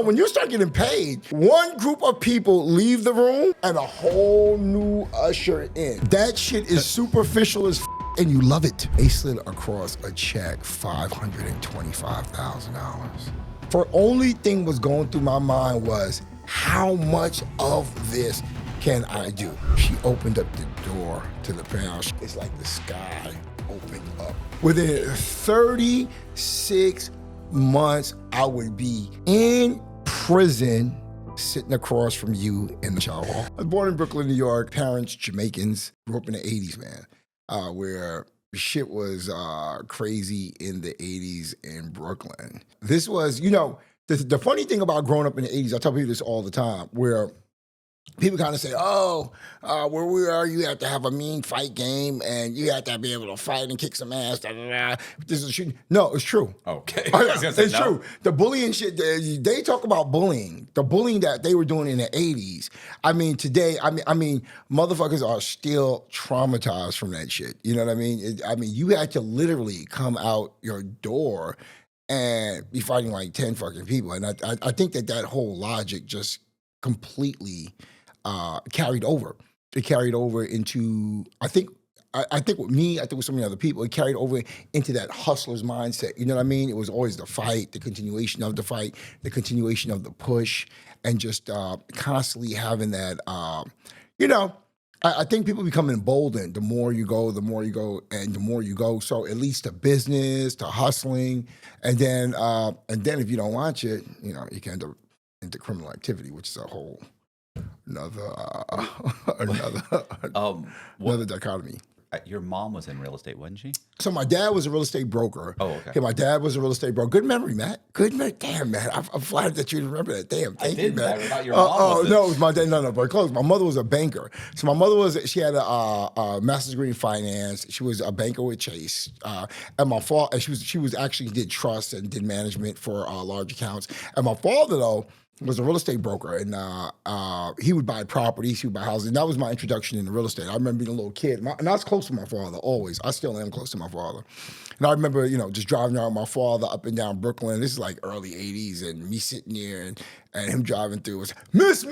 When you start getting paid, one group of people leave the room and a whole new usher in. That shit is superficial as and you love it. They slid across a check $525,000. For only thing was going through my mind was, how much of this can I do? She opened up the door to the penthouse. It's like the sky opened up. Within 36 months, I would be in prison sitting across from you in the shower hall. I was born in Brooklyn, New York. Parents, Jamaicans. Grew up in the 80s, man, where shit was crazy in the 80s in Brooklyn. This was, the funny thing about growing up in the 80s, I tell people this all the time, where people kind of say, where we are, you have to have a mean fight game and you have to be able to fight and kick some ass. Da, da, da. This is shit. No, it's true. Okay. It's true. The bullying shit, they talk about bullying. The bullying that they were doing in the 80s. I mean, today, motherfuckers are still traumatized from that shit. You know what I mean? You had to literally come out your door and be fighting like 10 fucking people. And I think that whole logic just completely carried over. It carried over into, I think with me, I think with so many other people, it carried over into that hustler's mindset. You know what I mean? It was always the fight, the continuation of the fight, the continuation of the push, and just constantly having that, I think people become emboldened. The more you go, and the more you go. So it leads to business, to hustling, and then if you don't watch it, you can end up into criminal activity, which is a whole another dichotomy. Your mom was in real estate, wasn't she? So my dad was a real estate broker. Oh, okay. Yeah, my dad was a real estate broker. Good memory, Matt. Good memory. Damn, man. I'm flattered that you remember that. Damn, thank you, man. I thought your mom was no, it was my dad. No, but close. My mother was a banker. So my mother she had a master's degree in finance. She was a banker with Chase. And my father, she was actually did trust and did management for large accounts. And my father, though, was a real estate broker, and he would buy properties, he would buy houses, and that was my introduction into real estate. I remember being a little kid, and I was close to my father, always. I still am close to my father. And I remember, just driving around with my father up and down Brooklyn. This is like early 80s, and me sitting there, and him driving through was, Miss,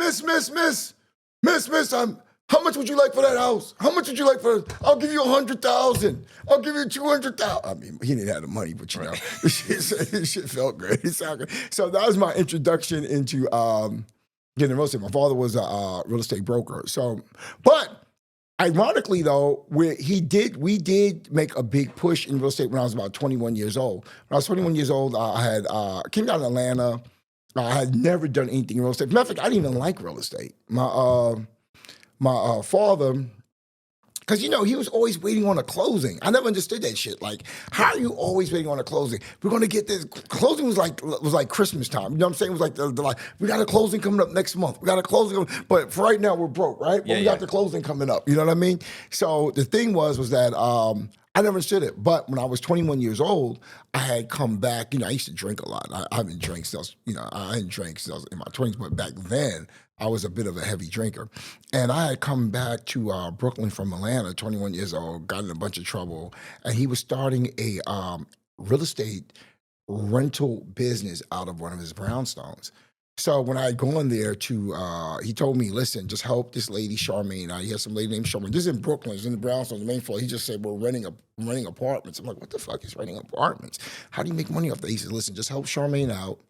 how much would you like for that house? How much would you like for it? I'll give you $100,000. I'll give you $200,000. I mean, he didn't have the money, but right. This shit felt great. It sounded good. So that was my introduction into getting real estate. My father was a real estate broker. So, but ironically though, we did make a big push in real estate when I was about 21 years old. When I was 21 years old, I had came down to Atlanta. I had never done anything in real estate. Matter of fact, I didn't even like real estate. My father, because, he was always waiting on a closing. I never understood that shit. Like, how are you always waiting on a closing? We're going to get this. Closing was like Christmas time. You know what I'm saying? It was like, we got a closing coming up next month. We got a closing, but for right now, we're broke, right? But we got the closing coming up. You know what I mean? So the thing was that I never understood it. But when I was 21 years old, I had come back. I used to drink a lot. I haven't drank since, I hadn't drank since I was in my 20s. But back then, I was a bit of a heavy drinker. And I had come back to Brooklyn from Atlanta, 21 years old, got in a bunch of trouble. And he was starting a real estate rental business out of one of his brownstones. So when I had gone there he told me, listen, just help this lady, Charmaine. He has some lady named Charmaine. This is in Brooklyn. It's in the brownstone, the main floor. He just said, we're renting apartments. I'm like, what the fuck is renting apartments? How do you make money off that? He said, listen, just help Charmaine out.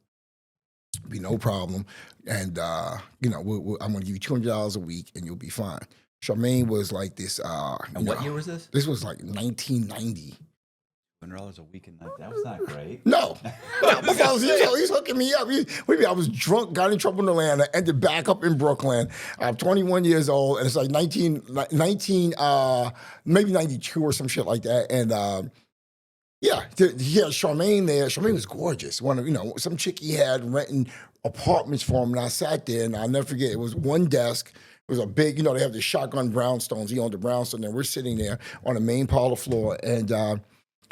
Be no problem. And, I'm going to give you $200 a week and you'll be fine. Charmaine was like this. And what year was this? This was like 1990. $200 a week, and that was not great. No. He's hooking me up. I was drunk, got in trouble in Atlanta, ended back up in Brooklyn. I'm 21 years old, and it's like maybe 92 or some shit like that. And he had Charmaine there. Charmaine was gorgeous. Some chick he had renting apartments for him, and I sat there, and I'll never forget, it was one desk. It was a big, they have the shotgun brownstones. He owned the brownstone, and we're sitting there on the main parlor floor, and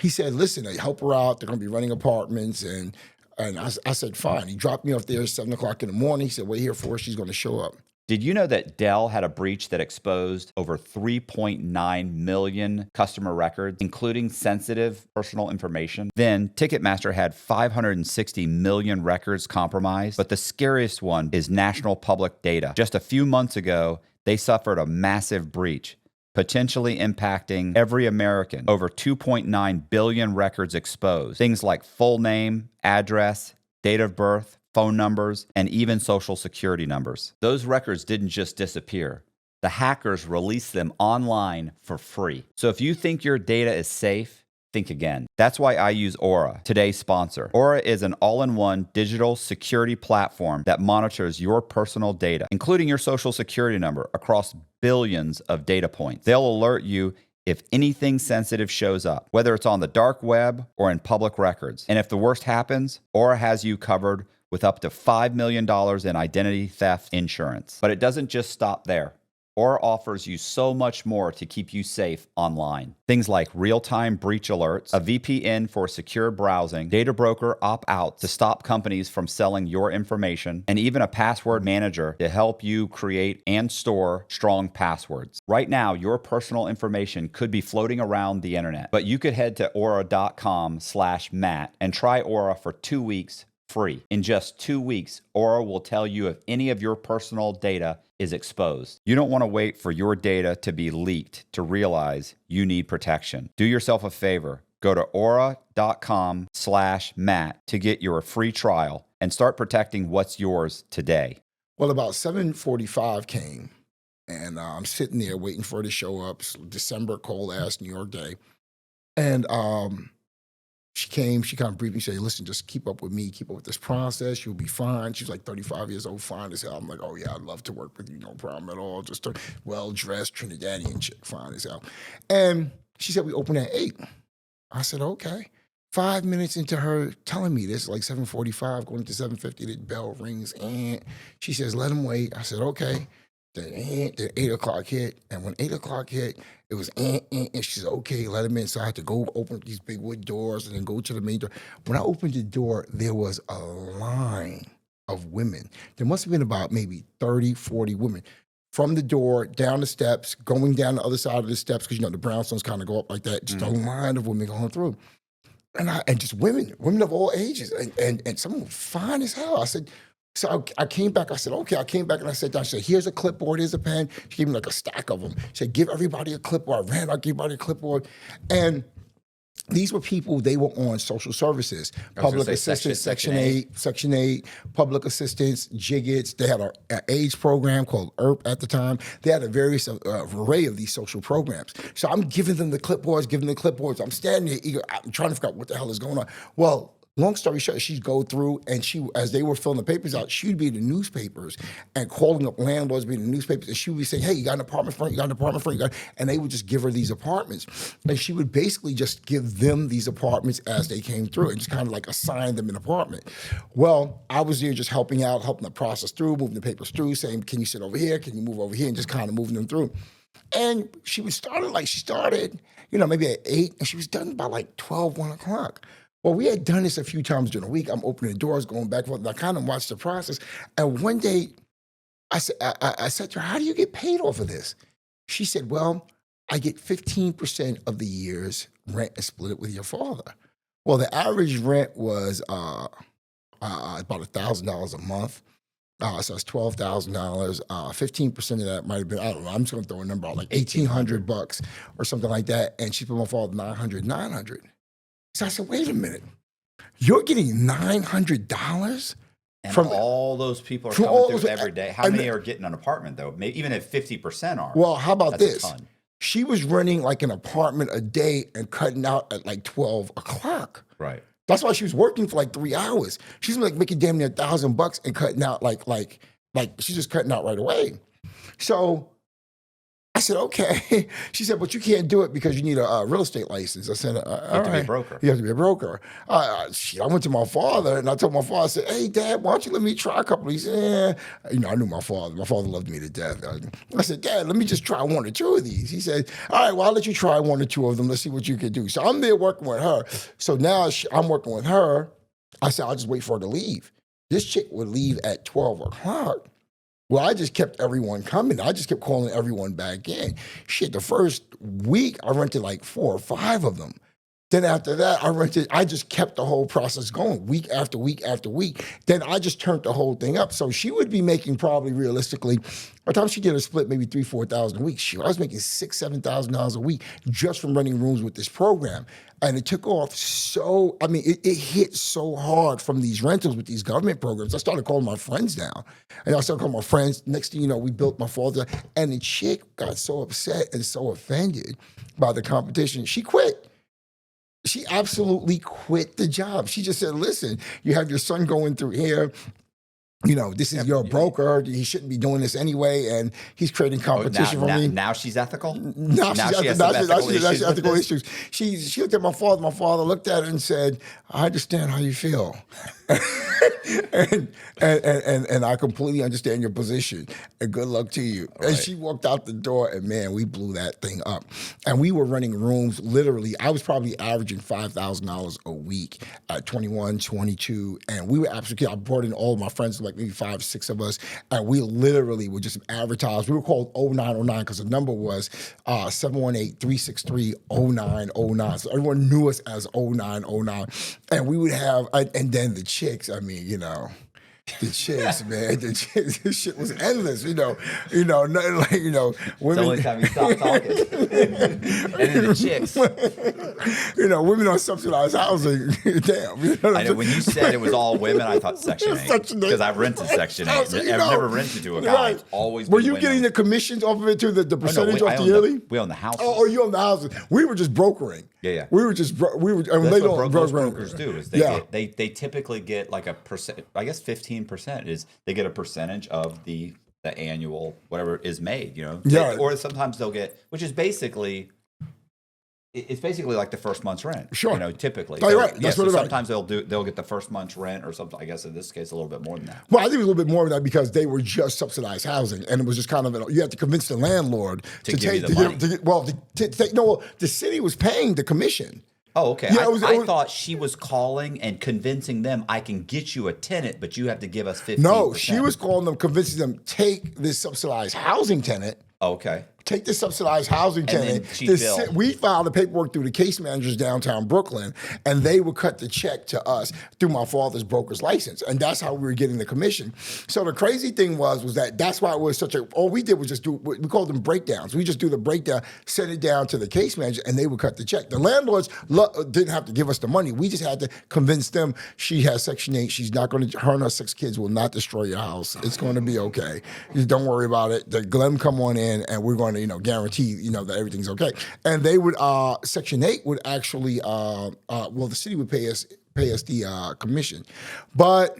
he said, listen, I help her out. They're going to be renting apartments. And I said, fine. He dropped me off there at 7 o'clock in the morning. He said, wait here for her. She's going to show up. Did you know that Dell had a breach that exposed over 3.9 million customer records, including sensitive personal information? Then Ticketmaster had 560 million records compromised. But the scariest one is national public data. Just a few months ago, they suffered a massive breach, potentially impacting every American. Over 2.9 billion records exposed. Things like full name, address, date of birth, phone numbers, and even social security numbers. Those records didn't just disappear. The hackers released them online for free. So if you think your data is safe, think again. That's why I use Aura, today's sponsor. Aura is an all-in-one digital security platform that monitors your personal data, including your social security number, across billions of data points. They'll alert you if anything sensitive shows up, whether it's on the dark web or in public records. And if the worst happens, Aura has you covered with up to $5 million in identity theft insurance. But it doesn't just stop there. Aura offers you so much more to keep you safe online. Things like real-time breach alerts, a VPN for secure browsing, data broker opt-out to stop companies from selling your information, and even a password manager to help you create and store strong passwords. Right now, your personal information could be floating around the internet, but you could head to aura.com/Matt and try Aura for 2 weeks free. In just 2 weeks, Aura will tell you if any of your personal data is exposed. You don't want to wait for your data to be leaked to realize you need protection. Do yourself a favor. Go to aura.com/Matt to get your free trial and start protecting what's yours today. Well, about 7:45 came, and I'm sitting there waiting for her to show up. It's December, cold-ass New York day. And she came, she kind of briefed me, said, listen, just keep up with me, keep up with this process, you'll be fine. She was like 35 years old, fine as hell. I'm like, oh yeah, I'd love to work with you, no problem at all. Just a well-dressed Trinidadian chick, fine as hell. And she said, we open at 8. I said, okay. 5 minutes into her telling me this, like 7:45, going to 7:50, the bell rings, and she says, let him wait. I said, okay. Then 8 o'clock hit, and when 8 o'clock hit, it was and she said, okay, let him in. So I had to go open these big wood doors and then go to the main door. When I opened the door, there was a line of women. There must have been about maybe 30, 40 women. From the door, down the steps, going down the other side of the steps, because, you know, the brownstones kind of go up like that, just a line of women going through. And just women of all ages, and some of them fine as hell. I said, so I came back, I said, okay, I came back and I sat down, she said, here's a clipboard, here's a pen. She gave me like a stack of them. She said, give everybody a clipboard. I ran, I gave everybody a clipboard. And these were people, they were on social services, public assistance, Section 8, public assistance, JIGITs. They had an AIDS program called ERP at the time. They had a various array of these social programs. So I'm giving them the clipboards, I'm standing there eager, I'm trying to figure out what the hell is going on. Well, long story short, she'd go through and she, as they were filling the papers out, she'd be in the newspapers and calling up landlords, be in the newspapers, and she would be saying, hey, you got an apartment for you got an apartment for you, and they would just give her these apartments. And she would basically just give them these apartments as they came through and just kind of like assign them an apartment. Well, I was there just helping the process through, moving the papers through, saying, can you sit over here? Can you move over here? And just kind of moving them through. And she started, you know, maybe at 8, and she was done by like 12, 1 o'clock. Well, we had done this a few times during the week. I'm opening the doors, going back and forth, and I kind of watched the process. And one day, I said to her, how do you get paid off of this? She said, well, I get 15% of the year's rent and split it with your father. Well, the average rent was about $1,000 a month. So it's $12,000. 15% of that might have been, I don't know, I'm just going to throw a number out, like $1,800 or something like that. And she put my father $900. So I said, wait a minute, you're getting $900? And from all those people are coming through every day. How many are getting an apartment, though? Maybe even if 50% are. Well, how about that's this? A ton. She was renting like an apartment a day and cutting out at like 12 o'clock. Right. That's why she was working for like 3 hours. She's like making damn near $1,000 and cutting out like she's just cutting out right away. So I said, okay. She said, but you can't do it because you need a real estate license. I said, you have to be a broker. You have to be a broker. I went to my father and I told my father, I said, hey, Dad, why don't you let me try a couple? He said, you know, I knew my father. My father loved me to death. I said, Dad, let me just try 1 or 2 of these. He said, all right, well, I'll let you try 1 or 2 of them. Let's see what you can do. So I'm there working with her. So now I'm working with her. I said, I'll just wait for her to leave. This chick would leave at 12 o'clock. Well, I just kept everyone coming. I just kept calling everyone back in. Shit, the first week I rented like 4 or 5 of them. Then after that, I just kept the whole process going week after week after week. Then I just turned the whole thing up. So she would be making probably realistically, by the time she did a split, maybe $3,000-4,000 a week. I was making $6,000-7,000 a week just from running rooms with this program. And it took off so, I mean, it hit so hard from these rentals with these government programs. I started calling my friends down. And I started calling my friends. Next thing you know, we built my father. And the chick got so upset and so offended by the competition, she quit. She absolutely quit the job. She just said, listen, you have your son going through here. You know, this is your broker. He shouldn't be doing this anyway, and he's creating competition for me. Now she's ethical? Now she has ethical issues. She looked at my father. My father looked at her and said, I understand how you feel. and I completely understand your position, and good luck to you. Right. And she walked out the door, and man, we blew that thing up. And we were running rooms, literally, I was probably averaging $5,000 a week at 21, 22, and we were absolutely, I brought in all of my friends, like maybe 5, 6 of us, and we literally would just advertise. We were called 0909 because the number was 718-363-0909. So everyone knew us as 0909. And we would have, and then the chicks, I mean, you know, the chicks, man, the chicks, this shit was endless, nothing like, women. It's the only time you stop talking. And then the chicks. Women on subsidized housing, damn. I know, when you said it was all women, I thought Section 8. Because I've rented Section 8. I've never rented to a guy. Right. It's always been Were you women. getting the commissions off of it too, the percentage off the yearly? We own the house. Oh, you own the houses. We were just brokering. Yeah. We were just, I mean, that's they what don't most brokers do, is they typically get like a percent, I guess 15% is they get a percentage of the annual whatever is made, or sometimes they'll get, which is basically, it's basically like the first month's rent. Sure. Typically. Oh, right. That's what sometimes they'll get the first month's rent, or something. I guess in this case a little bit more than that. Well, I think it was a little bit more than that because they were just subsidized housing, and it was just kind of you had to convince the landlord to give you the money. The city was paying the commission. Oh, okay. I thought she was calling and convincing them, I can get you a tenant, but you have to give us 15%. No, she was calling them, convincing them, take this subsidized housing tenant. Okay. Take the subsidized housing tenant. We filed the paperwork through the case managers downtown Brooklyn, and they would cut the check to us through my father's broker's license, and that's how we were getting the commission. So the crazy thing was that's why it was such a. All we did was just do. We called them breakdowns. We just do the breakdown, send it down to the case manager, and they would cut the check. The landlords didn't have to give us the money. We just had to convince them she has Section 8. She's not going to. Her and her 6 kids will not destroy your house. It's going to be okay. Just don't worry about it. Let them come on in, and we're going to guarantee that everything's okay. And they would Section 8 would actually the city would pay us the commission, but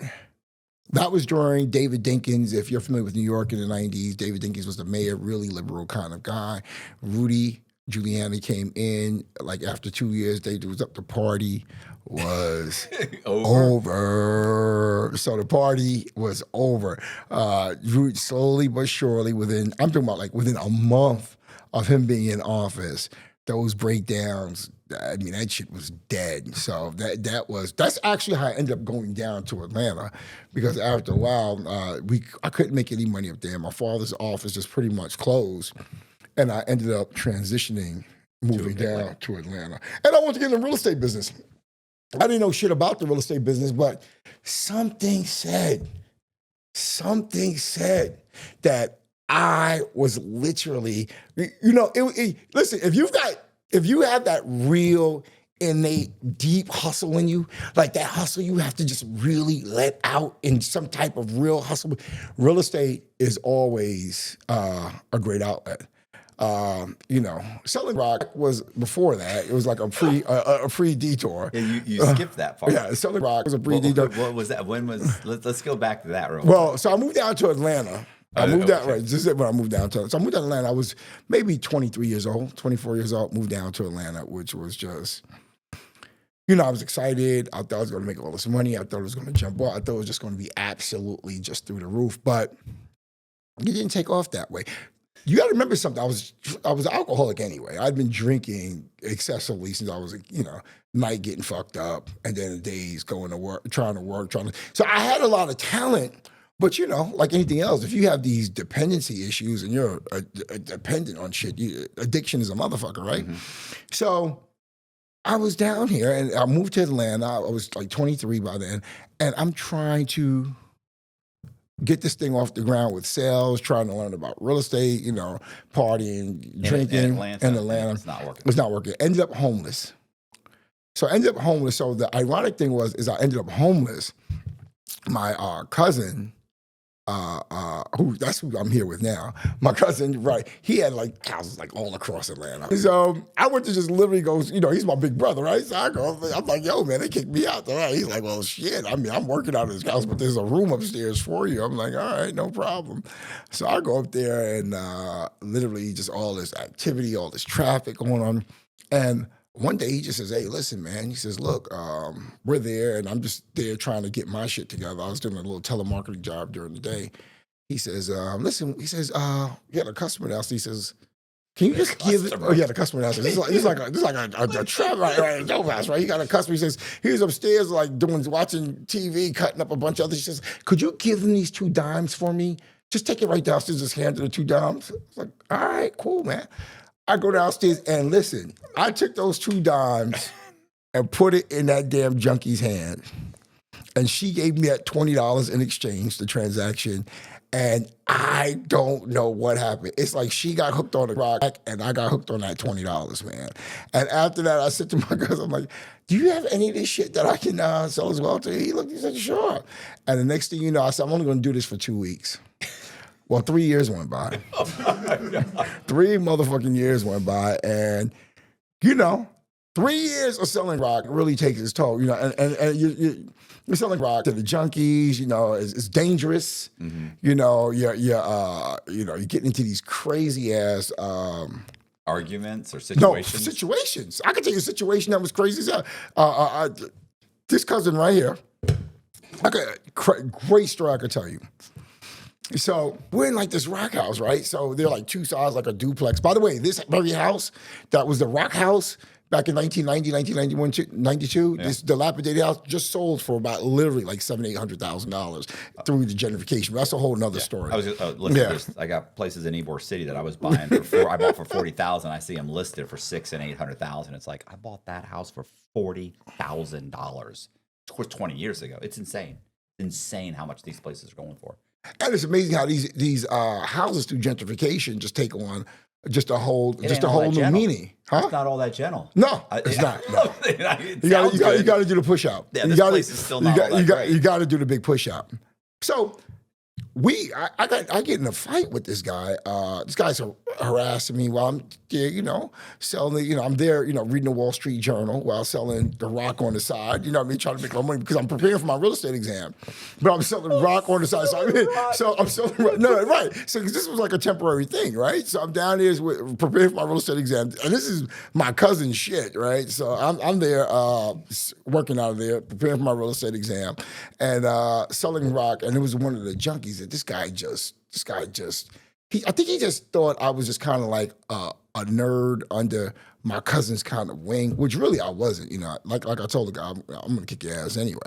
that was during David Dinkins. If you're familiar with New York in the 90s, David Dinkins was the mayor, really liberal kind of guy. Rudy Giuliani came in like after 2 years. They was up. The party was over. So the party was over. Slowly but surely, within a month of him being in office, those breakdowns, I mean, that shit was dead. So that's actually how I ended up going down to Atlanta, because after a while, I couldn't make any money up there. My father's office just pretty much closed, and I ended up moving down to Atlanta. And I wanted to get in the real estate business. I didn't know shit about the real estate business, but something said that I was literally, listen, if you have that real innate deep hustle in you, like that hustle you have to just really let out in some type of real hustle, real estate is always a great outlet. Selling rock was before that. It was like a pre detour. Yeah, you skipped that part. Yeah, selling rock was a pre detour. What was that? Let's go back to that real quick. Well, so I moved down to Atlanta. I moved down, right, this is when I moved down to, so I moved down to Atlanta. I was maybe 23 years old, 24 years old, moved down to Atlanta, which was just, I was excited. I thought I was going to make all this money. I thought it was going to jump off. I thought it was just going to be absolutely just through the roof, but it didn't take off that way. You got to remember something. I was an alcoholic anyway. I'd been drinking excessively since I was, night getting fucked up, and then the days going to work, trying to. So I had a lot of talent, But like anything else, if you have these dependency issues and you're dependent on shit, addiction is a motherfucker, right? So I was down here and I moved to Atlanta. I was like 23 by then, and I'm trying to get this thing off the ground with sales, trying to learn about real estate, partying, drinking in Atlanta. It's not working. It's not working. Ended up homeless. So I ended up homeless. So the ironic thing is I ended up homeless. My cousin, that's who I'm here with now. My cousin, right? He had like houses like all across Atlanta. So I went to just literally go. He's my big brother, right? So I go. I'm like, yo, man, they kicked me out. He's like, well, shit. I mean, I'm working out of this house, but there's a room upstairs for you. I'm like, all right, no problem. So I go up there and literally just all this activity, all this traffic going on, and one day he just says, hey, listen, man. He says, look, we're there, and I'm just there trying to get my shit together. I was doing a little telemarketing job during the day. He says, listen, he says, you got a customer now. So he says, can you just give it? Oh, yeah, the customer now. This is like a trap, right? Dope house, right? You got a customer. He says, he was upstairs like watching TV, cutting up a bunch of other. He says, could you give them these 2 dimes for me? Just take it right downstairs, just hand her the 2 dimes. I was like, all right, cool, man. I go downstairs and listen, I took those 2 dimes and put it in that damn junkie's hand. And she gave me that $20 in exchange, the transaction. And I don't know what happened. It's like she got hooked on the rock and I got hooked on that $20, man. And after that, I said to my cousin, I'm like, do you have any of this shit that I can sell as well to you? He said, sure. And the next thing you know, I said, I'm only going to do this for 2 weeks. Well, 3 years went by. 3 motherfucking years went by, and 3 years of selling rock really takes its toll. And you're selling rock to the junkies. It's dangerous. You're getting into these crazy ass arguments or situations. No, situations. I could tell you a situation that was crazy as hell. This cousin right here. Great story I could tell you. So we're in like this rock house, right? So they're like 2 sides, like a duplex. By the way, this very house that was the rock house back in 1990, 1991, 92, this dilapidated house just sold for about literally like $700,000-800,000 through the gentrification. But that's a whole nother story. I was I got places in Ybor City that I was buying I bought for $40,000. I see them listed for $600,000 and $800,000. It's like I bought that house for $40,000. Of course, 20 years ago. It's insane. It's insane how much these places are going for. And it's amazing how these houses through gentrification just take on just a whole new meaning. Huh? It's not all that gentle. No, it's not. No. You got to do the push out. Yeah, this place is still not all that great. You got to do the big push out. So I get in a fight with this guy. This guy's harassing me while I'm there, selling. I'm there, reading the Wall Street Journal while selling the rock on the side. Trying to make my money because I'm preparing for my real estate exam. But I'm selling rock on the side. So I'm selling. No, right. So this was like a temporary thing, right? So I'm down here preparing for my real estate exam, and this is my cousin's shit, right? So I'm there working out of there, preparing for my real estate exam, and selling rock. And it was one of the junkies. This guy just, I think he just thought I was just kind of like a nerd under my cousin's kind of wing, which really I wasn't. Like I told the guy, I'm gonna kick your ass anyway.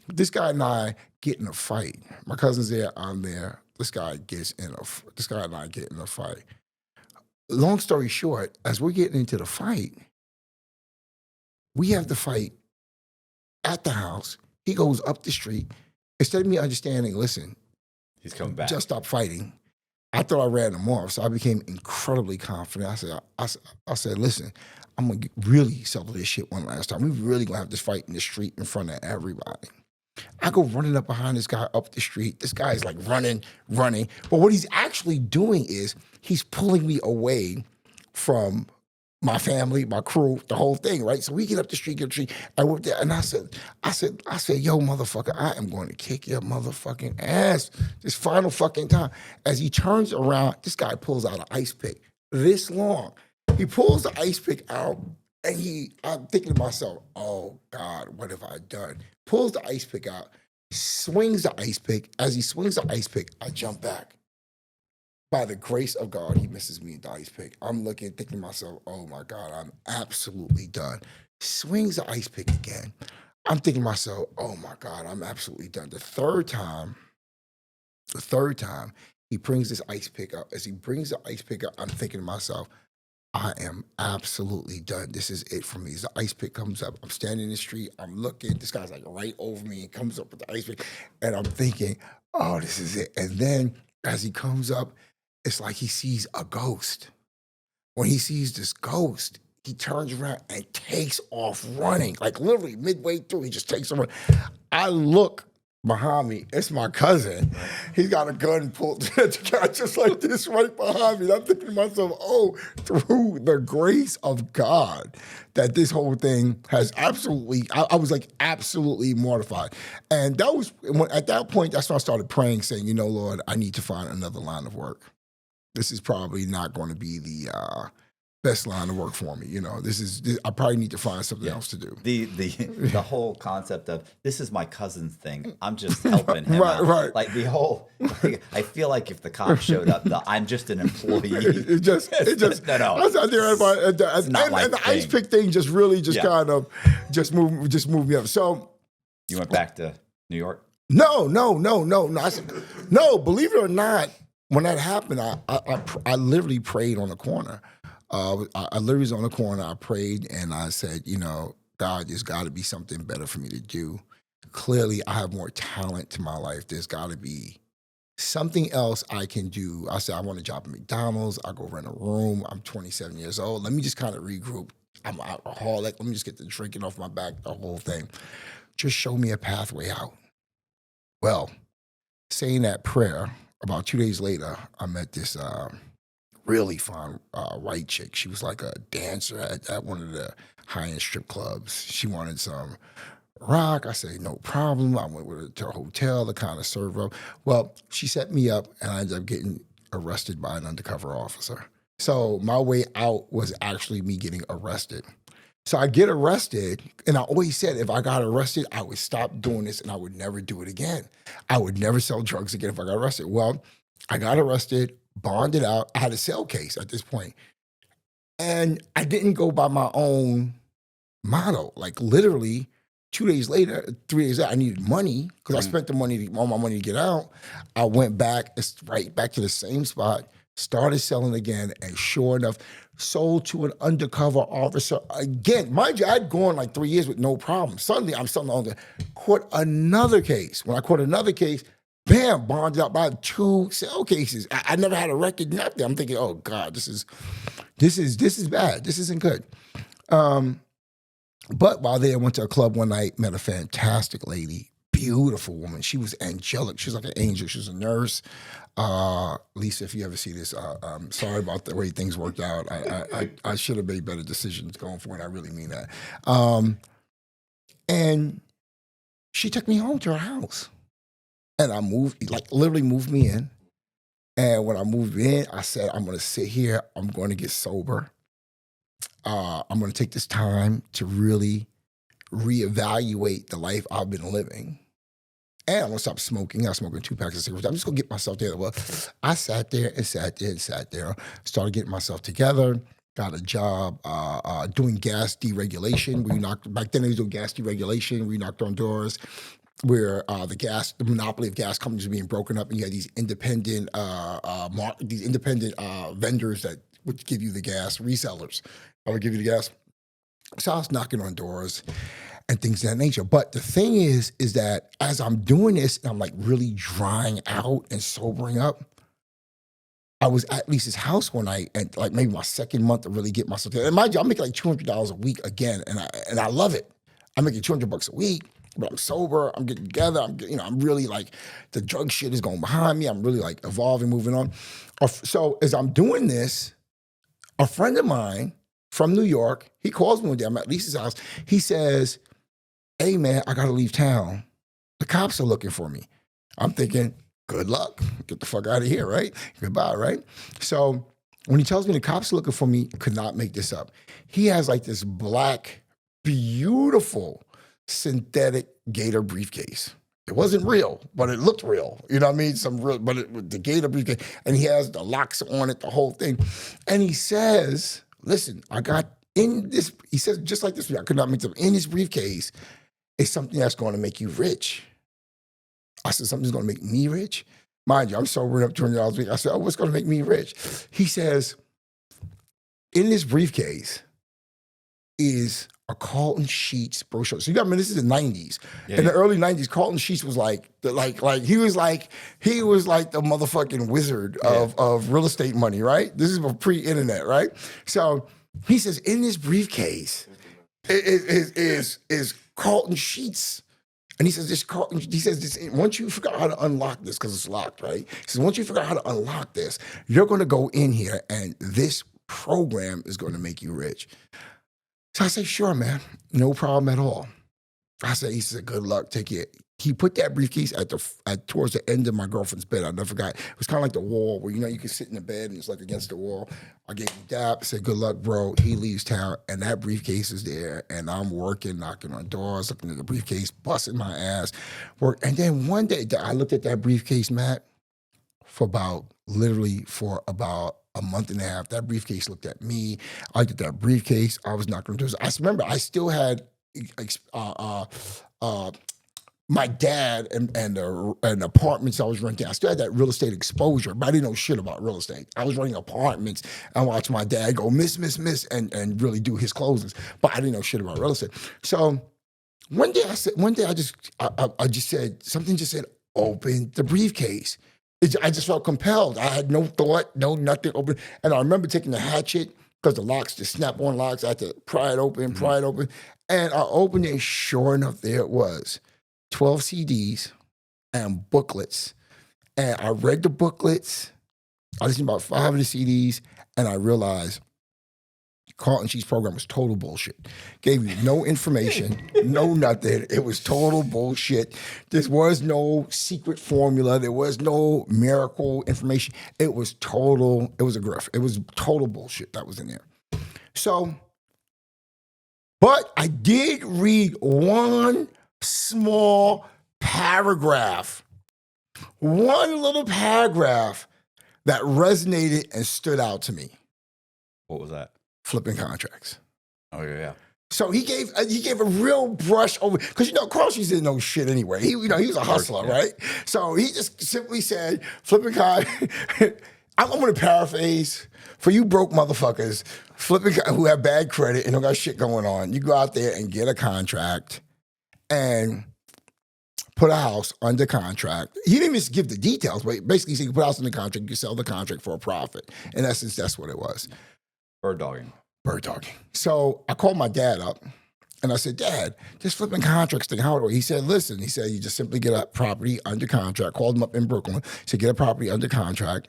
This guy and I get in a fight. My cousin's there, I'm there. This guy and I get in a fight. Long story short, as we're getting into the fight, we have the fight at the house. He goes up the street. Instead of me understanding, listen, he's coming back. Just stop fighting. I thought I ran him off, so I became incredibly confident. I said, listen, I'm gonna really settle this shit one last time. We really gonna have this fight in the street in front of everybody. I go running up behind this guy up the street. This guy's like running. But what he's actually doing is he's pulling me away from my family, my crew, the whole thing, right? So we get up the street, and we're there, and I said, yo, motherfucker, I am going to kick your motherfucking ass this final fucking time. As he turns around, this guy pulls out an ice pick this long. He pulls the ice pick out, and I'm thinking to myself, oh God, what have I done? Pulls the ice pick out, swings the ice pick. As he swings the ice pick, I jump back. By the grace of God, he misses me in the ice pick. I'm looking, thinking to myself, oh my God, I'm absolutely done. Swings the ice pick again. I'm thinking to myself, oh my God, I'm absolutely done. The third time, The third time, he brings this ice pick up. As he brings the ice pick up, I'm thinking to myself, I am absolutely done. This is it for me. As the ice pick comes up, I'm standing in the street, I'm looking, this guy's like right over me and comes up with the ice pick, and I'm thinking, oh, this is it. And then as he comes up, it's like he sees a ghost. When he sees this ghost, he turns around and takes off running. Like literally midway through, he just takes off running. I look behind me, it's my cousin. He's got a gun pulled just like this right behind me. And I'm thinking to myself, oh, through the grace of God, that this whole thing has absolutely, I was like absolutely mortified. And that was, at that point, that's when I started praying, saying, you know, Lord, I need to find another line of work. This is probably not going to be the best line of work for me. You know, I probably need to find something else to do. The whole concept of this is my cousin's thing. I'm just helping him out. Right. Like the whole, I feel like if the cop showed up, I'm just an employee. It just no. I was out there, and the ice pick thing just really kind of just moved me up. So you went back to New York? No. No, believe it or not, when that happened, I literally prayed on the corner. I literally was on the corner. I prayed and I said, you know, God, there's got to be something better for me to do. Clearly, I have more talent to my life. There's got to be something else I can do. I said, I want a job at McDonald's. I'll go rent a room. I'm 27 years old. Let me just kind of regroup. I'm an alcoholic. Let me just get the drinking off my back, the whole thing. Just show me a pathway out. Well, saying that prayer, about 2 days later, I met this really fun white chick. She was like a dancer at one of the high-end strip clubs. She wanted some rock. I said, no problem. I went with her to a hotel to kind of serve her. Well, she set me up, and I ended up getting arrested by an undercover officer. So my way out was actually me getting arrested. So I get arrested, and I always said if I got arrested, I would stop doing this, and I would never do it again. I would never sell drugs again if I got arrested. Well, I got arrested, bonded out. I had a cell case at this point. And I didn't go by my own motto. Like literally 2 days later, 3 days later, I needed money because I spent all my money to get out. I went back, right back to the same spot, started selling again, and sure enough, sold to an undercover officer again. Mind you, I'd gone like 3 years with no problem. Suddenly, I'm selling on caught another case. When I caught another case, bam, bonded out by 2 cell cases. I never had a record, nothing. I'm thinking, oh God, this is bad. This isn't good. But while there, I went to a club one night, met a fantastic lady, beautiful woman. She was angelic. She was like an angel. She was a nurse. Lisa, if you ever see this, sorry about the way things worked out. I should have made better decisions going forward. I really mean that. And she took me home to her house. And I literally moved me in. And when I moved in, I said, I'm going to sit here. I'm going to get sober. I'm going to take this time to really reevaluate the life I've been living. And I'm going to stop smoking. I'm smoking 2 packs of cigarettes. I'm just going to get myself together. Well, I sat there, started getting myself together, got a job doing gas deregulation. Back then they was doing gas deregulation. We knocked on doors where the monopoly of gas companies were being broken up, and you had these independent vendors that would give you the gas, resellers. I would give you the gas. So I was knocking on doors and things of that nature. But the thing is that as I'm doing this, and I'm like really drying out and sobering up, I was at Lisa's house one night, and like maybe my second month to really get myself together. And mind you, I'm making like $200 a week again, and I love it. I'm making $200 a week. But I'm sober, I'm getting together, I'm really like, the drug shit is going behind me, I'm really like evolving, moving on. So as I'm doing this, a friend of mine from New York, he calls me one day, I'm at Lisa's house, he says, hey man, I gotta leave town. The cops are looking for me. I'm thinking, good luck, get the fuck out of here, right? Goodbye, right? So when he tells me the cops are looking for me, could not make this up. He has like this black, beautiful, synthetic Gator briefcase. It wasn't real, but it looked real. You know what I mean? The Gator briefcase, and he has the locks on it, the whole thing. And he says, listen, I got in this, he says, just like this, I could not make them, in this briefcase is something that's going to make you rich. I said, something's going to make me rich? Mind you, I'm sobering up $200 a week. I said, oh, what's going to make me rich? He says, in this briefcase is a Carlton Sheets brochure. So you got, I mean, this is the 90s. In the early 90s, Carlton Sheets was like he was like the motherfucking wizard of real estate money, right? This is pre-internet, right? So he says, in this briefcase is Carlton Sheets. And he says, once you figure out how to unlock this, because it's locked, right? He says, once you figure out how to unlock this, you're going to go in here and this program is going to make you rich. So I say, sure, man, no problem at all. I said, he said, good luck, take it. He put that briefcase towards the end of my girlfriend's bed. I never forgot. It was kind of like the wall where, you can sit in the bed and it's like against the wall. I gave him dap, I said, good luck, bro. He leaves town and that briefcase is there and I'm working, knocking on doors, looking at the briefcase, busting my ass. And then one day I looked at that briefcase, Matt, for about a month and a half. That briefcase looked at me. I looked at that briefcase. I was knocking on doors. I remember I still had my dad and apartments I was renting. I still had that real estate exposure, but I didn't know shit about real estate. I was renting apartments and watch my dad go miss, and really do his closings, but I didn't know shit about real estate. So one day I just said, something just said, open the briefcase. I just felt compelled. I had no thought, no nothing open. And I remember taking the hatchet, because the locks, the snap-on locks, I had to pry it open. And I opened it, sure enough, there it was. 12 CDs and booklets. And I read the booklets. I listened to about 5 of the CDs, and I realized Carlton Sheets program was total bullshit. Gave you no information, no nothing. It was total bullshit. There was no secret formula. There was no miracle information. It was a grift. It was total bullshit that was in there. So, but I did read one small paragraph, one little paragraph that resonated and stood out to me. What was that? Flipping contracts. Oh, yeah. So he gave a real brush over, because Cross didn't know shit anyway. He was a hustler, right? So he just simply said, flipping contracts. I'm going to paraphrase for you broke motherfuckers, who have bad credit and don't got shit going on. You go out there and get a contract and put a house under contract. He didn't even give the details, but basically he said you put a house under contract, you sell the contract for a profit. In essence, that's what it was. Bird dogging. So I called my dad up and I said, Dad, this flipping contracts thing, how do I? He said, listen, you just simply get a property under contract. Called him up in Brooklyn. He said, get a property under contract,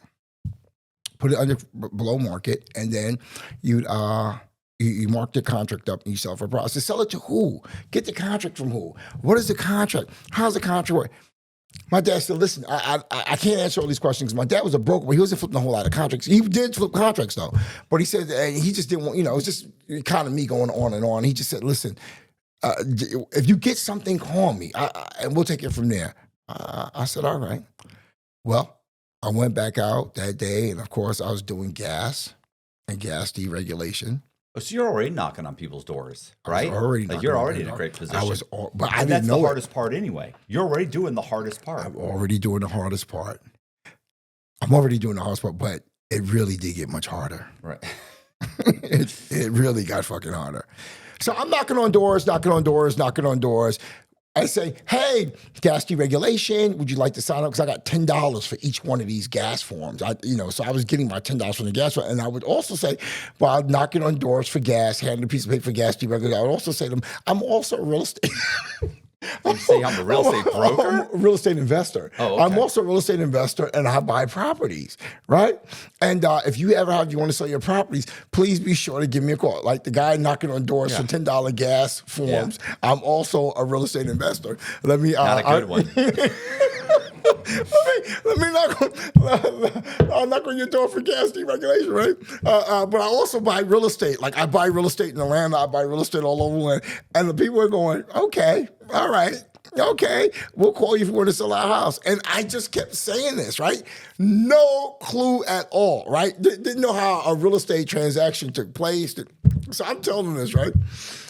put it below market, and then you mark the contract up and you sell for a profit. I said, sell it to who? Get the contract from who? What is the contract? How's the contract work? My dad said, listen, I can't answer all these questions. My dad was a broker, but he wasn't flipping a whole lot of contracts. He did flip contracts, though. But he said, he just didn't want, it was just kind of me going on and on. He just said, listen, if you get something, call me, and we'll take it from there. I said, all right. Well, I went back out that day, and of course, I was doing gas and gas deregulation. Oh, so you're already knocking on people's doors, right? You're already in a great position. But I didn't know that's the hardest part anyway. You're already doing the hardest part. I'm already doing the hardest part. But it really did get much harder. Right. It really got fucking harder. So I'm knocking on doors. I say, hey, gas deregulation, would you like to sign up? Because I got $10 for each one of these gas forms. So I was getting my $10 from the gas form. And I would also say, while knocking on doors for gas, handing a piece of paper for gas deregulation, I would also say to them, I'm also a real estate. You say I'm a real estate broker? I'm a real estate investor. Oh, okay. I'm also a real estate investor, and I buy properties, right? And if you want to sell your properties, please be sure to give me a call. Like the guy knocking on doors for $10 gas forms. Yeah. I'm also a real estate investor. Let me. Not a good one. Let me knock on your door for gas deregulation, right? But I also buy real estate. Like I buy real estate in Atlanta. I buy real estate all over the land. And the people are going, okay, all right, okay, we'll call you if you want to sell our house. And I just kept saying this, right? No clue at all, right? Didn't know how a real estate transaction took place. So I'm telling them this, right?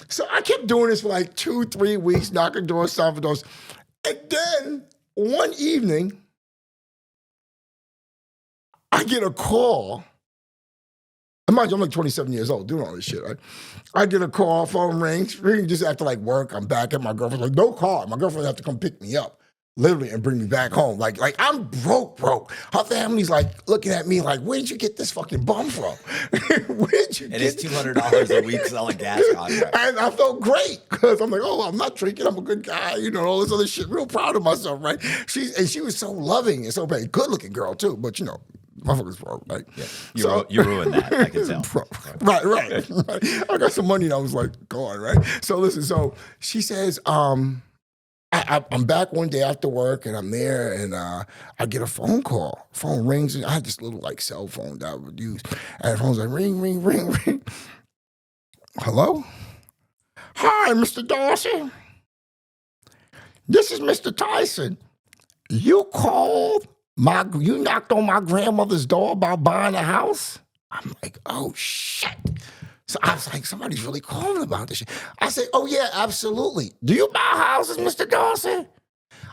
So I kept doing this for like 2-3 weeks, knocking doors, stomping doors. And then one evening, I get a call. Imagine I'm like 27 years old doing all this shit, right? I get a call, phone rings, just after like work. I'm back at my girlfriend's like, no call. My girlfriend have to come pick me up, literally, and bring me back home. Like I'm broke. Her family's like looking at me like, where did you get this fucking bum from? Where did you get It is $200 a week selling gas contracts. And I felt great because I'm like, oh, I'm not drinking. I'm a good guy, all this other shit. Real proud of myself, right? She was so loving and so great. Good looking girl too, but motherfuckers broke, right? Yeah, you ruined that. I can tell. Right. I got some money and I was like, go on, right? So listen, so she says, I'm back one day after work and I'm there and I get a phone call. Phone rings and I had this little like cell phone that I would use. And the phone's like ring. Hello? Hi, Mr. Dossey. This is Mr. Tyson. You knocked on my grandmother's door about buying a house? I'm like, oh shit. So I was like, somebody's really calling about this shit. I said, oh yeah, absolutely. Do you buy houses, Mr. Dossey?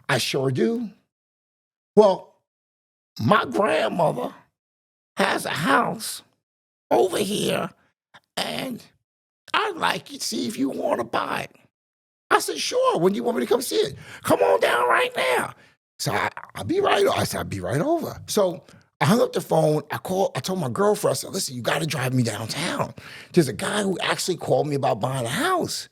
I sure do. Well, my grandmother has a house over here and I'd like you to see if you want to buy it. I said, sure. When do you want me to come see it? Come on down right now. So I'll be right over. I said, I'll be right over. So I hung up the phone. I told my girlfriend, I said, listen, you got to drive me downtown. There's a guy who actually called me about buying a house.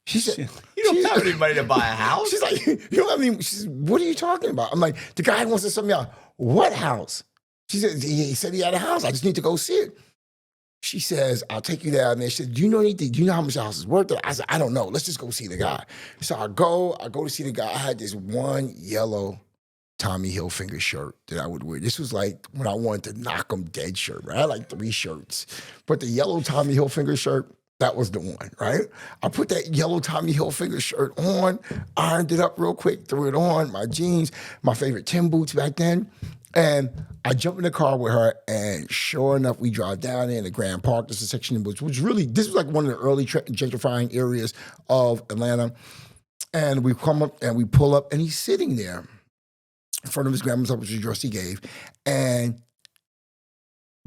She said, you don't have any money to buy a house? She's like, you don't have any, she said, what are you talking about? I'm like, the guy wants to sell me out. What house? She said, he said he had a house. I just need to go see it. She says, I'll take you down there. She said, do you know how much the house is worth? I said, I don't know. Let's just go see the guy. So I go to see the guy. I had this one yellow Tommy Hilfiger shirt that I would wear. This was like when I wanted to knock him dead shirt, right? I had like 3 shirts. But the yellow Tommy Hilfiger shirt, that was the one, right? I put that yellow Tommy Hilfiger shirt on, ironed it up real quick, threw it on, my jeans, my favorite Tim boots back then. And I jump in the car with her, and sure enough, we drive down there in the Grand Park. This is a section which was really, this was like one of the early gentrifying areas of Atlanta. And we come up and we pull up, and he's sitting there in front of his grandma's house, which was the address he gave. And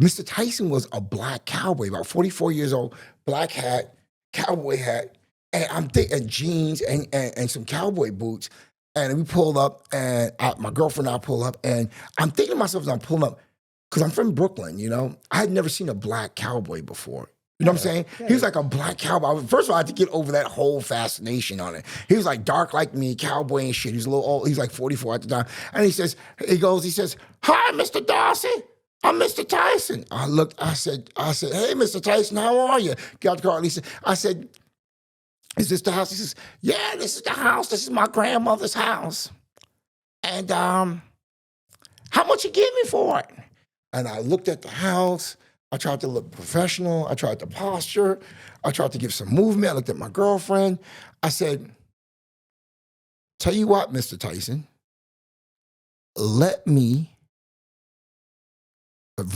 Mr. Tyson was a black cowboy, about 44 years old, black hat, cowboy hat, and I'm thinking jeans and some cowboy boots. And we pulled up, and my girlfriend and I pull up, and I'm thinking to myself as I'm pulling up, because I'm from Brooklyn, I had never seen a black cowboy before. You know what I'm saying? Yeah. He was like a black cowboy. First of all, I had to get over that whole fascination on it. He was like dark like me, cowboy and shit. He was a little old. He's like 44 at the time. And he says, hi, Mr. Dossey. I'm Mr. Tyson. I looked, I said, hey, Mr. Tyson, how are you? Got the car. And I said, is this the house? He says, yeah, this is the house. This is my grandmother's house. And how much you give me for it? And I looked at the house. I tried to look professional. I tried to posture. I tried to give some movement. I looked at my girlfriend. I said, tell you what, Mr. Tyson, let me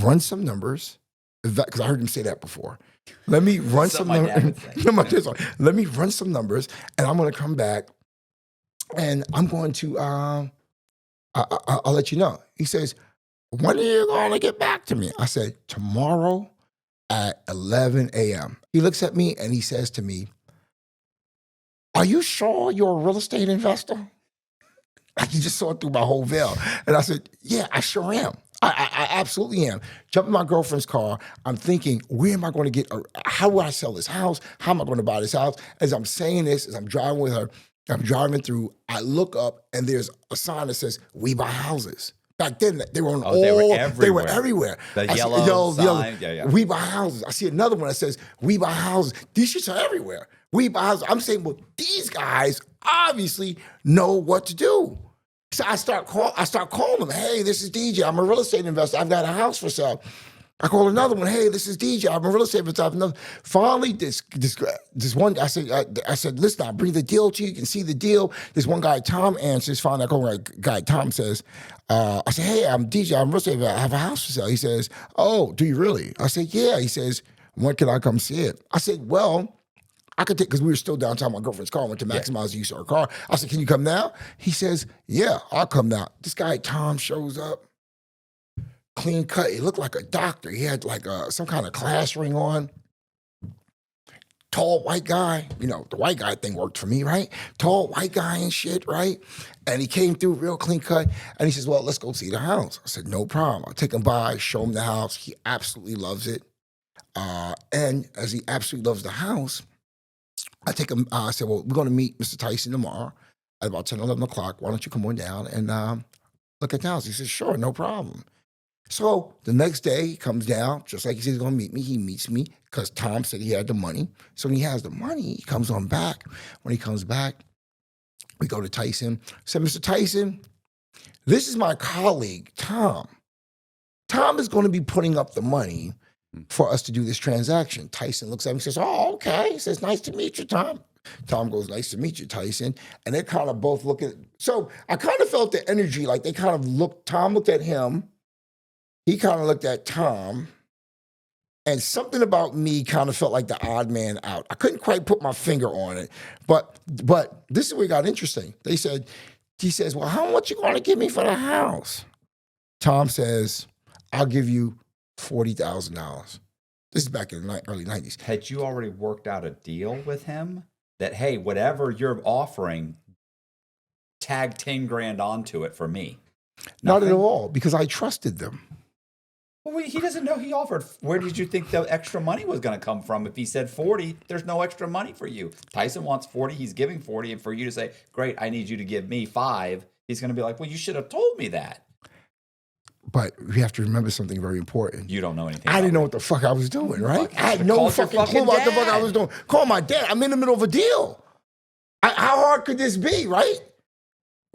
run some numbers, because I heard him say that before. Let me run some numbers. Let me run some numbers, and I'm going to come back, and I'm going to, I'll let you know. He says, when are you going to get back to me? I said, tomorrow at 11 a.m. He looks at me, and he says to me, are you sure you're a real estate investor? Like he just saw through my whole veil. And I said, yeah, I sure am. I absolutely am. Jump in my girlfriend's car. I'm thinking, where am I going to get, how will I sell this house? How am I going to buy this house? As I'm saying this, as I'm driving with her, I'm driving through, I look up and there's a sign that says, we buy houses. Back then, they were on they were everywhere. The yellow sign. Yeah. We buy houses. I see another one that says, we buy houses. These shits are everywhere. We buy houses. I'm saying, well, these guys obviously know what to do. So I start calling them. Hey, this is DJ. I'm a real estate investor. I've got a house for sale. I call another one. Hey, this is DJ. I'm a real estate investor. Finally, this one. I said, listen, I'll bring the deal to you. You can see the deal. This one guy, Tom, answers. Finally, I call guy. Tom says, I said, hey, I'm DJ. I'm a real estate investor. I have a house for sale. He says, oh, do you really? I said, yeah. He says, when can I come see it? I said, well, I could take, because we were still downtown my girlfriend's car. I went to maximize the use of her car. I said, can you come now? He says, yeah, I'll come now. This guy, Tom, shows up, clean cut. He looked like a doctor. He had like some kind of class ring on. Tall white guy, the white guy thing worked for me, right? Tall white guy and shit, right? And he came through real clean cut, and he says, well, let's go see the house. I said, no problem. I'll take him by, show him the house. He absolutely loves it. And as he absolutely loves the house, I take him, I said, well, we're going to meet Mr. Tyson tomorrow at about 10, 11 o'clock. Why don't you come on down and look at the house? He says, sure, no problem. So the next day, he comes down, just like he said he's going to meet me. He meets me because Tom said he had the money. So when he has the money, he comes on back. When he comes back, we go to Tyson. I said, Mr. Tyson, this is my colleague, Tom. Tom is going to be putting up the money for us to do this transaction. Tyson looks at me and says, oh, okay. He says, nice to meet you, Tom. Tom goes, nice to meet you, Tyson. And they kind of both look at, so I kind of felt the energy, like they kind of looked, Tom looked at him. He kind of looked at Tom, and something about me kind of felt like the odd man out. I couldn't quite put my finger on it, but this is where it got interesting. He says, well, how much you going to give me for the house? Tom says, I'll give you $40,000. This is back in the early 90s. Had you already worked out a deal with him that, hey, whatever you're offering, tag 10 grand onto it for me? Not at all, because I trusted them. Well, he doesn't know he offered. Where did you think the extra money was going to come from? If he said 40, there's no extra money for you. Tyson wants 40. He's giving 40. And for you to say, great, I need you to give me 5, he's going to be like, well, you should have told me that. But we have to remember something very important. You don't know anything. I didn't know what the fuck I was doing, right? I had no fucking clue what the fuck I was doing. Call my dad. I'm in the middle of a deal. How hard could this be, right?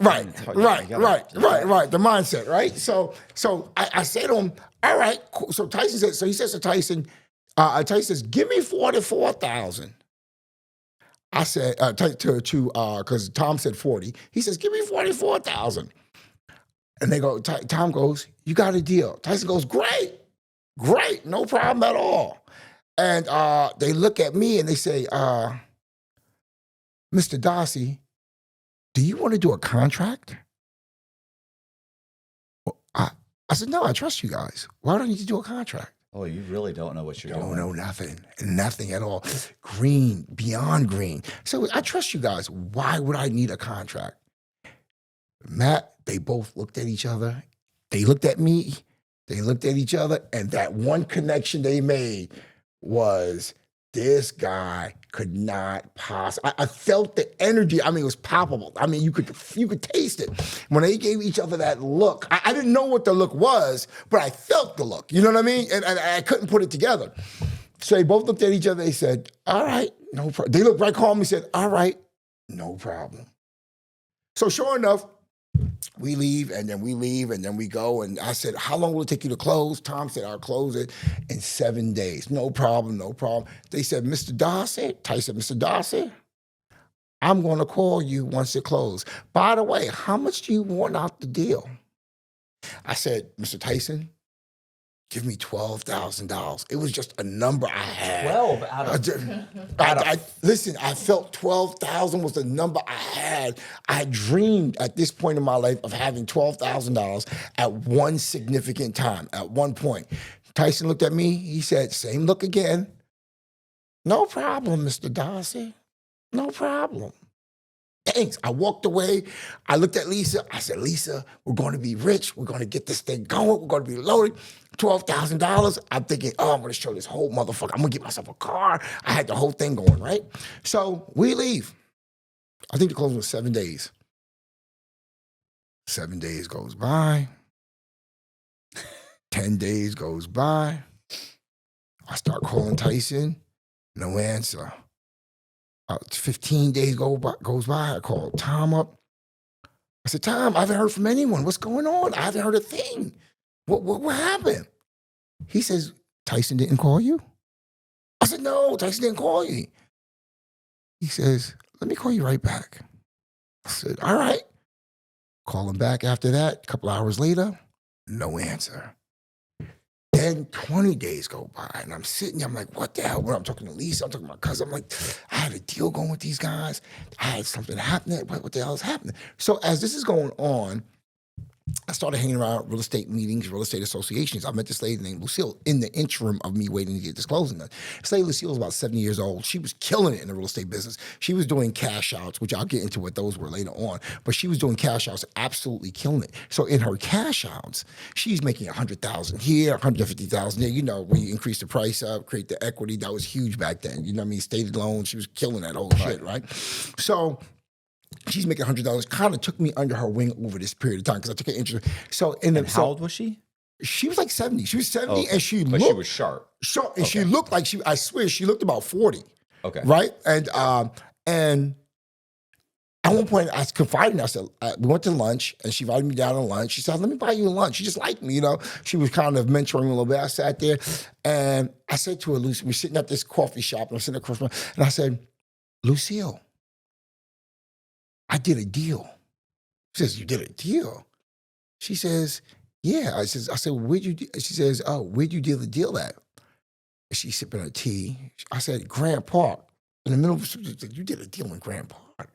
Right. The mindset, right? So I said to him, all right, cool. So Tyson said, so he says to Tyson, Tyson says, give me 44,000. I said, because Tom said 40. He says, give me 44,000. And they go, Tom goes, you got a deal. Tyson goes, great, no problem at all. And they look at me and they say, Mr. Dossey, do you want to do a contract? Well, I said, no, I trust you guys. Why do I need to do a contract? Oh, you really don't know what you're doing. Don't know nothing at all. Green, beyond green. So I trust you guys. Why would I need a contract? Matt, they both looked at each other. They looked at me. They looked at each other. And that one connection they made was, this guy could not possibly. I felt the energy. I mean, it was palpable. I mean, you could taste it. When they gave each other that look, I didn't know what the look was, but I felt the look. You know what I mean? And I couldn't put it together. So they both looked at each other. They said, all right, no problem. They looked right calm and said, all right, no problem. So sure enough, we leave, and then we go. And I said, how long will it take you to close? Tom said, I'll close it in 7 days. No problem. They said, Mr. Dossey, Tyson, Mr. Dossey, I'm going to call you once it closes. By the way, how much do you want out the deal? I said, Mr. Tyson, give me $12,000. It was just a number I had. 12 out of... Listen, I felt 12,000 was the number I had. I dreamed at this point in my life of having $12,000 at one significant time, at one point. Tyson looked at me. He said, same look again. No problem, Mr. Dossey. No problem. Thanks. I walked away. I looked at Lisa. I said, Lisa, we're going to be rich. We're going to get this thing going. We're going to be loaded. $12,000. I'm thinking, oh, I'm going to show this whole motherfucker. I'm going to get myself a car. I had the whole thing going, right? So we leave. I think the closing was 7 days. 7 days goes by. 10 days goes by. I start calling Tyson. No answer. 15 days goes by. I called Tom up. I said, Tom, I haven't heard from anyone. What's going on? I haven't heard a thing. What happened? He says, Tyson didn't call you? I said, no, Tyson didn't call you. He says, let me call you right back. I said, all right. Call him back after that. A couple hours later, no answer. Then 20 days go by, and I'm sitting there, I'm like, what the hell? When I'm talking to Lisa, I'm talking to my cousin, I'm like, I had a deal going with these guys. I had something happening. What the hell is happening? So as this is going on, I started hanging around real estate meetings, real estate associations. I met this lady named Lucille in the interim of me waiting to get this closing done. This lady Lucille was about 70 years old. She was killing it in the real estate business. She was doing cash outs, which I'll get into what those were later on, but she was doing cash outs, absolutely killing it. So in her cash outs, she's making 100,000 here, 150,000 there. You know, when you increase the price up, create the equity, that was huge back then. You know what I mean? Stated loans, she was killing that whole shit, right? So she's making $100. Kind of took me under her wing over this period of time because I took an interest. So how old was she? She was like 70. She was 70, okay. and she but looked, she was sharp. And she looked like I swear, she looked about 40. Okay. Right? And at one point, I confided in her. I said, we went to lunch, and she invited me down to lunch. She said, let me buy you lunch. She just liked me, you know. She was kind of mentoring me a little bit. I sat there, and I said to her, Lucy, we're sitting at this coffee shop, and I'm sitting across from her, and I said, Lucille, I did a deal. She says, you did a deal? She says, yeah. I said, she says, oh, where'd you deal the deal at? She's sipping her tea. I said, Grant Park. In the middle of she said, you did a deal in Grant Park.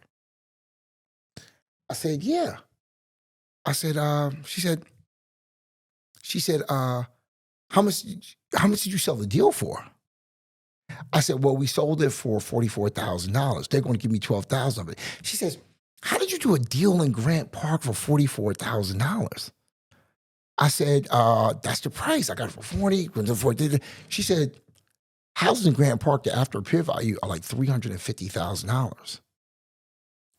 I said, yeah. I said, she said, how much did you sell the deal for? I said, well, we sold it for $44,000. They're going to give me $12,000 of it. She says, how did you do a deal in Grant Park for $44,000? I said, that's the price. I got it for 40. She said, houses in Grant Park, the after repair value are like $350,000.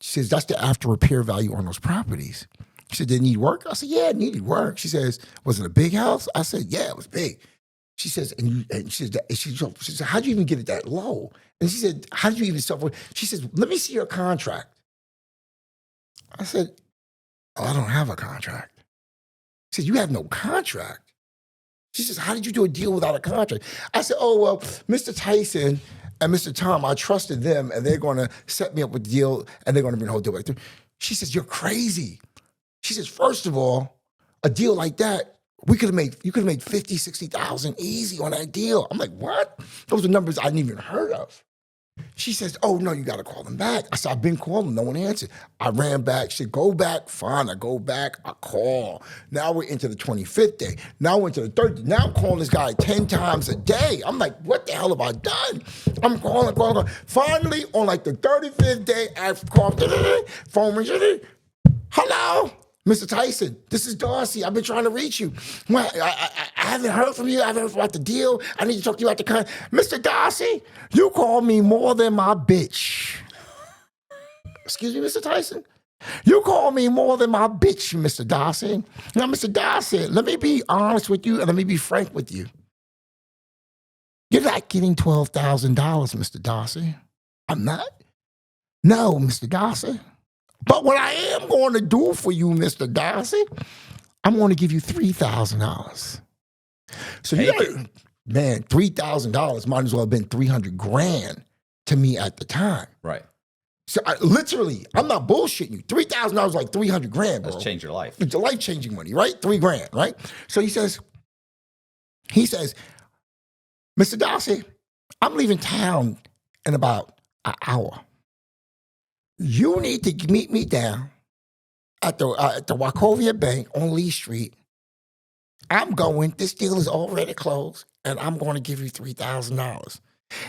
She says, that's the after repair value on those properties. She said, did it need work? I said, yeah, it needed work. She says, was it a big house? I said, yeah, it was big. She says, she said, how'd you even get it that low? And she said, how did you even sell? She says, let me see your contract. I said, oh, I don't have a contract. She said, you have no contract? She says, how did you do a deal without a contract? I said, oh, well, Mr. Tyson and Mr. Tom, I trusted them, and they're going to set me up with the deal, and they're going to bring the whole deal back through. She says, you're crazy. She says, first of all, a deal like that, you could have made 50, 60,000 easy on that deal. I'm like, what? Those are numbers I didn't even heard of. She says, oh, no, you got to call them back. I said, I've been calling. No one answered. I ran back. She said, go back. Fine. I go back. I call. Now we're into the 25th day. Now we're into the 30th. Now I'm calling this guy 10 times a day. I'm like, what the hell have I done? I'm calling. Finally, on like the 35th day, I call. Phone rings. Hello? Mr. Tyson, this is Dossey. I've been trying to reach you. Well, I haven't heard from you. I haven't heard about the deal. I need to talk to you about the Mr. Dossey, you call me more than my bitch. Excuse me, Mr. Tyson? You call me more than my bitch, Mr. Dossey. Now, Mr. Dossey, let me be honest with you and let me be frank with you. You're not getting $12,000, Mr. Dossey. I'm not? No, Mr. Dossey. But what I am going to do for you, Mr. Dossey, I'm going to give you $3,000. So you got, man, $3,000 might as well have been 300 grand to me at the time. Right. So literally, I'm not bullshitting you. $3,000 is like 300 grand, bro. That's changed your life. It's life-changing money, right? 3 grand, right? So he says, Mr. Dossey, I'm leaving town in about an hour. You need to meet me down at the Wachovia Bank on Lee Street. I'm going. This deal is already closed, and I'm going to give you $3,000.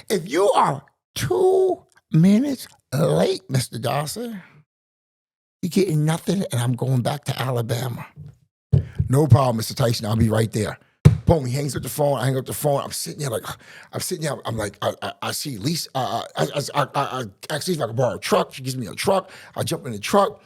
If you are 2 minutes late, Mr. Dossey, you're getting nothing, and I'm going back to Alabama. No problem, Mr. Tyson. I'll be right there. Boom, he hangs up the phone. I hang up the phone. I'm sitting there I'm like, I see Lisa. I ask Lisa if I can borrow a truck. She gives me a truck. I jump in the truck.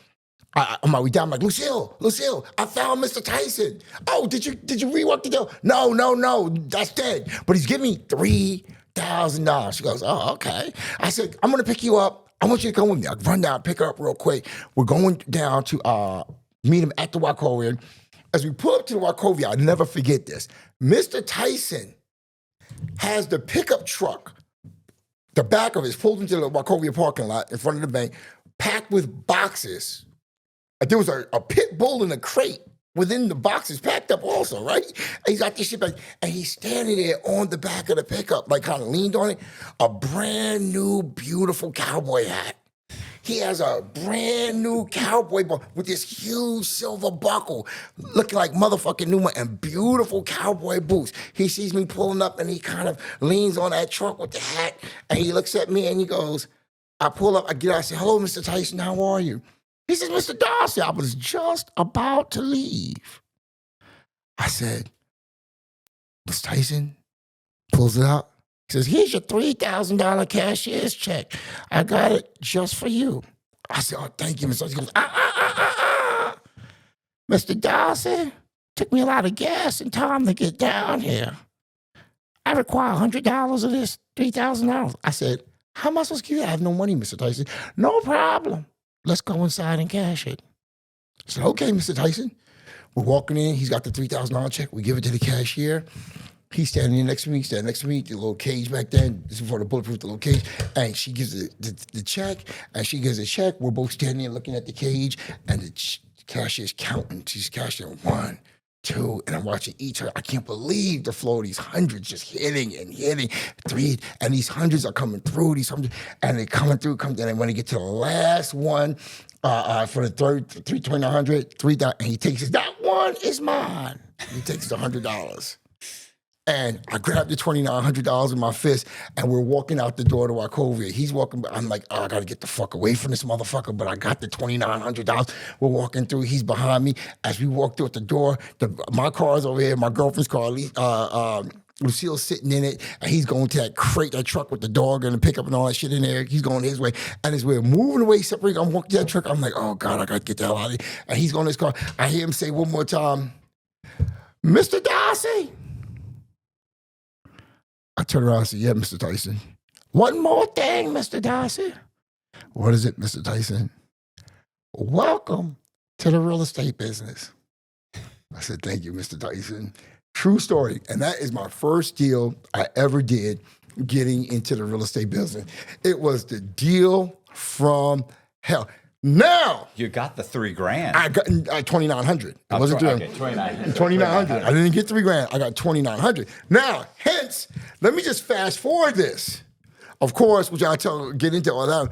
On my way down, I'm like, Lucille, I found Mr. Tyson. Oh, did you rework the deal? No, that's dead. But he's giving me $3,000. She goes, oh, okay. I said, I'm gonna pick you up. I want you to come with me. I run down, pick her up real quick. We're going down to meet him at the Wachovia. As we pull up to the Wachovia, I'll never forget this. Mr. Tyson has the pickup truck, the back of it is pulled into the Wachovia parking lot in front of the bank, packed with boxes. There was a pit bull in a crate within the boxes packed up also, right? And he's got this shit back, and he's standing there on the back of the pickup, like kind of leaned on it, a brand new, beautiful cowboy hat. He has a brand new cowboy belt with this huge silver buckle, looking like motherfucking Numa, and beautiful cowboy boots. He sees me pulling up and he kind of leans on that truck with the hat and he looks at me and he goes, I pull up, I get out, I say, hello, Mr. Tyson, how are you? He says, Mr. Dossey, I was just about to leave. I said, Mr. Tyson pulls it out. He says, here's your $3,000 cashier's check. I got it just for you. I said, oh, thank you, Mr. Tyson. He goes, Mr. Dossey, took me a lot of gas and time to get down here. I require $100 of this $3,000. I said, how am I supposed to give you? I have no money, Mr. Tyson. No problem. Let's go inside and cash it. I said, okay, Mr. Tyson. We're walking in. He's got the $3,000 check. We give it to the cashier. He's standing next to me. The little cage back then. This is before the bulletproof, the little cage. And she gives the check. And she gives the check. We're both standing there looking at the cage. And the cashier's counting. She's cashing 1, 2, and I'm watching each her. I can't believe the flow of these hundreds just hitting and hitting. 3, and these hundreds are coming through. These hundreds, and they're coming through. And when they get to the last one, for the third, 3,200, 3,000, and he takes it. That one is mine. He takes the $100. And I grabbed the $2,900 in my fist, and we're walking out the door to Wachovia. He's walking, I'm like, oh, I gotta get the fuck away from this motherfucker, but I got the $2,900. We're walking through, he's behind me. As we walk through at the door, my car's over here, my girlfriend's car, Lucille's sitting in it, and he's going to that crate, that truck with the dog and the pickup and all that shit in there. He's going his way. And as we're moving away, separating, I'm walking to that truck, I'm like, oh God, I gotta get the hell out of here. And he's going to his car. I hear him say one more time, Mr. Dossey. I turn around and say, yeah, Mr. Tyson. One more thing, Mr. Dossey. What is it, Mr. Tyson? Welcome to the real estate business. I said, thank you, Mr. Tyson. True story. And that is my first deal I ever did getting into the real estate business. It was the deal from hell. Now You got the $3,000. I got $2,900. It wasn't okay, 2,900. 2,900. I didn't get $3,000. I got 2,900. Now, hence, let me just fast forward this. Of course, which I get into all that.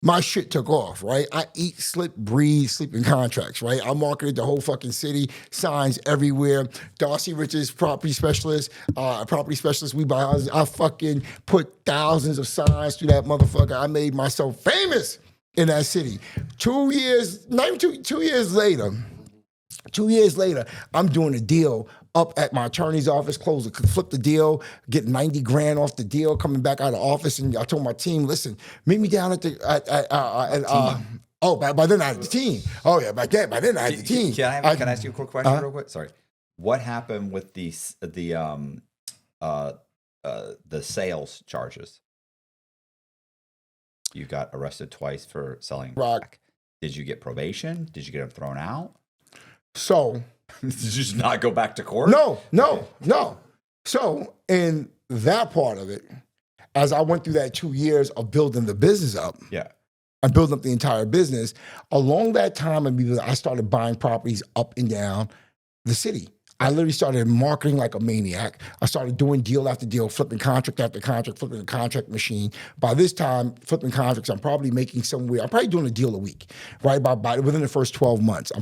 My shit took off, right? I eat, sleep, breathe, sleep in contracts, right? I marketed the whole fucking city, signs everywhere. Dossey Richards, property specialist. We buy houses. I fucking put thousands of signs through that motherfucker. I made myself famous in that city. 2 years, not even 2 years later, 2 years later, I'm doing a deal up at my attorney's office, flip the deal, get 90 grand off the deal, coming back out of the office, and I told my team, listen, meet me down at the, by then I had the team. Oh yeah, by then I had the team. Can I ask you a quick question real quick? Sorry. What happened with the sales charges? You got arrested twice for selling crack. Did you get probation? Did you get them thrown out? So, did you just not go back to court? No. So, in that part of it, as I went through that 2 years of building the business up, and building up the entire business, along that time, I started buying properties up and down the city. I literally started marketing like a maniac. I started doing deal after deal, flipping contract after contract, flipping a contract machine. By this time, flipping contracts, I'm probably making I'm probably doing a deal a week, right? By within the first 12 months.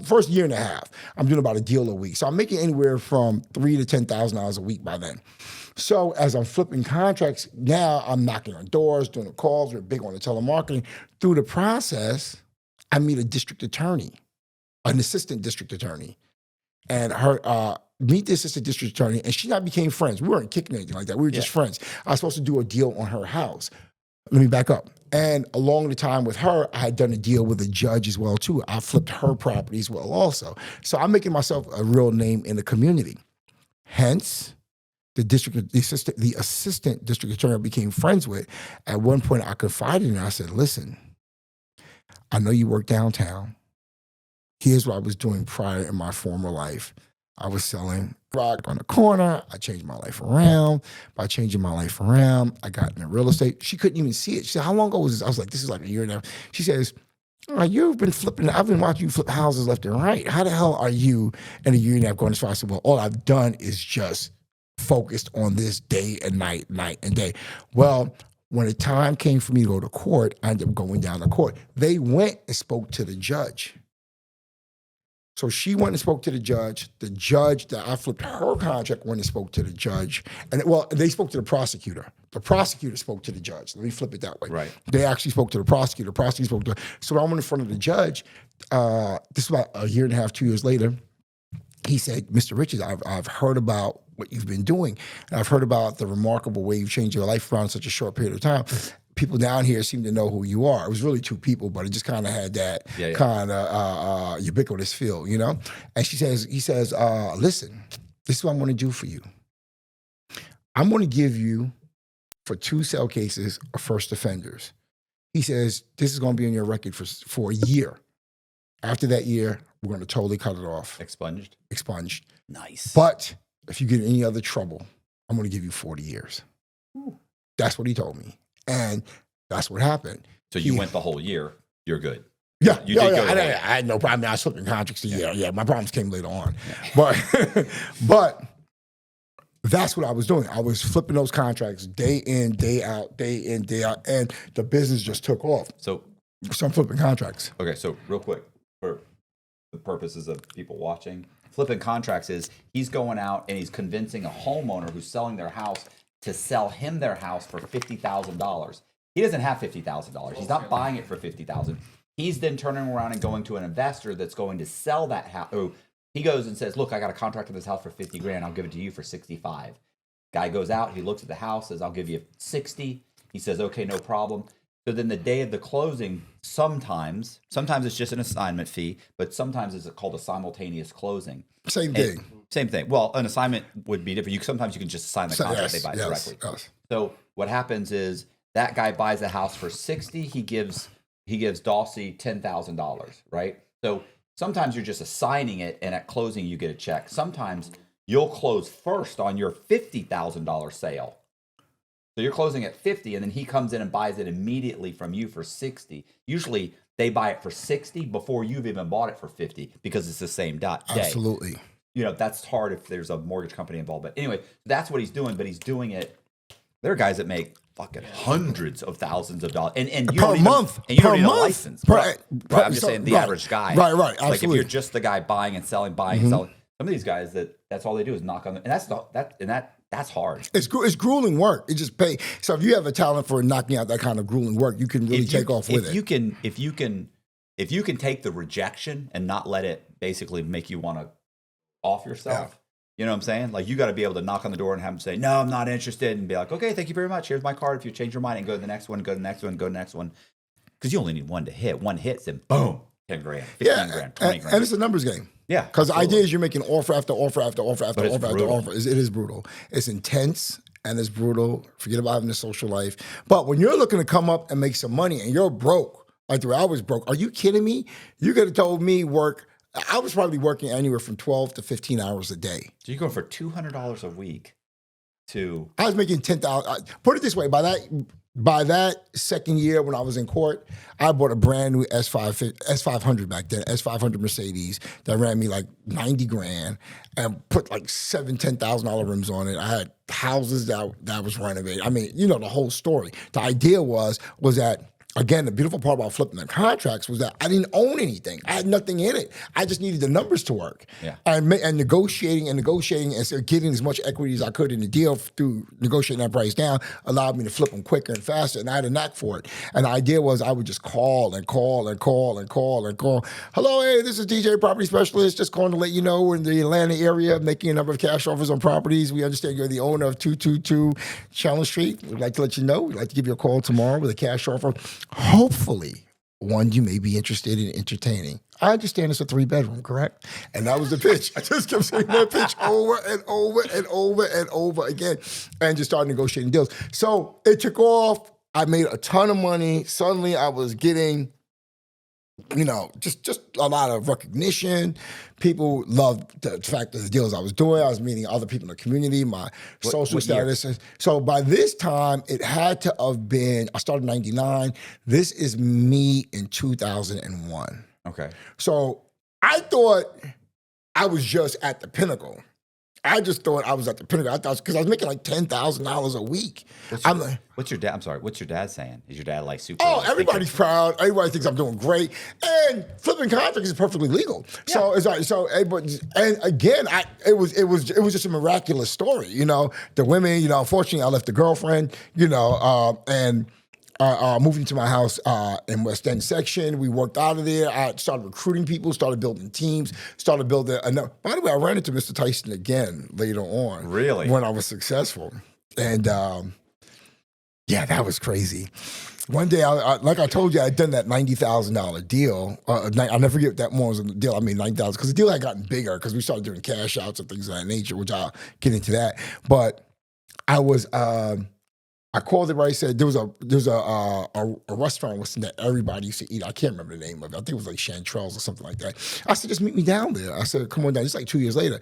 First year and a half, I'm doing about a deal a week. So I'm making anywhere from $3,000 to $10,000 a week by then. So as I'm flipping contracts, now I'm knocking on doors, doing the calls, we're big on the telemarketing. Through the process, I meet a district attorney, an assistant district attorney. And meet the assistant district attorney, and she and I became friends. We weren't kicking anything like that. We were just friends. I was supposed to do a deal on her house. Let me back up. And along the time with her, I had done a deal with a judge as well, too. I flipped her property as well also. So I'm making myself a real name in the community. Hence, the assistant district attorney I became friends with. At one point, I confided in her. I said, listen, I know you work downtown. Here's what I was doing prior in my former life. I was selling rock on the corner. I changed my life around. By changing my life around, I got into real estate. She couldn't even see it. She said, how long ago was this? I was like, this is like a year and a half. She says, you've been flipping. I've been watching you flip houses left and right. How the hell are you in a year and a half going as far? I said, well, all I've done is just focused on this day and night and day. Well, When the time came for me to go to court, I ended up going down to court. They went and spoke to the judge. So she went and spoke to the judge. The judge that I flipped her contract went and spoke to the judge. And they spoke to the prosecutor. The prosecutor spoke to the judge. Let me flip it that way. Right. They actually spoke to the prosecutor. The prosecutor spoke to So I went in front of the judge. This is about a year and a half, 2 years later. He said, Mr. Richards, I've heard about what you've been doing. And I've heard about the remarkable way you've changed your life around in such a short period of time. People down here seem to know who you are. It was really two people, but it just kind of had that kind of ubiquitous feel, you know? And he says, listen, this is what I'm going to do for you. I'm going to give you, for 2 cell cases of first offenders. He says, this is going to be on your record for a year. After that year, we're going to totally cut it off. Expunged? Expunged. Nice. But if you get in any other trouble, I'm going to give you 40 years. Ooh. That's what he told me. And that's what happened. So you went the whole year. You're good. Yeah, you did go I had no problem. I was flipping contracts a year. Yeah, my problems came later on. Yeah. But that's what I was doing. I was flipping those contracts day in, day out, and the business just took off. So I'm flipping contracts. Okay, so real quick, for the purposes of people watching, flipping contracts is he's going out and he's convincing a homeowner who's selling their house to sell him their house for $50,000. He doesn't have $50,000. He's not buying it for $50,000. He's then turning around and going to an investor that's going to sell that house. Oh, he goes and says, look, I got a contract on this house for 50 grand. I'll give it to you for 65. Guy goes out, he looks at the house, says, I'll give you 60. He says, okay, no problem. So then the day of the closing, sometimes it's just an assignment fee, but sometimes it's called a simultaneous closing. Same thing. Same thing. Well, an assignment would be different. Sometimes you can just sign the contract, they buy it directly. Yes. So what happens is that guy buys the house for 60, he gives Dossey $10,000, right? So sometimes you're just assigning it, and at closing you get a check. Sometimes you'll close first on your $50,000 sale. So you're closing at 50, and then he comes in and buys it immediately from you for 60. Usually they buy it for 60 before you've even bought it for 50 because it's the same day. Absolutely. You know, that's hard if there's a mortgage company involved. But anyway, that's what he's doing, but he's doing it. There are guys that make fucking hundreds of thousands of dollars. And you per month. And you don't need month. a license. Right. I'm just saying the average guy. Right, absolutely. Like if you're just the guy buying and selling, and selling. Some of these guys that's all they do is knock on and that's hard. It's grueling work. It just pay. So if you have a talent for knocking out that kind of grueling work, you can really take off with it. If you can take the rejection and not let it basically make you want to off yourself. Yeah. You know what I'm saying? Like you got to be able to knock on the door and have them say, "No, I'm not interested," and be like, "Okay, thank you very much. Here's my card. If you change your mind, and go to the next one, go to the next one, go to the next one." Because you only need one to hit. One hits, and boom, 10 grand, 15 grand, 20 grand. And it's a numbers game. Yeah. Because the idea is you're making offer after offer after offer after offer after offer. It is brutal. It's intense and it's brutal. Forget about having a social life. But when you're looking to come up and make some money and you're broke, like the way I was broke, are you kidding me? You could have told me I was probably working anywhere from 12 to 15 hours a day. So you go for $200 a week to... I was making $10,000. Put it this way, by that second year when I was in court, I bought a brand new S500 back then, S500 Mercedes that ran me like 90 grand and put like $10,000 rims on it. I had houses that was renovated. I mean, you know the whole story. The idea was that, again, the beautiful part about flipping the contracts was that I didn't own anything. I had nothing in it. I just needed the numbers to work. Yeah. And negotiating and so getting as much equity as I could in the deal through negotiating that price down allowed me to flip them quicker and faster, and I had a knack for it. And the idea was I would just call and call and call and call and call. Hello, hey, this is DJ Property Specialist. Just calling to let you know we're in the Atlanta area making a number of cash offers on properties. We understand you're the owner of 222 Challenge Street. We'd like to let you know. We'd like to give you a call tomorrow with a cash offer. Hopefully, one you may be interested in entertaining. I understand it's a 3-bedroom, correct? And that was the pitch. I just kept saying that pitch over and over and over and over again and just started negotiating deals. So it took off. I made a ton of money. Suddenly I was getting, just a lot of recognition. People loved the fact that the deals I was doing. I was meeting other people in the community, my social status. Year? So by this time, it had to have been, I started in 99. This is me in 2001. Okay. So I thought I was just at the Pinnacle. I just thought I was at the Pinnacle. I thought because I was making like $10,000 a week. I'm like, What's your dad? I'm sorry. What's your dad saying? Is your dad like super? oh, like, everybody's proud. Everybody thinks I'm doing great, and flipping contracts is perfectly legal. So it's like and again, it was just a miraculous story. You know, the women. You know, unfortunately, I left the girlfriend. You know, and. Moved into my house in West End section. We worked out of there. I started recruiting people, started building teams, started building. By the way, I ran into Mr. Tyson again later on. Really? When I was successful. And yeah, that was crazy. One day, like I told you, I'd done that $90,000 deal. I'll never forget that one was a deal. I mean, $90,000 because the deal had gotten bigger because we started doing cash outs and things of that nature, which I'll get into that. But I was. I called it right. Said there was a restaurant that everybody used to eat. I can't remember the name of it. I think it was like Chantrell's or something like that. I said, just meet me down there. I said, come on down. It's like 2 years later.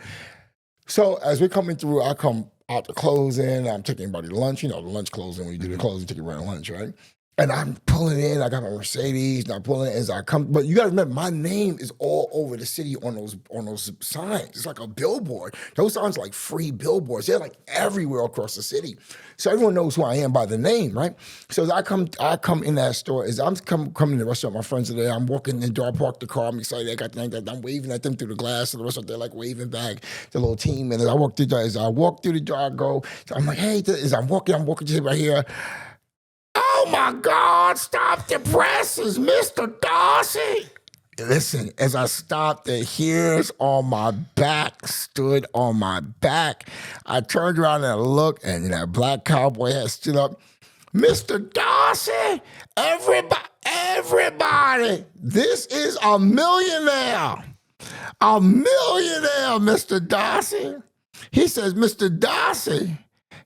So as we're coming through, I come out the closing. I'm taking everybody to lunch. You know, the lunch closing, when you do the closing, you take your around lunch, right? And I'm pulling in. I got my Mercedes, and I'm pulling in as I come. But you got to remember, my name is all over the city on those signs. It's like a billboard. Those signs are like free billboards. They're like everywhere across the city. So everyone knows who I am by the name, right? So as I come in that store. As I'm coming in the restaurant, my friends are there. I'm walking in the door, I park the car. I'm excited. I got the name. I'm waving at them through the glass of the restaurant. They're like waving back the little team. And as I walk through the door, I go. So I'm like, hey. As I'm walking just right here. Oh my God, stop the presses, Mr. Dossey. Listen, as I stopped, the hairs on my back stood on my back. I turned around and I looked, and that black cowboy had stood up. Mr. Dossey, everybody, this is a millionaire. A millionaire, Mr. Dossey. He says, Mr. Dossey.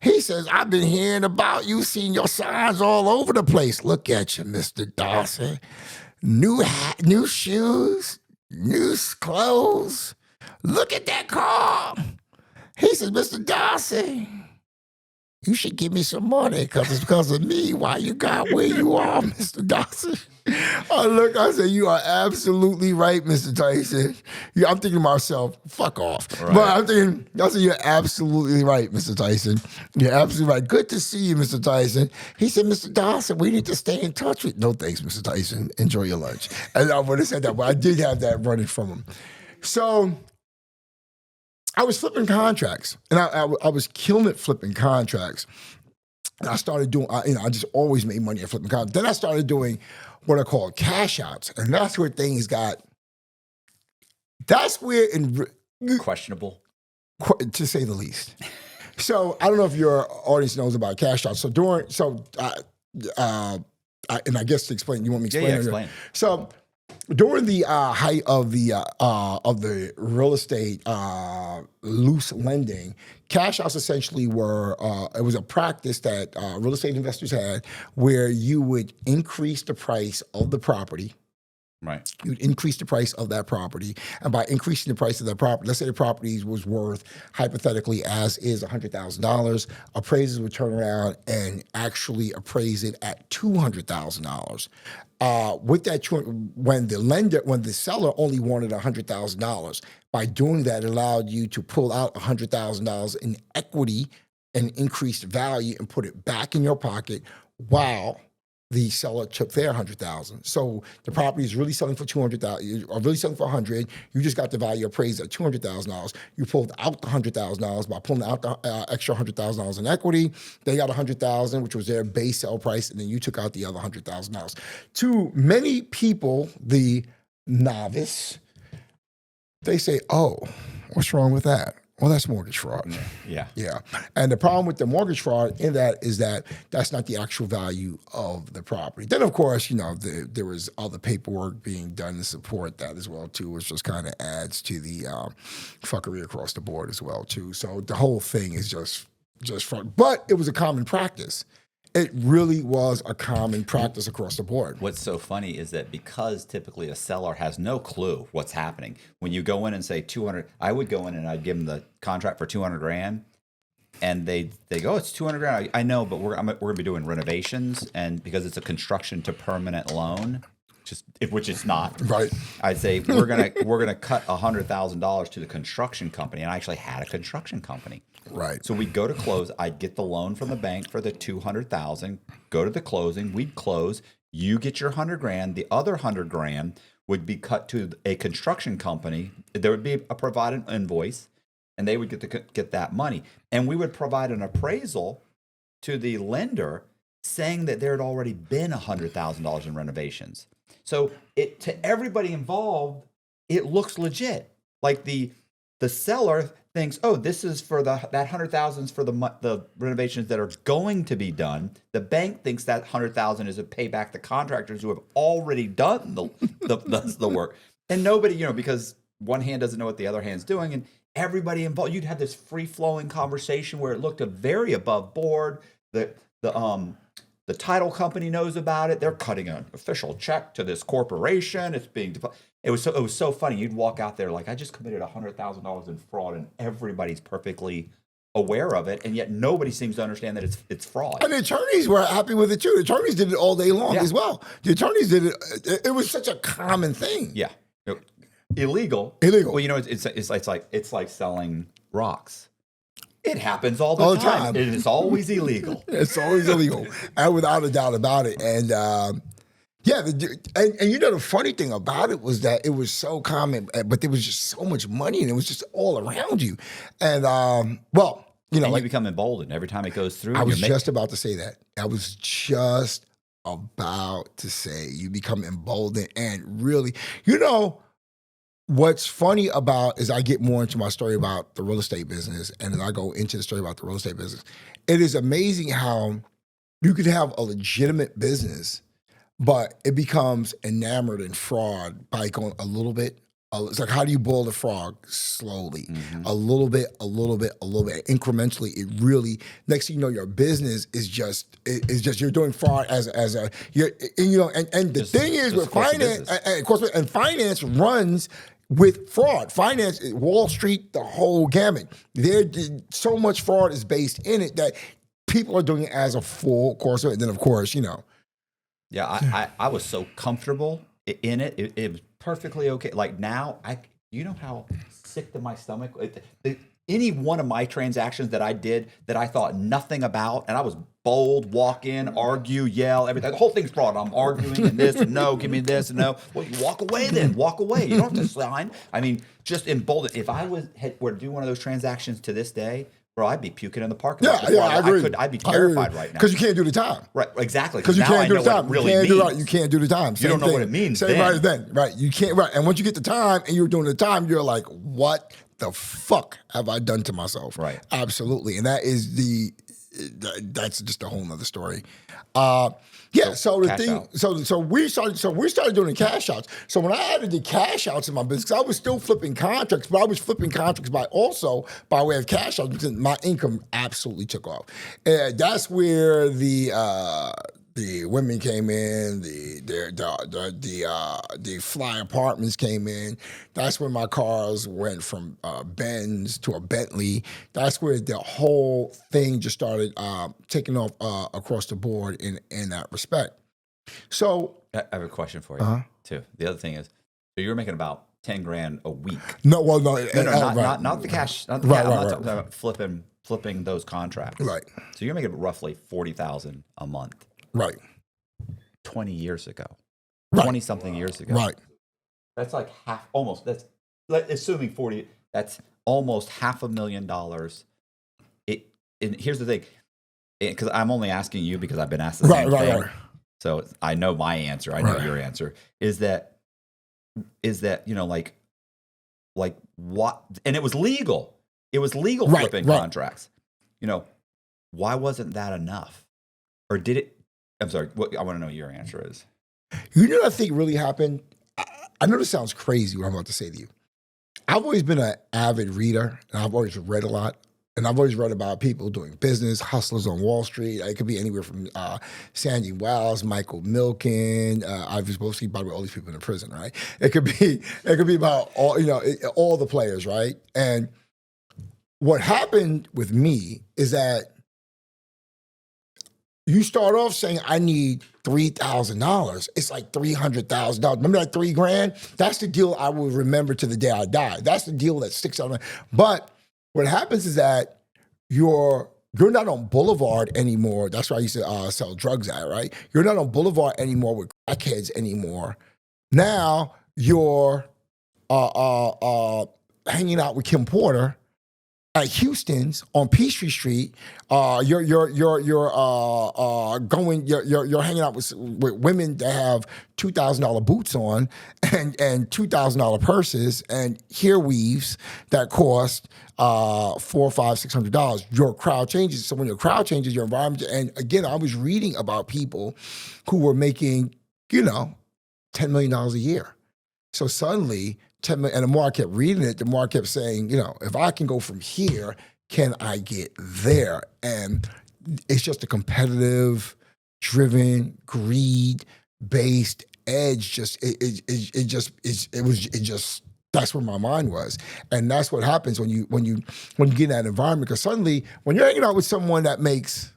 He says, I've been hearing about you, seen your signs all over the place. Look at you, Mr. Dossey. New hat, new shoes, new clothes. Look at that car. He says, Mr. Dossey, you should give me some money because it's because of me why you got where you are, Mr. Dossey. I said, you are absolutely right, Mr. Tyson. I'm thinking to myself, fuck off. Right. But I said, you're absolutely right, Mr. Tyson. You're absolutely right. Good to see you, Mr. Tyson. He said, Mr. Dawson, we need to stay in touch with. No thanks, Mr. Tyson. Enjoy your lunch. And I would have said that, but I did have that running from him. So I was flipping contracts, and I was killing it flipping contracts. And I started doing, I just always made money at flipping contracts. Then I started doing what I call cash outs, and that's where things got. That's where questionable, to say the least. So I don't know if your audience knows about cash outs. And I guess to explain, you want me to explain? Yeah, explain. So during the height of the real estate loose lending, cash outs essentially were it was a practice that real estate investors had where you would increase the price of the property. Right. You'd increase the price of that property. And by increasing the price of that property, let's say the property was worth, hypothetically, as is $100,000, appraisers would turn around and actually appraise it at $200,000. With that, when the seller only wanted $100,000, by doing that, it allowed you to pull out $100,000 in equity and increased value and put it back in your pocket while the seller took their $100,000. So the property is really selling for $200,000, or really selling for $100,000. You just got the value appraised at $200,000. You pulled out the $100,000 by pulling out the extra $100,000 in equity. They got $100,000, which was their base sell price, and then you took out the other $100,000. To many people, the novice, they say, "Oh, what's wrong with that?" Well, that's mortgage fraud. Yeah. Yeah. And the problem with the mortgage fraud in that is that that's not the actual value of the property. Then, of course, there was other paperwork being done to support that as well, too, which just kind of adds to the fuckery across the board as well, too. So the whole thing is just fraud. But it was a common practice. It really was a common practice across the board. What's so funny is that because typically a seller has no clue what's happening. When you go in and say 200, I would go in and I'd give them the contract for 200 grand, and they go, it's 200 grand. I know, but we're gonna be doing renovations, and because it's a construction to permanent loan, which it's not. Right. I'd say we're gonna cut $100,000 to the construction company, and I actually had a construction company. Right. So we'd go to close. I'd get the loan from the bank for the $200,000. Go to the closing. We'd close. You get your $100,000. The other $100,000 would be cut to a construction company. There would be a provided invoice, and they would get that money. And we would provide an appraisal to the lender saying that there had already been $100,000 in renovations. So to everybody involved, it looks legit. Like the seller thinks, oh, this is for that $100,000 is for the renovations that are going to be done. The bank thinks that $100,000 is to pay back the contractors who have already done the work. And nobody, because one hand doesn't know what the other hand's doing, and everybody involved, you'd have this free flowing conversation where it looked very above board. The title company knows about it. They're cutting an official check to this corporation. It's being it was so funny. You'd walk out there like, I just committed $100,000 in fraud, and everybody's perfectly aware of it, and yet nobody seems to understand that it's fraud. And the attorneys were happy with it too. The attorneys did it all day long as well. The attorneys did it. It was such a common thing. Yeah, illegal. Illegal. Well, it's like selling rocks. It happens all the time. It is always illegal. It's always illegal, and without a doubt about it. And and the funny thing about it was that it was so common, but there was just so much money, and it was just all around you. And you become emboldened every time it goes through. I was just about to say that. I was just about to say you become emboldened, and really, what's funny about is I get more into my story about the real estate business, and as I go into the story about the real estate business, it is amazing how you could have a legitimate business, but it becomes enamored in fraud by going a little bit. It's like, how do you boil the frog? Slowly, a little bit, incrementally. It really, next thing you know, your business is just you're doing fraud and the thing is with finance, of course, and finance runs with fraud. Finance, Wall Street, the whole gamut. So much fraud is based in it that people are doing it as a full course. And then, of course, Yeah, I was so comfortable in it. It was perfectly okay. Like now, how sick to my stomach. Any one of my transactions that I did that I thought nothing about, and I was bold, walk in, argue, yell, everything. The whole thing's fraud. I'm arguing and this and no, give me this and no. Well, you walk away then. Walk away. You don't have to sign. I mean, just emboldened. If I were to do one of those transactions to this day, bro, I'd be puking in the parking lot. I agree. I'd be terrified right now. Because you can't do the time. Right, exactly. Because you can't do the time. You can't do the time. You don't know what it means. Same right then. Right. You can't. Right. And once you get the time and you're doing the time, you're like, what the fuck have I done to myself? Right. Absolutely. And that is that's just a whole nother story. So we started doing cash outs. So when I added the cash outs in my business, I was still flipping contracts, but I was flipping contracts by way of cash outs because my income absolutely took off. That's where the women came in, the fly apartments came in. That's when my cars went from Benz to a Bentley. That's where the whole thing just started taking off across the board in that respect. So I have a question for you too. The other thing is, so you were making about $10,000 a week. No, not the cash. Not the cash. I'm not talking about flipping those contracts. Right. So you're making roughly $40,000 a month. Right. 20 years ago. Right. 20 something years ago. Right. That's like assuming 40, that's almost $500,000. And here's the thing, because I'm only asking you because I've been asked the same thing. Right. So I know my answer. I know your answer. Is that like what? And it was legal. It was legal flipping contracts. Why wasn't that enough? Or did it? I'm sorry. I want to know what your answer is. What I think really happened? I know this sounds crazy what I'm about to say to you. I've always been an avid reader, and I've always read a lot. And I've always read about people doing business, hustlers on Wall Street. It could be anywhere from Sandy Wells, Michael Milken. I was mostly, by the way, all these people in prison, right? It could be about all the players, right? And what happened with me is that you start off saying, I need $3,000. It's like $300,000. Remember that $3,000? That's the deal I will remember to the day I die. That's the deal that sticks out. But what happens is that you're not on Boulevard anymore. That's where I used to sell drugs at, right? You're not on Boulevard anymore with crackheads anymore. Now you're hanging out with Kim Porter at Houston's on Peachtree Street. You're hanging out with women that have $2,000 boots on and $2,000 purses and hair weaves that cost $400, $500, $600. Your crowd changes. So when your crowd changes, your environment. And again, I was reading about people who were making, $10 million a year. So suddenly, 10 million, and the more I kept reading it, the more I kept saying, if I can go from here, can I get there? And it's just a competitive, driven, greed-based edge. That's where my mind was, and that's what happens when you get in that environment. Because suddenly, when you're hanging out with someone that makes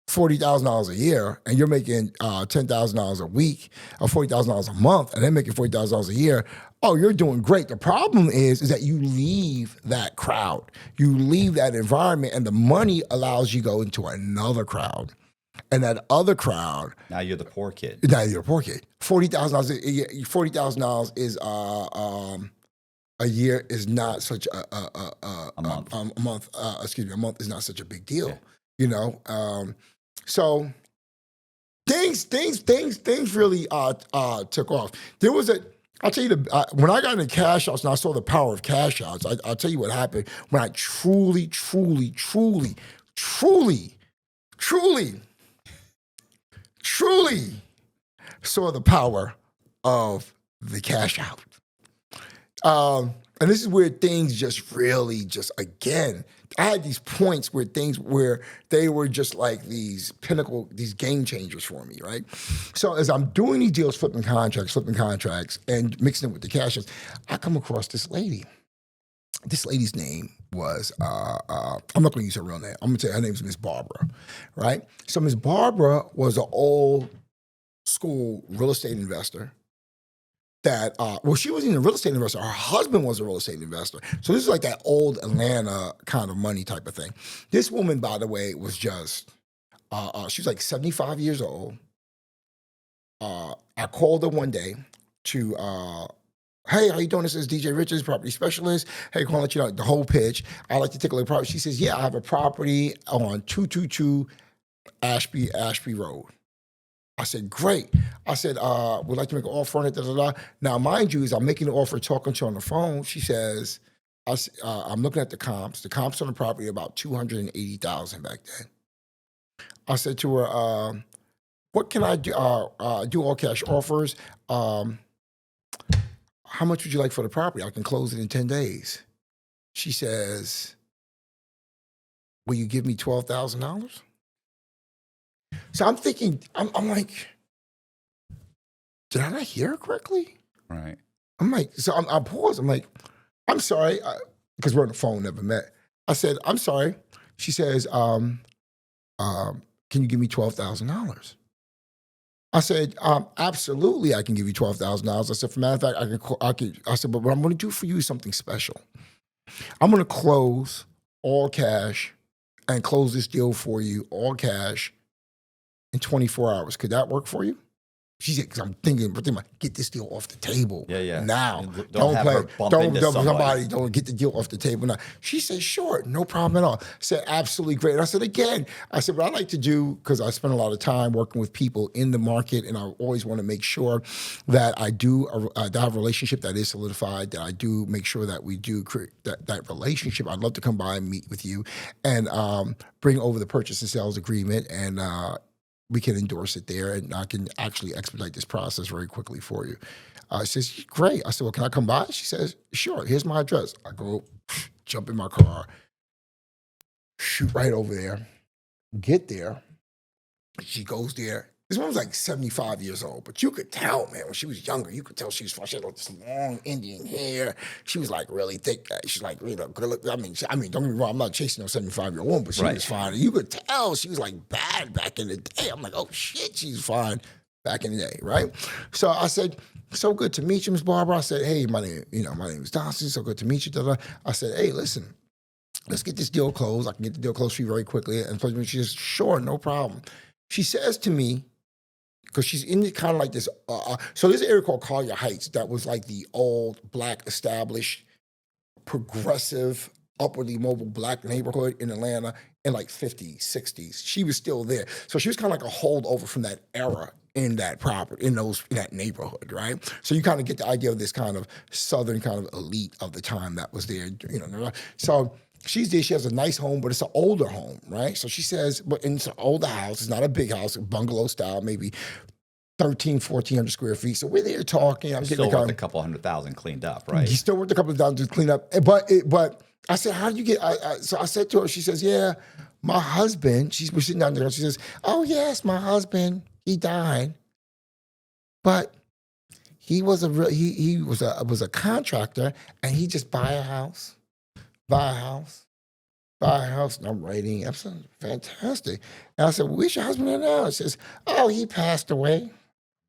$40,000 a year, and you're making $10,000 a week or $40,000 a month, and they're making $40,000 a year. Oh, you're doing great. The problem is that you leave that crowd, you leave that environment, and the money allows you to go into another crowd, and that other crowd. Now you're the poor kid. Now you're a poor kid. $40,000. $40,000 is a year is not such a month. A month is not such a big deal. Yeah. So things really took off. I'll tell you when I got into cash outs and I saw the power of cash outs, I'll tell you what happened when I truly saw the power of the cash out. And this is where things again, I had these points where they were just like these pinnacle, these game changers for me, right? So as I'm doing these deals, flipping contracts, and mixing it with the cash outs, I come across this lady. This lady's name was, I'm not going to use her real name. I'm going to tell you her name is Miss Barbara, right? So Miss Barbara was an old school real estate investor that, she wasn't even a real estate investor. Her husband was a real estate investor. So this is like that old Atlanta kind of money type of thing. This woman, by the way, was just, she was like 75 years old. I called her one day to, hey, how you doing? This is DJ Richards, property specialist. Hey, calling to let you know the whole pitch. I'd like to take a look at property. She says, yeah, I have a property on 222 Ashby Road. I said, great. I said, would like to make an offer on it, da, da, da. Now, mind you, as I'm making the offer, talking to her on the phone, she says, I'm looking at the comps. The comps on the property about $280,000 back then. I said to her, what can I do? Do all cash offers. How much would you like for the property? I can close it in 10 days. She says, will you give me $12,000? So I'm thinking, I'm like, did I not hear her correctly? Right. I'm like, so I pause. I'm like, I'm sorry, because we're on the phone, never met. I said, I'm sorry. She says, can you give me $12,000? I said, absolutely, I can give you $12,000. I said, for matter of fact, I said, but what I'm going to do for you is something special. I'm going to close all cash and close this deal for you, all cash, in 24 hours. Could that work for you? She said, because I'm thinking, get this deal off the table now. Don't Don't get the deal off the table now. She said, sure, no problem at all. I said, absolutely great. I said, what I like to do, because I spend a lot of time working with people in the market, and I always want to make sure that I do that I have a relationship that is solidified, that I do make sure that we do create that relationship. I'd love to come by and meet with you and bring over the purchase and sales agreement, and we can endorse it there, and I can actually expedite this process very quickly for you. She says, great. I said, well, can I come by? She says, sure, here's my address. I go, jump in my car, shoot right over there, get there. She goes there. This woman was like 75 years old, but you could tell, man, when she was younger, you could tell she was fine. She had like this long Indian hair. She was like really thick. She's like, you know, good look. I mean, don't get me wrong. I'm not chasing no 75-year-old woman, but she was fine. And you could tell she was like bad back in the day. I'm like, oh shit, she's fine back in the day, right? So I said, so good to meet you, Miss Barbara. I said, hey, my name is Dossey. So good to meet you. Da-da. I said, hey, listen, let's get this deal closed. I can get the deal closed for you very quickly. And she says, sure, no problem. She says to me, because she's in kind of like this, so there's an area called Collier Heights that was like the old Black established, progressive, upwardly mobile Black neighborhood in Atlanta in like 50s, 60s. She was still there. So she was kind of like a holdover from that era in that property, in that neighborhood, right? So you kind of get the idea of this kind of Southern kind of elite of the time that was there, you know. So she's there, she has a nice home, but it's an older home, right? So she says, but it's an older house, it's not a big house, bungalow style, maybe 1,400 square feet. So we're there talking. I'm still worth a couple $100,000 cleaned up, right? You still worth a couple of $1,000 to clean up. But I said, how did you get, so I said to her, she says, yeah, my husband, we're sitting down there, she says, oh yes, my husband, he died. But he was a contractor, and he just buy a house. And I'm writing. That's fantastic. And I said, well, where's your husband at now? It says, oh, he passed away.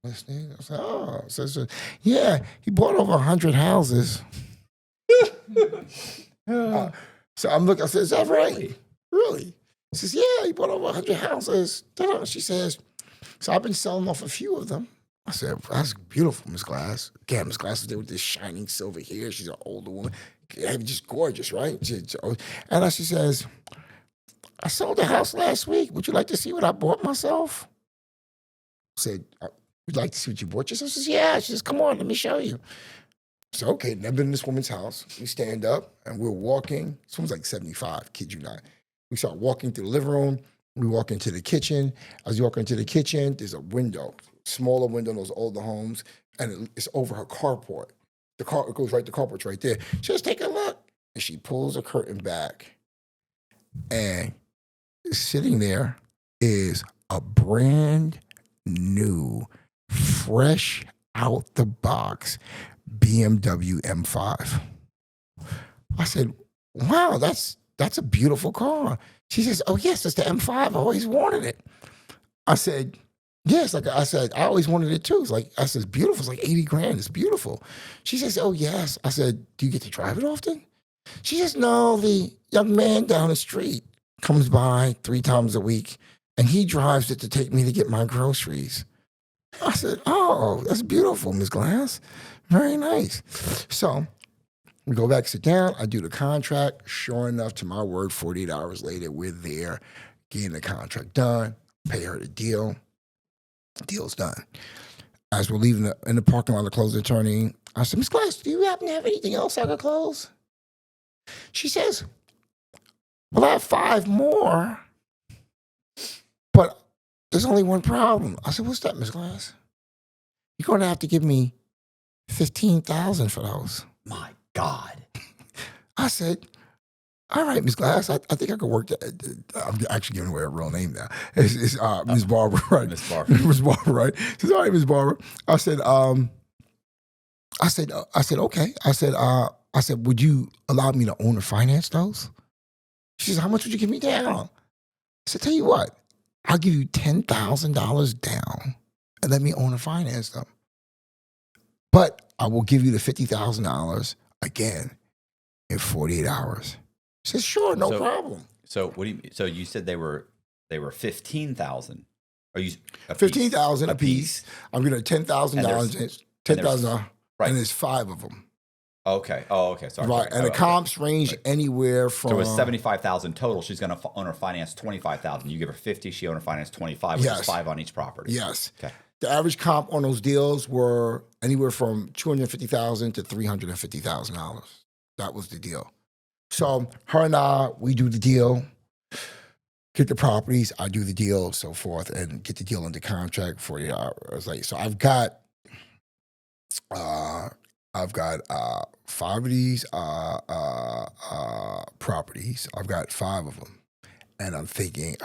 Listening. I said, oh. So, yeah, he bought over 100 houses. So I'm looking, I said, is that right? Really? She says, yeah, he bought over 100 houses. She says, so I've been selling off a few of them. I said, that's beautiful, Miss Glass. Again, Miss Glass is there with this shining silver hair. She's an older woman. Just gorgeous, right? And she says, I sold the house last week. Would you like to see what I bought myself? I said, would you like to see what you bought yourself? She says, yeah. She says, come on, let me show you. So, okay, never been in this woman's house. We stand up and we're walking. This woman's like 75, kid you not. We start walking through the living room. We walk into the kitchen. As we walk into the kitchen, there's a window, smaller window in those older homes, and it's over her carport. It goes right, the carport's right there. She says, take a look. And she pulls the curtain back, and sitting there is a brand new, fresh out the box BMW M5. I said, wow, that's a beautiful car. She says, oh yes, it's the M5. I always wanted it. I said, yes, like I said, I always wanted it too. It's like, I said, it's beautiful. It's like 80 grand. It's beautiful. She says, oh yes. I said, do you get to drive it often? She says, no, the young man down the street comes by 3 times a week and he drives it to take me to get my groceries. I said, oh, that's beautiful, Ms. Glass. Very nice. So we go back, sit down. I do the contract. Sure enough, to my word, 48 hours later, we're there getting the contract done, pay her the deal. The deal's done. As we're leaving in the parking lot, the closing attorney, I said, Ms. Glass, do you happen to have anything else I could close? She says, well, I have 5 more, but there's only one problem. I said, what's that, Ms. Glass? You're going to have to give me $15,000 for those. My God. I said, all right, Ms. Glass, I think I could work that. I'm actually giving away a real name now. It's Ms. Barbara, right? Miss Barbara. Ms. Barbara, right? She says, all right, Ms. Barbara. I said, okay. I said, would you allow me to own or finance those? She says, how much would you give me down? I said, tell you what, I'll give you $10,000 down and let me own or finance them. But I will give you the $50,000 again in 48 hours. She says, sure, no problem. So what do you? So you said they were 15,000. Are you 15,000 a piece? I'm gonna $10,000. $10,000, right? And there's 5 of them. Okay. Oh, okay. Sorry. Right, and the comps range anywhere from. So it's 75,000 total. She's going to own or finance 25,000. You give her 50. She own or finance 25, which is 5 on each property. Yes. Okay. The average comp on those deals were anywhere from $250,000 to $350,000. That was the deal. So her and I, we do the deal, get the properties, I do the deal, so forth, and get the deal under contract 48 hours later. So I've got 5 of these properties. I've got 5 of them, and I'm thinking.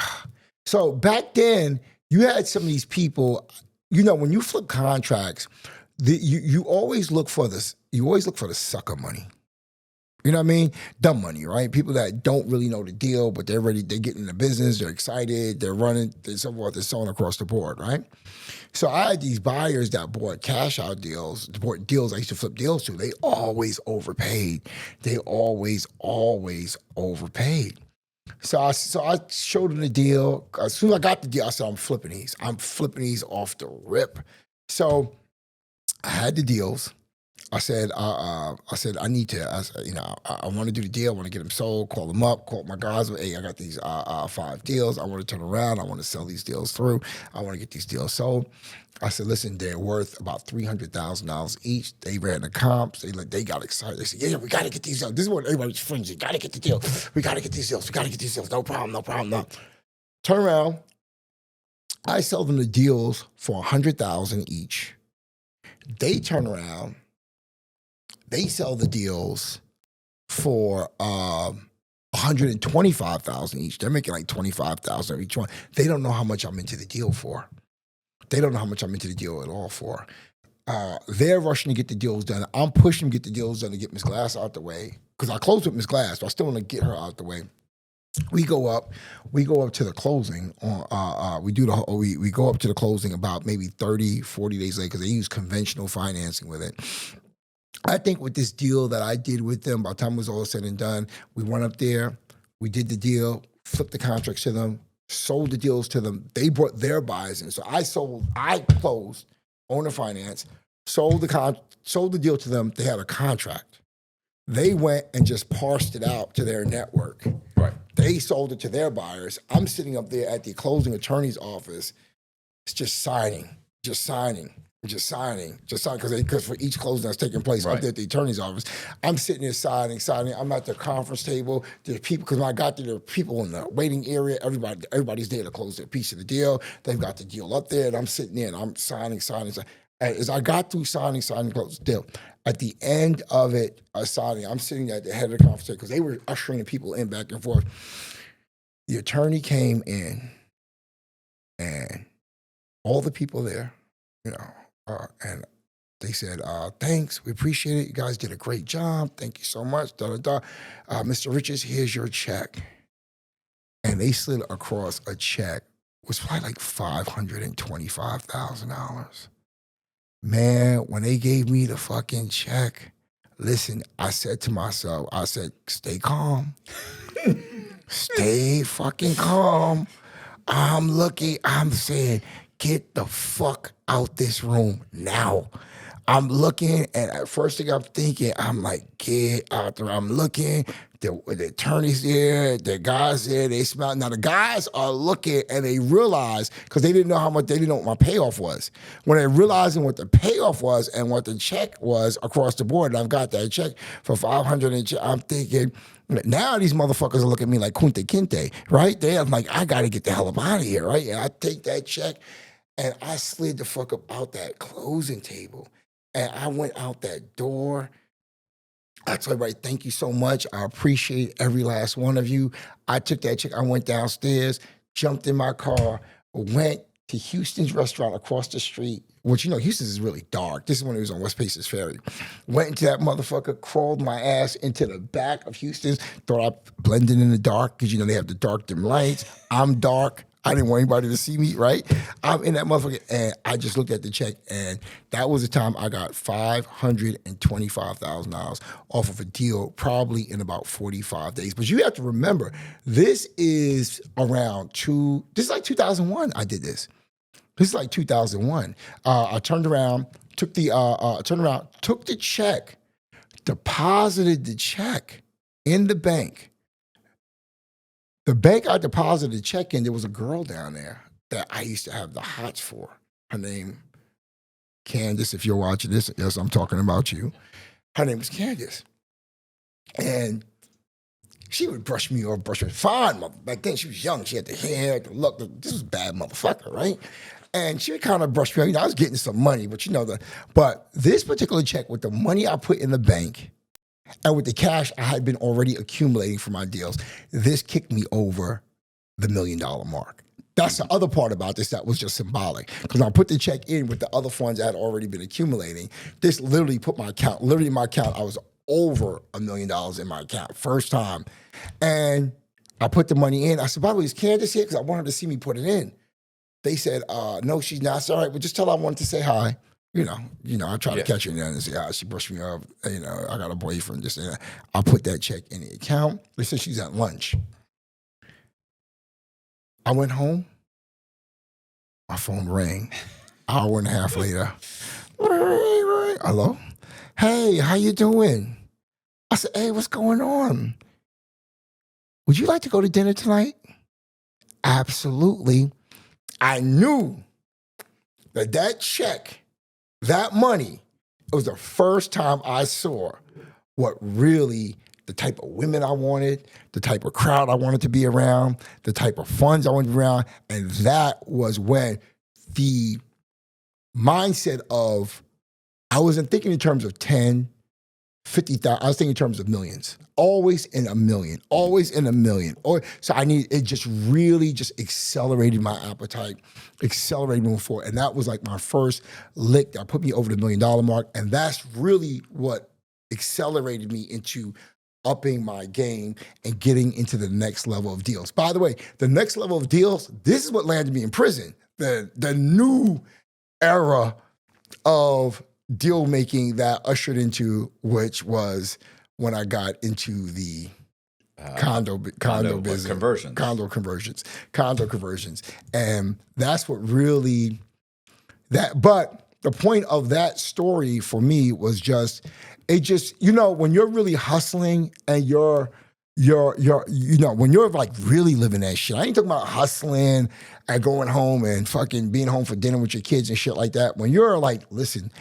So back then, you had some of these people, when you flip contracts, you always look for this. You always look for the sucker money. You know what I mean? Dumb money, right? People that don't really know the deal, but they're ready. They're getting in the business. They're excited. They're running. So forth and so on across the board, right? So I had these buyers that bought cash out deals, bought deals I used to flip deals to. They always overpaid. They always overpaid. So I showed them the deal. As soon as I got the deal, I said, I'm flipping these. I'm flipping these off the rip. So I had the deals. I said, I need to, I want to do the deal. I want to get them sold, call them up, call my guys. Hey, I got these 5 deals. I want to turn around. I want to sell these deals through. I want to get these deals sold. I said, listen, they're worth about $300,000 each. They ran the comps. They got excited. They said, yeah, we got to get these deals. This is what everybody's frenzy. Got to get the deal. We got to get these deals. We got to get these deals. No problem. No. Turn around. I sell them the deals for $100,000 each. They turn around. They sell the deals for $125,000 each. They're making like $25,000 each one. They don't know how much I'm into the deal for. They don't know how much I'm into the deal at all for. They're rushing to get the deals done. I'm pushing to get the deals done to get Miss Glass out the way because I closed with Miss Glass, but I still want to get her out the way. We go up to the closing. We go up to the closing about maybe 30, 40 days later because they use conventional financing with it. I think with this deal that I did with them, by the time it was all said and done, we went up there, we did the deal, flipped the contracts to them, sold the deals to them. They brought their buyers in. So I closed, owner finance, sold the deal to them. They had a contract. They went and just parsed it out to their network. Right. They sold it to their buyers. I'm sitting up there at the closing attorney's office, it's just signing. Because for each closing that's taking place up there at the attorney's office, I'm sitting there signing. I'm at the conference table. There's people, because when I got there were people in the waiting area. Everybody's there to close their piece of the deal. They've got the deal up there, and I'm sitting there, and I'm signing. As I got through signing, close the deal. At the end of it, signing, I'm sitting at the head of the conference table because they were ushering the people in back and forth. The attorney came in, and all the people there, and they said, thanks, we appreciate it. You guys did a great job. Thank you so much. Mr. Richards, here's your check. And they slid across a check. It was probably like $525,000. Man, when they gave me the fucking check, listen, I said to myself, stay calm. Stay fucking calm. I'm saying, get the fuck out this room now. I'm looking, and at first thing I'm thinking, I'm like, get out there. I'm looking, the attorney's there, the guys there, they smell. Now the guys are looking, and they realize, because they didn't know what my payoff was. When they're realizing what the payoff was and what the check was across the board, and I've got that check for $500, I'm thinking, now these motherfuckers are looking at me like Kunte Kinte, right? They're like, I got to get the hell up out of here, right? And I take that check, and I slid the fuck up out that closing table. And I went out that door. I told everybody, thank you so much. I appreciate every last one of you. I took that check. I went downstairs, jumped in my car, went to Houston's restaurant across the street, which, Houston's is really dark. This is when it was on West Paces Ferry. Went into that motherfucker, crawled my ass into the back of Houston's, thought I blended in the dark because, they have the dark dim lights. I'm dark. I didn't want anybody to see me, right? I'm in that motherfucker, and I just looked at the check, and that was the time I got $525,000 off of a deal, probably in about 45 days. But you have to remember, this is like 2001 I did this. This is like 2001. I turned around, took the check, deposited the check in the bank. The bank I deposited the check in, there was a girl down there that I used to have the hots for. Her name, Candace, if you're watching this, yes, I'm talking about you. Her name was Candace. And she would brush me fine. Back then she was young. She had the hair, the look. This was a bad motherfucker, right? And she would kind of brush me off. I was getting some money, but but this particular check with the money I put in the bank, and with the cash I had been already accumulating for my deals, this kicked me over the $1 million mark. That's the other part about this that was just symbolic. Because I put the check in with the other funds that had already been accumulating. This literally put my account, in my account, I was over $1 million in my account, first time. And I put the money in. I said, by the way, is Candace here? Because I wanted to see me put it in. They said, no, she's not. I said, all right, well, just tell her I wanted to say hi. I try to catch her in there and say, she brushed me up. I got a boyfriend, this and that. I put that check in the account. They said she's at lunch. I went home. My phone rang. Hour and a half later. Hello? Hey, how you doing? I said, hey, what's going on? Would you like to go to dinner tonight? Absolutely. I knew that check, that money, it was the first time I saw what really the type of women I wanted, the type of crowd I wanted to be around, the type of funds I wanted to be around. And that was when the mindset of, I wasn't thinking in terms of 10, 50,000, I was thinking in terms of millions. Always in a million, always in a million. So it just really just accelerated my appetite, accelerated moving forward. And that was like my first lick that put me over the $1 million mark. And that's really what accelerated me into upping my game and getting into the next level of deals. By the way, the next level of deals, this is what landed me in prison. The new era of deal making that ushered into, which was when I got into the condo business, condo conversions. And that's what really but the point of that story for me was when you're really hustling and you're when you're like really living that shit. I ain't talking about hustling and going home and fucking being home for dinner with your kids and shit like that. When you're like, listen,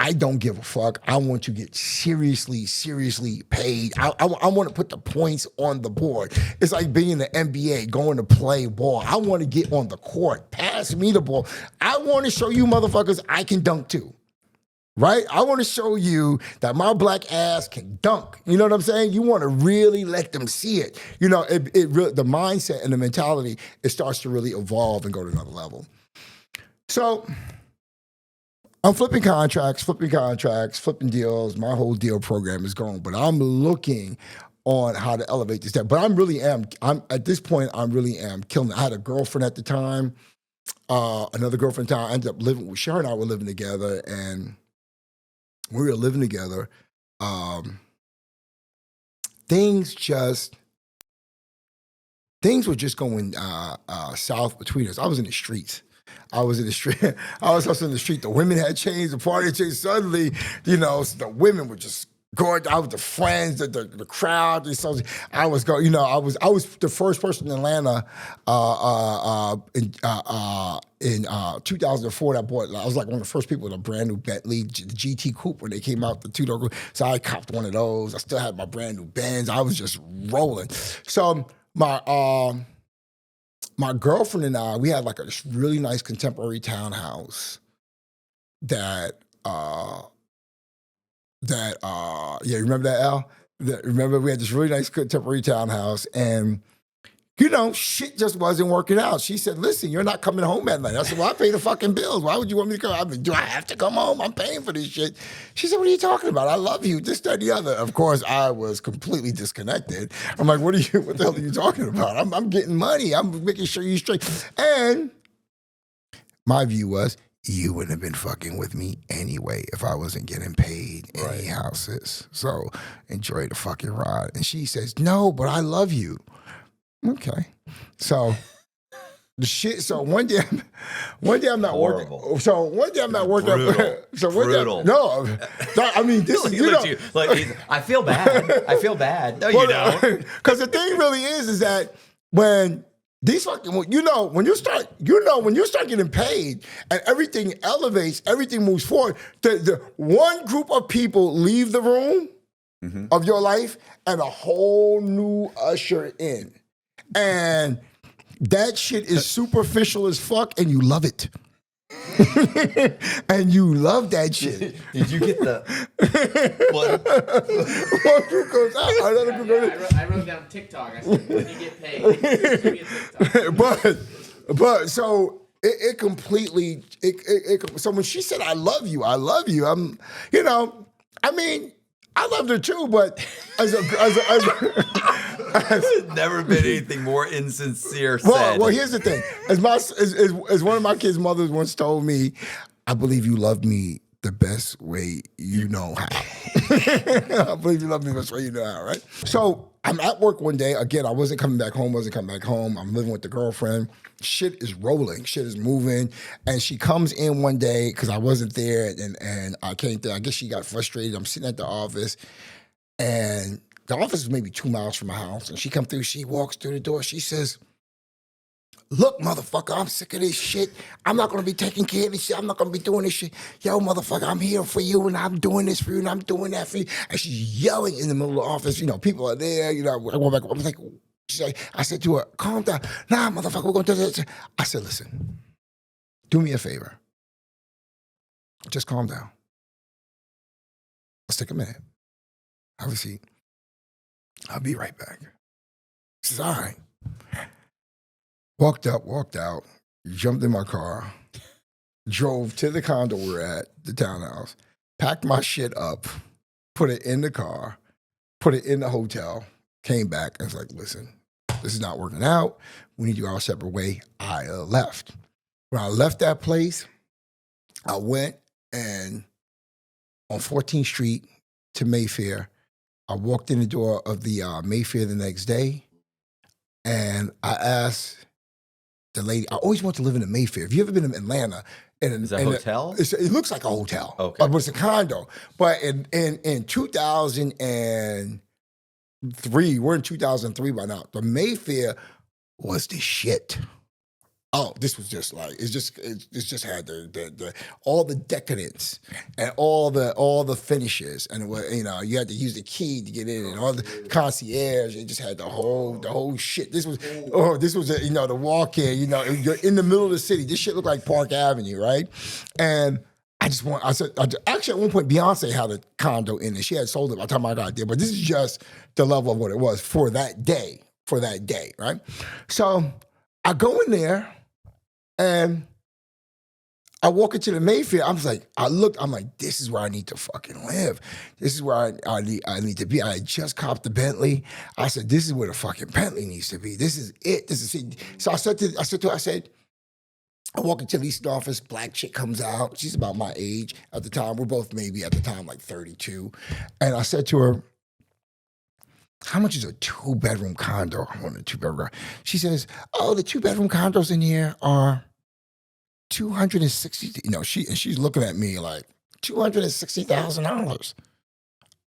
I don't give a fuck. I want to get seriously paid. I want to put the points on the board. It's like being in the NBA, going to play ball. I want to get on the court. Pass me the ball. I want to show you motherfuckers I can dunk too. Right? I want to show you that my black ass can dunk. You know what I'm saying? You want to really let them see it. The mindset and the mentality, it starts to really evolve and go to another level. So I'm flipping contracts, flipping deals. My whole deal program is going, but I'm looking on how to elevate this. But I'm at this point, I really am killing it. I had a girlfriend at the time, another girlfriend at the time. I ended up living with her and I were living together, and when we were living together, things were just going south between us. I was in the streets. I was hustling in the street. The women had changed. The party had changed. Suddenly, the women were just going out with the friends, the crowd. I was going. I was the first person in Atlanta in 2004 that bought. I was like one of the first people with a brand new Bentley, the GT Coupe when they came out, the two-door. So I copped one of those. I still had my brand new Benz. I was just rolling. So my girlfriend and I, we had like a really nice contemporary townhouse that remember that, Al? Remember we had this really nice contemporary townhouse, and shit just wasn't working out. She said, listen, you're not coming home at night. I said, well, I pay the fucking bills. Why would you want me to come? I mean, do I have to come home? I'm paying for this shit. She said, what are you talking about? I love you, this, that, the other. Of course, I was completely disconnected. I'm like, what the hell are you talking about? I'm getting money. I'm making sure you're straight. And my view was, you wouldn't have been fucking with me anyway if I wasn't getting paid any houses. So enjoy the fucking ride. And she says, no, but I love you. Okay. So the shit. So one day I'm not Horrible. working. So one day I'm not working. Brutal. I mean, this is I feel bad. No, you don't. Because the thing really is that when these fucking, when you start getting paid and everything elevates, everything moves forward, the one group of people leave the room of your life and a whole new usher in. And that shit is superficial as fuck, and you love it. And you love that shit. Did you get the what? One group goes out, another group goes in. I wrote down TikTok. I said, when you get paid, give me a TikTok. But so it completely. So when she said, "I love you," I'm, I mean, I loved her too. But as There's never been anything more insincere well, said. well, here's the thing. As one of my kids' mothers once told me, I believe you love me the best way you know how. I believe you love me the best way you know how, right? So I'm at work one day. Again, I wasn't coming back home. I'm living with the girlfriend. Shit is rolling. Shit is moving. And she comes in one day because I wasn't there and I came there. I guess she got frustrated. I'm sitting at the office and the office is maybe 2 miles from my house. And she comes through, she walks through the door. She says, "Look, motherfucker, I'm sick of this shit. I'm not gonna be taking care of this shit. I'm not gonna be doing this shit. Yo, motherfucker, I'm here for you and I'm doing this for you and I'm doing that for you." And she's yelling in the middle of the office. People are there. I go back. I was like, I said to her, "Calm down. Nah, motherfucker, we're gonna do this." I said, "Listen, do me a favor. Just calm down. Let's take a minute. Have a seat. I'll be right back." She says, "All right." Walked out, jumped in my car, drove to the condo we're at, the townhouse, packed my shit up, put it in the car, put it in the hotel, came back and was like, "Listen, this is not working out. We need to go our separate way." I left. When I left that place, I went and on 14th Street to Mayfair, I walked in the door of the Mayfair the next day and I asked the lady, I always want to live in a Mayfair. Have you ever been in Atlanta? Is it a hotel? It looks like a hotel, Okay. but it's a condo. But in 2003, we're in 2003 by now, the Mayfair was the shit. Oh, this was just like it just had the all the decadence and all the finishes and you had to use the key to get in and all the concierge. It just had the whole shit. This was the walk in. You're in the middle of the city. This shit looked like Park Avenue, right? And actually at one point Beyonce had a condo in it. She had sold it by the time I got there, but this is just the level of what it was for that day, right? So I go in there. And I walk into the Mayfair. I'm like, this is where I need to fucking live. This is where I need to be. I had just copped the Bentley. I said, this is where the fucking Bentley needs to be. This is it. So I said to her, I walk into the leasing office, black chick comes out. She's about my age at the time. We're both maybe at the time like 32. And I said to her, "How much is a 2-bedroom condo?" I want a 2-bedroom. She says, "Oh, the 2-bedroom condos in here are $260." She's looking at me like $260,000.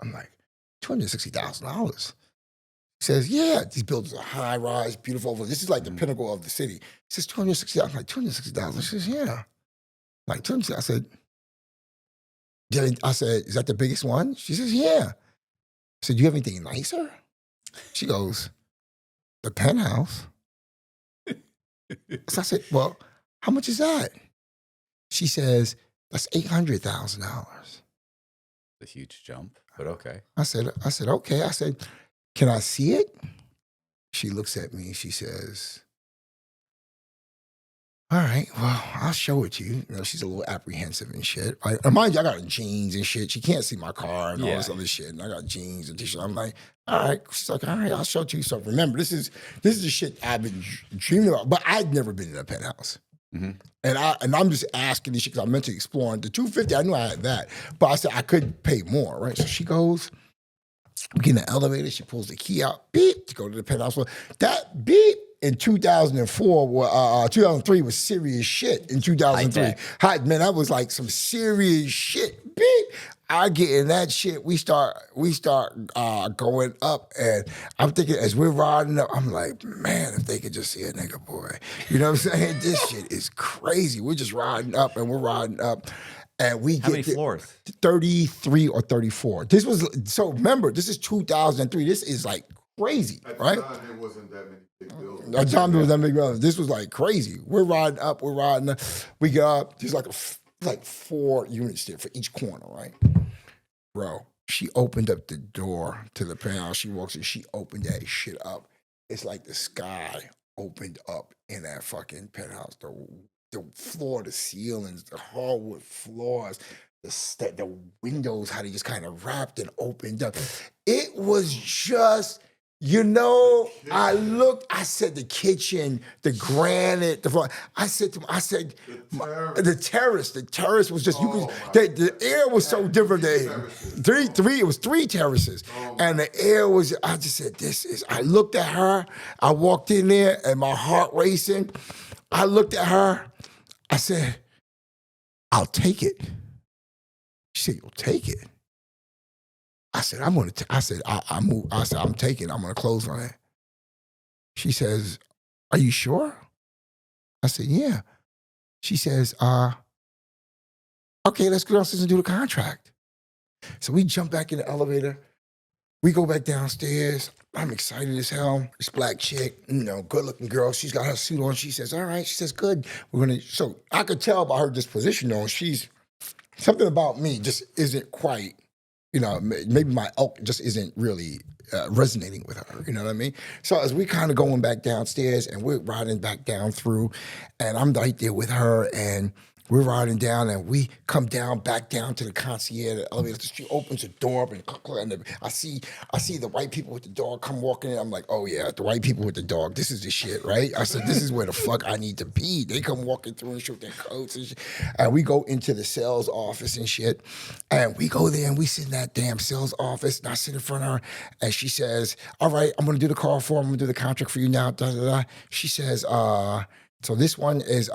I'm like, $260,000. She says, "Yeah, these buildings are high rise, beautiful. This is like the pinnacle of the city." She says, $260,000. I'm like, $260,000. She says, "Yeah." I'm like, $260,000. I said, "Is that the biggest one?" She says, "Yeah." I said, "Do you have anything nicer?" She goes, "The penthouse." So I said, "Well, how much is that?" She says, "That's $800,000. A huge jump, but okay. I said, "Okay." I said, "Can I see it?" She looks at me. She says, "All right, well, I'll show it to you." She's a little apprehensive and shit. Right? And mind you, I got jeans and shit. She can't see my car and all this other shit. And I got jeans and t-shirt. I'm like, "All right." She's like, "All right, I'll show it to you." So remember, this is the shit I've been dreaming about. But I'd never been in a penthouse. Mm-hmm. And I'm just asking this shit because I'm mentally exploring. The $250, I knew I had that. But I said I could pay more, right? So she goes, we get in the elevator. She pulls the key out, beep, to go to the penthouse. That beep in 2004, 2003 was serious shit. In 2003, man, that was like some serious shit. Beep. I get in that shit. We start going up, and I'm thinking as we're riding up, I'm like, man, if they could just see a nigga boy, you know what I'm saying? This shit is crazy. We're just riding up, and and we How many floors? 33 or 34. Remember, this is 2003. This is like crazy, right? At the time, it wasn't that many big buildings. At the time, it was that big buildings. This was like crazy. We're riding up. We get up. There's like 4 units there for each corner, right? Bro, she opened up the door to the penthouse. She walks in. She opened that shit up. It's like the sky opened up in that fucking penthouse. The floor, the ceilings, the hardwood floors, the windows, how they just kind of wrapped and opened up. It was just, I looked, I said the kitchen, the granite, the floor. I said to him, the terrace was just, the air was so different. It was three terraces. And the air was, I just said, I looked at her, I walked in there and my heart racing. I looked at her, I said, I'll take it. She said, you'll take it. I said, I'm taking it. I'm going to close on it. She says, are you sure? I said, yeah. She says, okay, let's go downstairs and do the contract. So we jump back in the elevator. We go back downstairs. I'm excited as hell. This black chick, good looking girl. She's got her suit on. She says, all right. She says, good. So I could tell by her disposition though, something about me just isn't quite, maybe my elk just isn't really resonating with her. You know what I mean? So as we kind of going back downstairs and we're riding back down through, and I'm right there with her, and we're riding down, and we come back down to the concierge. The elevator. She opens the door up, and I see the white people with the dog come walking in. I'm like, oh yeah, the white people with the dog. This is the shit, right? I said, this is where the fuck I need to be. They come walking through and shoot their coats and shit. And we go into the sales office and shit. And we go there and we sit in that damn sales office. And I sit in front of her, and she says, all right, I'm gonna do the call form. I'm gonna do the contract for you now. Da, da, da. She says, so this one is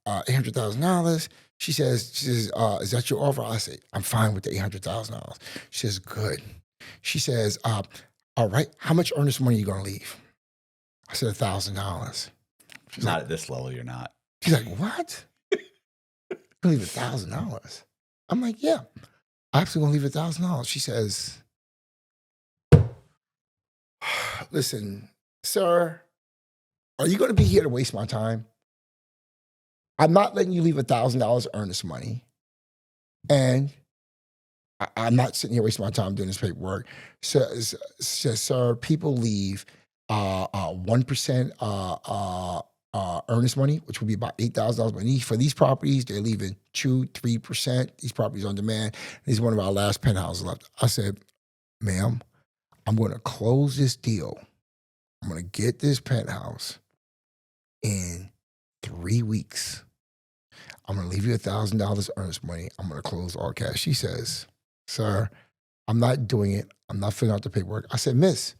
$800,000. She says, is that your offer? I say, I'm fine with the $800,000. She says, good. She says, all right, how much earnest money are you gonna leave? I said, $1,000. She's Not like, at this level, you're not. she's like, what? You're gonna leave $1,000? I'm like, yeah, I'm actually gonna leave $1,000. She says, listen, sir, are you gonna be here to waste my time? I'm not letting you leave $1,000 earnest money, and I'm not sitting here wasting my time doing this paperwork. Says, sir, people leave 1% earnest money, which would be about $8,000. But for these properties, they're leaving 2-3%. These properties on demand. This is one of our last penthouses left. I said, ma'am, I'm going to close this deal. I'm going to get this penthouse in 3 weeks. I'm going to leave you $1,000 earnest money. I'm going to close all cash. She says, sir, I'm not doing it. I'm not filling out the paperwork. I said, miss,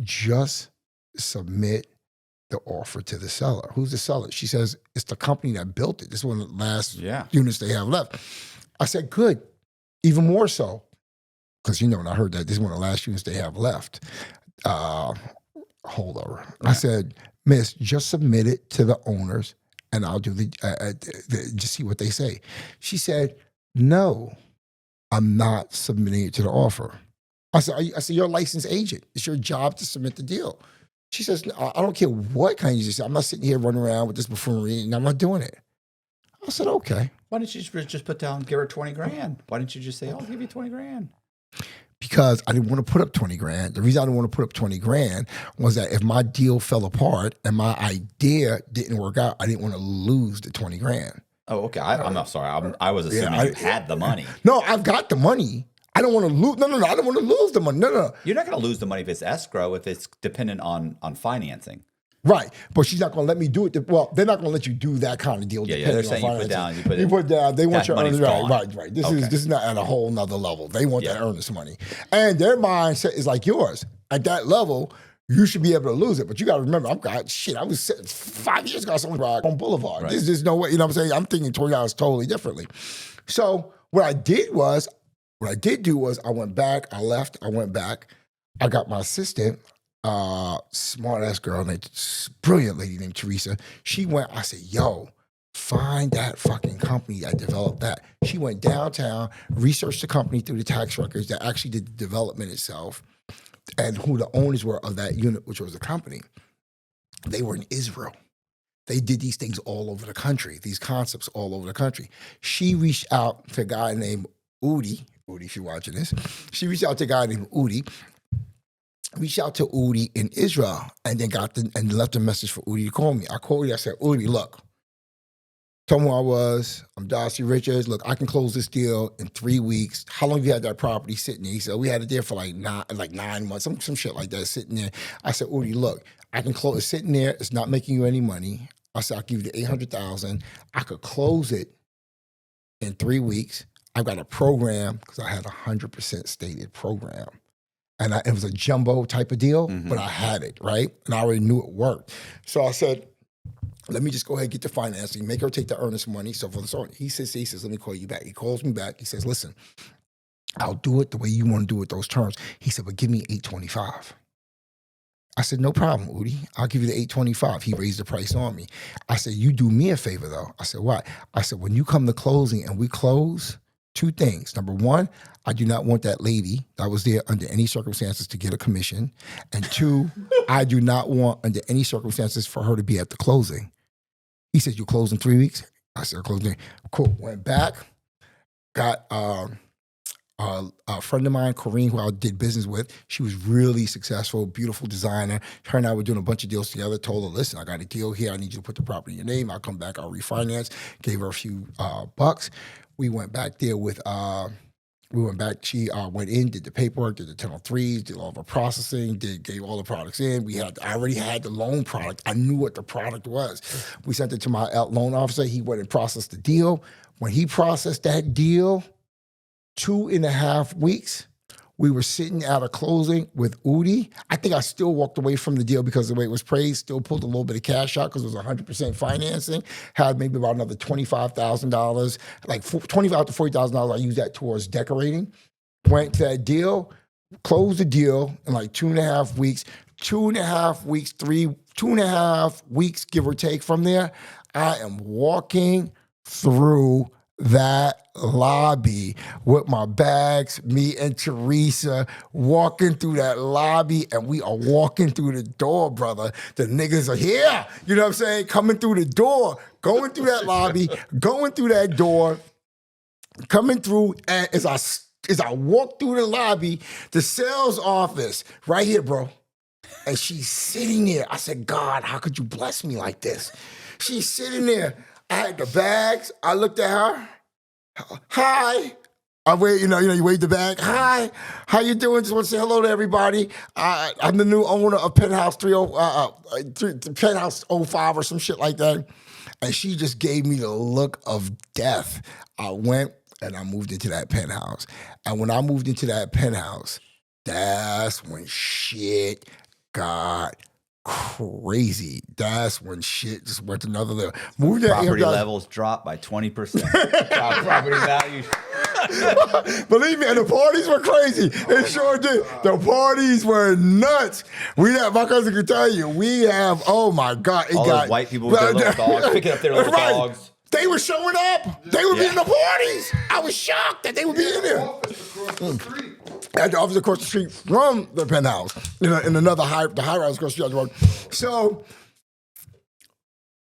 just submit the offer to the seller. Who's the seller? She says, it's the company that built it. This is one of the last units they have left. I said, good. Even more so. Because, when I heard that this is one of the last units they have left. Holdover. I said, miss, just submit it to the owners and I'll do just see what they say. She said, no, I'm not submitting it to the offer. I said, you're a licensed agent. It's your job to submit the deal. She says, no, I don't care what kind you say. I'm not sitting here running around with this buffoonery and I'm not doing it. I said, okay. Why didn't you just put down, give her 20 grand? Why didn't you just say, I'll give you 20 grand? Because I didn't want to put up 20 grand. The reason I didn't want to put up 20 grand was that if my deal fell apart and my idea didn't work out, I didn't want to lose the 20 grand. Oh, okay. I'm not sorry. I was assuming you had the money. No, I've got the money. I don't want to lose. No. I don't want to lose the money. No. You're not going to lose the money if it's escrow, if it's dependent on financing. Right, but she's not going to let me do it. Well, they're not going to let you do that kind of deal. Yeah. They're saying you put down. They want your earnest. Right. Right. This is not at a whole nother level. They want that earnest money, and their mindset is like yours. At that level, you should be able to lose it. But you got to remember, I was 5 years ago on Boulevard. Right. There's no way. You know what I'm saying? I'm thinking $20 totally differently. So what I did do was I went back. I left. I went back. I got my assistant. Smart ass girl, brilliant lady named Teresa. She went, I said, yo, find that fucking company that developed that. She went downtown, researched the company through the tax records that actually did the development itself and who the owners were of that unit, which was the company. They were in Israel. They did these things all over the country, these concepts all over the country. She reached out to a guy named Udi, if you're watching this. She reached out to a guy named Udi. reached out to Udi in Israel and then and left a message for Udi to call me. I called Udi. I said, Udi, look, told him who I was. I'm Dossey Richards. Look, I can close this deal in 3 weeks. How long have you had that property sitting there? He said, we had it there for like 9 months, some shit like that sitting there. I said, Udi, look, I can close it sitting there. It's not making you any money. I said, I'll give you the $800,000. I could close it in 3 weeks. I've got a program because I had 100% stated program. And it was a jumbo type of deal, but I had it, right? And I already knew it worked. So I said, let me just go ahead and get the financing, make her take the earnest money, so forth and so on. He says, let me call you back. He calls me back. He says, listen, I'll do it the way you want to do it, those terms. He said, but give me $825. I said, no problem, Udi. I'll give you the $825. He raised the price on me. I said, you do me a favor, though. I said, what? I said, when you come to closing and we close, 2 things. Number 1, I do not want that lady that was there under any circumstances to get a commission. And 2, I do not want under any circumstances for her to be at the closing. He said, you close in 3 weeks? I said, closing. Cool. Went back, got a friend of mine, Corrine, who I did business with. She was really successful, beautiful designer. Her and I were doing a bunch of deals together. Told her, listen, I got a deal here. I need you to put the property in your name. I'll come back. I'll refinance. Gave her a few bucks. We went back there with, she went in, did the paperwork, did the 1003s, did all of our processing, gave all the products in. I already had the loan product. I knew what the product was. We sent it to my loan officer. He went and processed the deal. When he processed that deal, 2.5 weeks, we were sitting at a closing with Udi. I think I still walked away from the deal because of the way it was praised, still pulled a little bit of cash out because it was 100% financing, had maybe about another $25,000, like $25,000 to $40,000 I used that towards decorating. Went to that deal, closed the deal in like 2.5 weeks, 2.5 weeks, 2.5 weeks, give or take from there. I am walking through that lobby with my bags, me and Teresa walking through that lobby, and we are walking through the door, brother. The niggas are here, you know what I'm saying? Coming through the door, going through that lobby, going through that door, coming through, and as I walk through the lobby, the sales office, right here, bro. And she's sitting there. I said, God, how could you bless me like this? She's sitting there. I had the bags. I looked at her. Hi. I wait, you wave the bag. Hi. How you doing? Just want to say hello to everybody. I'm the new owner of Penthouse 05 or some shit like that. And she just gave me the look of death. I went and I moved into that penthouse. And when I moved into that penthouse, that's when shit got crazy. That's when shit just went to another level. Moved there, Property levels dropped by 20%. Property values. Believe me, and the parties were crazy. It sure did. The parties were nuts. My cousin could tell you, oh my God. All those white people with their little dogs, picking up their little dogs. They were showing up. They would be in the parties. I was shocked that they would be in there. At the office across the street from the penthouse, in another the high rise across the street. So,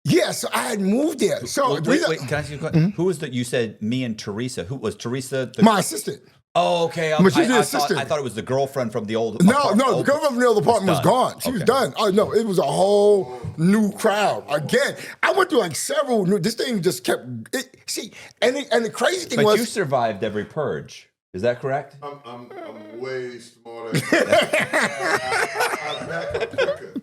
yeah, so I had moved there. So wait, can I ask you a question? Who was you said me and Teresa. Who was Teresa? My assistant. Oh, okay. But she's the assistant. I thought it was the girlfriend from the old No, the girlfriend from the old apartment was gone. She was done. Oh, no, it was a whole new crowd. Again, I went through like several this thing just kept, and the crazy thing was. But you survived every purge. Is that correct? I'm way smarter. I back up quicker.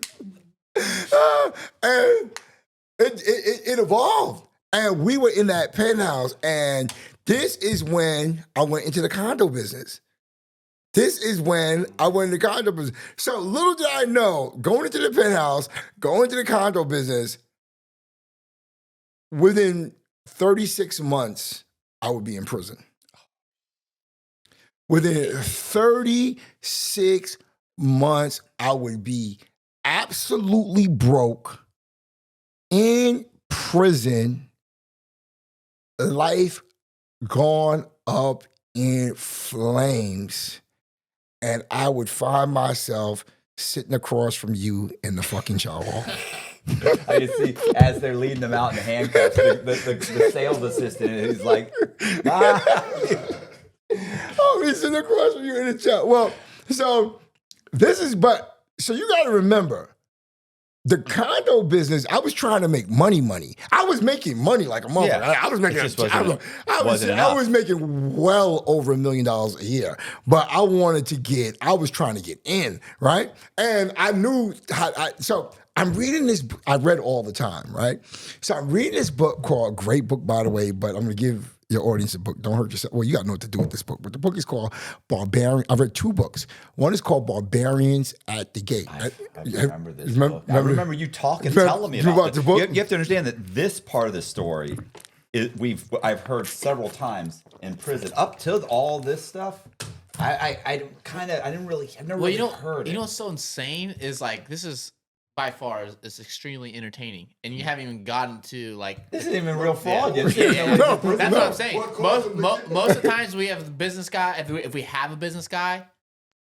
And it evolved. And we were in that penthouse, and this is when I went into the condo business. So little did I know, going into the penthouse, going into the condo business, within 36 months, I would be in prison. Within 36 months, I would be absolutely broke, in prison, life gone up in flames, and I would find myself sitting across from you in the fucking shower hall. I can see as they're leading them out in handcuffs, the sales assistant is like, Oh, he's sitting across from you in the chat. Well, so So you got to remember, the condo business, I was trying to make money. I was making money like a mother. Yeah. I was making, It just wasn't I enough. was making well over $1 million a year. But I was trying to get in, right? And I knew so I'm reading this, I read all the time, right? So I'm reading this book called, great book, by the way, but I'm going to give your audience a book. Don't hurt yourself. Well, you got to know what to do with this book. But the book is called Barbarian. I've read 2 books. One is called Barbarians at the Gate. I remember this book. I remember you telling me about the book. You have to understand that this part of the story, I've heard several times in prison. Up till all this stuff, I've never really heard it. You know what's so insane is like this is by far is extremely entertaining, and you haven't even gotten to like This isn't even real fraud yet. That's what I'm saying. Most of the times we have a business guy. If we have a business guy,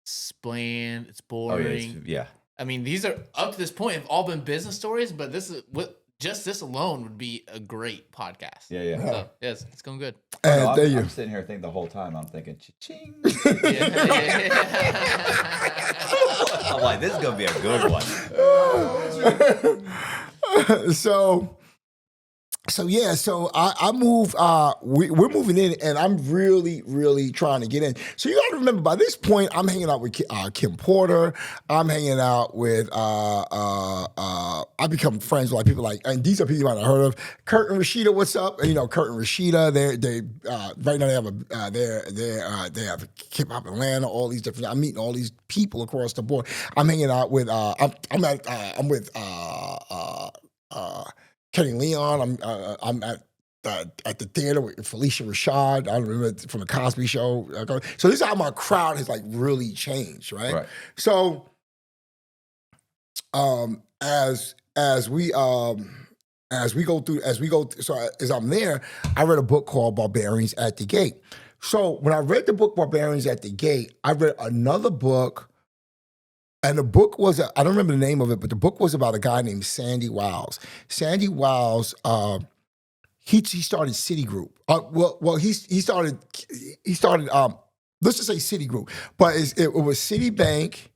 it's bland, it's boring. Yeah. I mean, these are up to this point have all been business stories, but just this alone would be a great podcast. Yeah. So, yes, it's going good. I'm sitting here thinking the whole time. I'm thinking, cha-ching. I'm like, this is gonna be a good one. So I move. We're moving in, and I'm really, really trying to get in. So you got to remember, by this point, I'm hanging out with Kim Porter. I'm hanging out with. I become friends with like people like, and these are people you might have heard of. Kurt and Rashida, what's up? And, Kurt and Rashida. They right now they have a hip hop Atlanta. All these different. I'm meeting all these people across the board. I'm hanging out with. I'm with. Kenny Leon. I'm at the theater with Felicia Rashad. I remember from the Cosby Show. So this is how my crowd has like really changed, right? So, as we go through, so as I'm there, I read a book called Barbarians at the Gate. So when I read the book Barbarians at the Gate, I read another book. And the book was, I don't remember the name of it, but the book was about a guy named Sandy Wiles. Sandy Wiles, he started Citigroup. He started, let's just say Citigroup, but it was Citibank.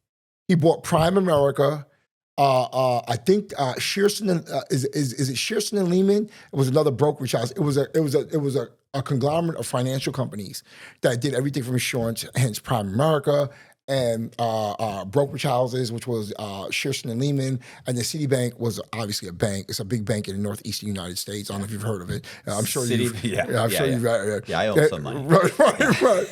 He bought Prime America. I think Shearson, is it Shearson and Lehman? It was another brokerage house. It was a conglomerate of financial companies that did everything from insurance, hence Prime America, and brokerage houses, which was Shearson and Lehman, and the Citibank was obviously a bank. It's a big bank in the northeastern United States. I don't know if you've heard of it. I'm sure you've. Yeah, I owe some money. Right.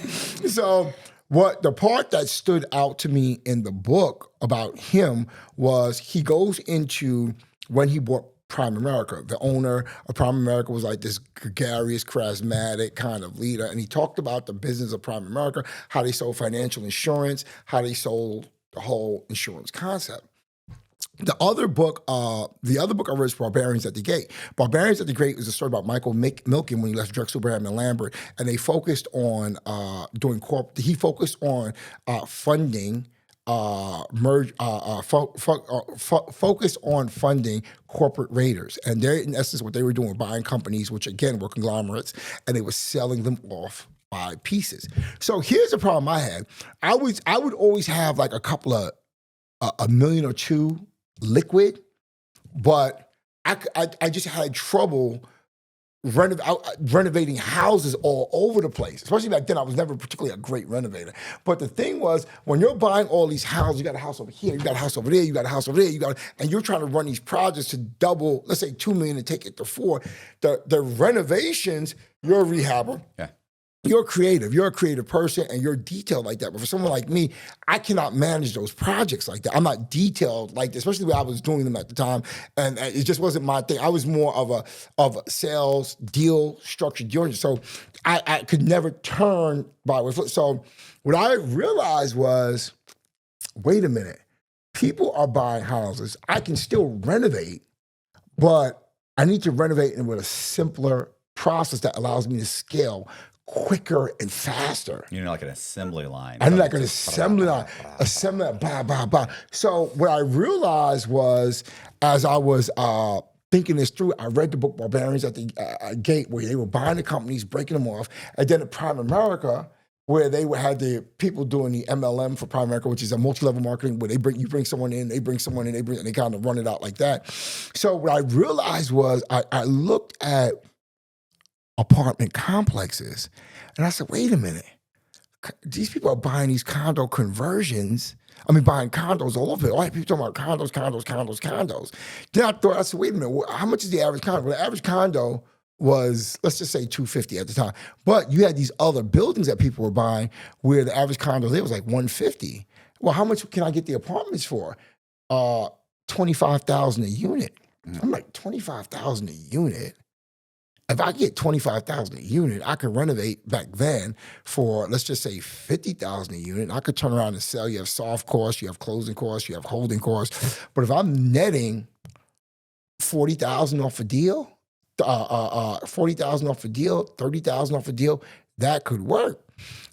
So the part that stood out to me in the book about him was he goes into when he bought Prime America. The owner of Prime America was like this gregarious, charismatic kind of leader. And he talked about the business of Prime America, how they sold financial insurance, how they sold the whole insurance concept. The other book I read is Barbarians at the Gate. Barbarians at the Gate is a story about Michael Milken when he left Drexel, Bram, and Lambert. And they focused on funding focus on funding corporate raiders. And they're, in essence, what they were doing, buying companies, which again were conglomerates, and they were selling them off by pieces. So here's the problem I had. I would always have like a couple of, $1 million or $2 million liquid, but I just had trouble renovating houses all over the place. Especially back then, I was never particularly a great renovator. But the thing was, when you're buying all these houses, you got a house over here, you got a house over there, you got a house over there, and you're trying to run these projects to double, let's say $2 million and take it to $4 million. The renovations, you're a rehabber. Yeah. You're creative. You're a creative person, and you're detailed like that. But for someone like me, I cannot manage those projects like that. I'm not detailed like that, especially the way I was doing them at the time, and it just wasn't my thing. I was more of a sales deal structured deal. So I could never turn by with. So what I realized was, wait a minute, people are buying houses. I can still renovate, but I need to renovate with a simpler process that allows me to scale quicker and faster. You're like an assembly line. I'm like an assembly line, blah, blah, blah. So what I realized was, as I was thinking this through, I read the book Barbarians at the Gate, where they were buying the companies, breaking them off, and then at Prime America, where they had the people doing the MLM for Prime America, which is a multi-level marketing, where you bring someone in, and they kind of run it out like that. So what I realized was I looked at apartment complexes, and I said, wait a minute, these people are buying these condo conversions. I mean, buying condos all over it. All right, people talking about condos. Then I said, wait a minute, how much is the average condo? Well, the average condo was, let's just say $250 at the time. But you had these other buildings that people were buying where the average condo there was like $150. Well, how much can I get the apartments for? $25,000 a unit. I'm like, $25,000 a unit? If I get $25,000 a unit, I could renovate back then for, let's just say, $50,000 a unit. I could turn around and sell. You have soft costs, you have closing costs, you have holding costs. But if I'm netting $40,000 off a deal, $40,000 off a deal, $30,000 off a deal, that could work.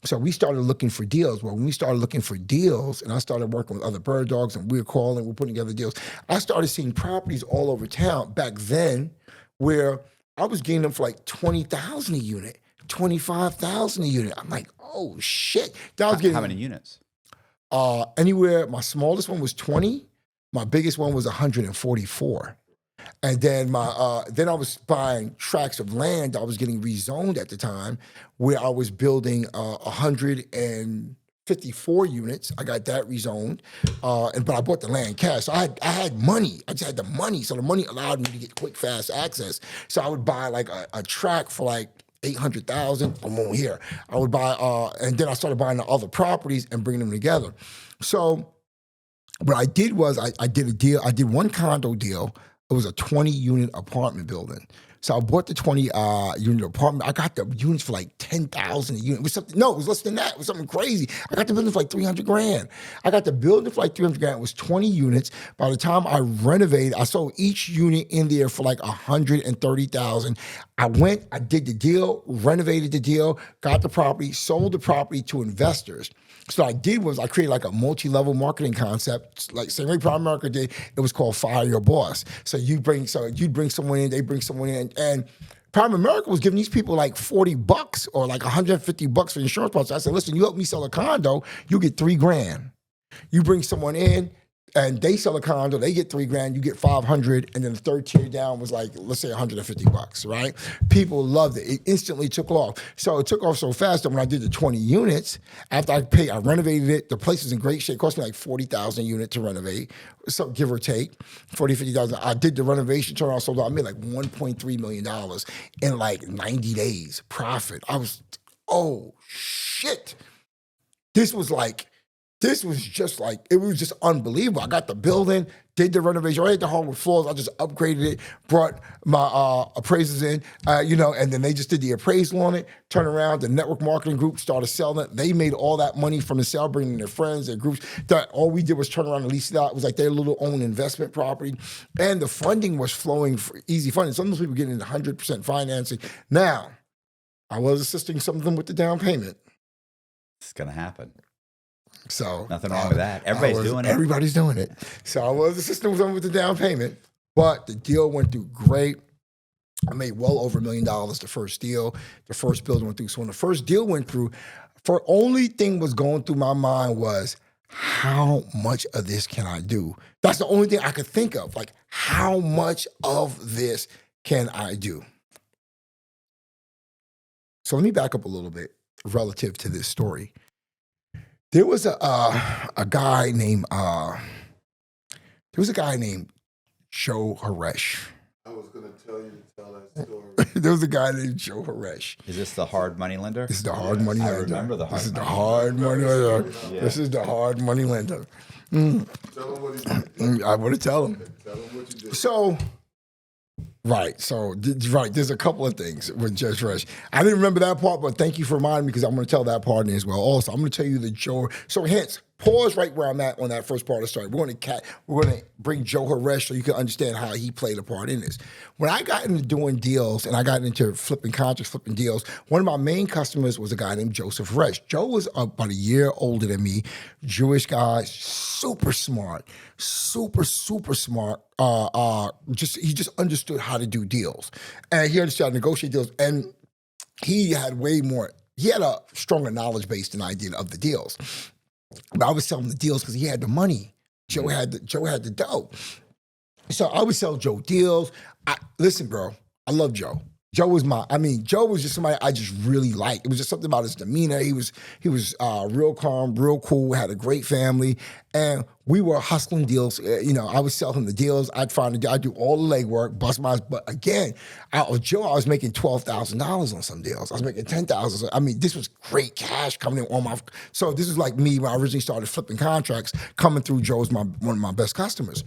So we started looking for deals. Well, when we started looking for deals, and I started working with other bird dogs, and we're putting together deals, I started seeing properties all over town back then where I was getting them for like $20,000 a unit, $25,000 a unit. I'm like, oh shit! That was getting How many units? Anywhere. My smallest one was 20. My biggest one was 144. And then then I was buying tracts of land. I was getting rezoned at the time, where I was building 154 units. I got that rezoned, but I bought the land cash. So I had money. I just had the money. So the money allowed me to get quick, fast access. So I would buy like a tract for like $800,000. Boom, here. I would buy, and then I started buying the other properties and bringing them together. So what I did was I did a deal. I did one condo deal. It was a 20-unit apartment building. So I bought the 20-unit apartment. I got the units for like $10,000 a unit. It was something, no, it was less than that. It was something crazy. I got the building for like $300,000. I got the building for like $300,000. It was 20 units. By the time I renovated, I sold each unit in there for like $130,000. I did the deal, renovated the deal, got the property, sold the property to investors. So what I did was I created like a multi-level marketing concept, like same way Prime America did. It was called Fire Your Boss. So you'd bring someone in, they bring someone in, and Prime America was giving these people like $40 or like $150 for insurance policy. I said, listen, you help me sell a condo, you get $3,000. You bring someone in, and they sell a condo, they get $3,000, you get $500, and then the third tier down was like, let's say $150, right? People loved it. It instantly took off. So it took off so fast that when I did the 20 units, after I renovated it, the place was in great shape. It cost me like $40,000 a unit to renovate, so give or take, $50,000. I did the renovation, turned around, sold out. I made like $1.3 million in like 90 days profit. I was, oh shit. This was just like, it was just unbelievable. I got the building, did the renovation, I had the hardwood floors, I just upgraded it, brought my appraisers in, and then they just did the appraisal on it, turned around, the network marketing group started selling it. They made all that money from the sale, bringing their friends, their groups. All we did was turn around and lease it out. It was like their little own investment property. And the funding was flowing for easy funding. Some of those people were getting 100% financing. Now, I was assisting some of them with the down payment. It's going to happen. So nothing wrong with that. Everybody's doing it. Everybody's doing it. So I was assisting them with the down payment, but the deal went through great. I made well over $1 million the first deal. The first building went through. So when the first deal went through, the only thing was going through my mind was, how much of this can I do? That's the only thing I could think of. Like, how much of this can I do? So let me back up a little bit relative to this story. There was a guy named Joe Haresh. I was going to tell you to tell that story. There was a guy named Joe Haresh. Is this the hard money lender? This is the hard money lender. I remember the hard This is the money hard money lender. Yeah. This is the hard money lender. Tell him what he did. I want to tell him. Tell him what you did. So, there's a couple of things with Judge Haresh. I didn't remember that part, but thank you for reminding me, because I'm going to tell that part in as well. Also, I'm going to tell you the Joe. So hence, pause right where I'm at on that first part of the story. We're going to bring Joe Haresh so you can understand how he played a part in this. When I got into doing deals and I got into flipping contracts, flipping deals, one of my main customers was a guy named Joseph Haresh. Joe was about a year older than me, Jewish guy, super smart, super smart. He just understood how to do deals, and he understood how to negotiate deals, and he had way more he had a stronger knowledge base than I did of the deals. But I was selling the deals because he had the money. Joe had the dough. So I would sell Joe deals. Listen, bro, I love Joe. Joe was just somebody I just really liked. It was just something about his demeanor. He was real calm, real cool, had a great family, and we were hustling deals. I would sell him the deals. I'd do all the legwork, bust my ass. But again, out of Joe, I was making $12,000 on some deals. I was making $10,000. I mean, this was great cash coming in on my. So this is like me when I originally started flipping contracts. Coming through, Joe was one of my best customers.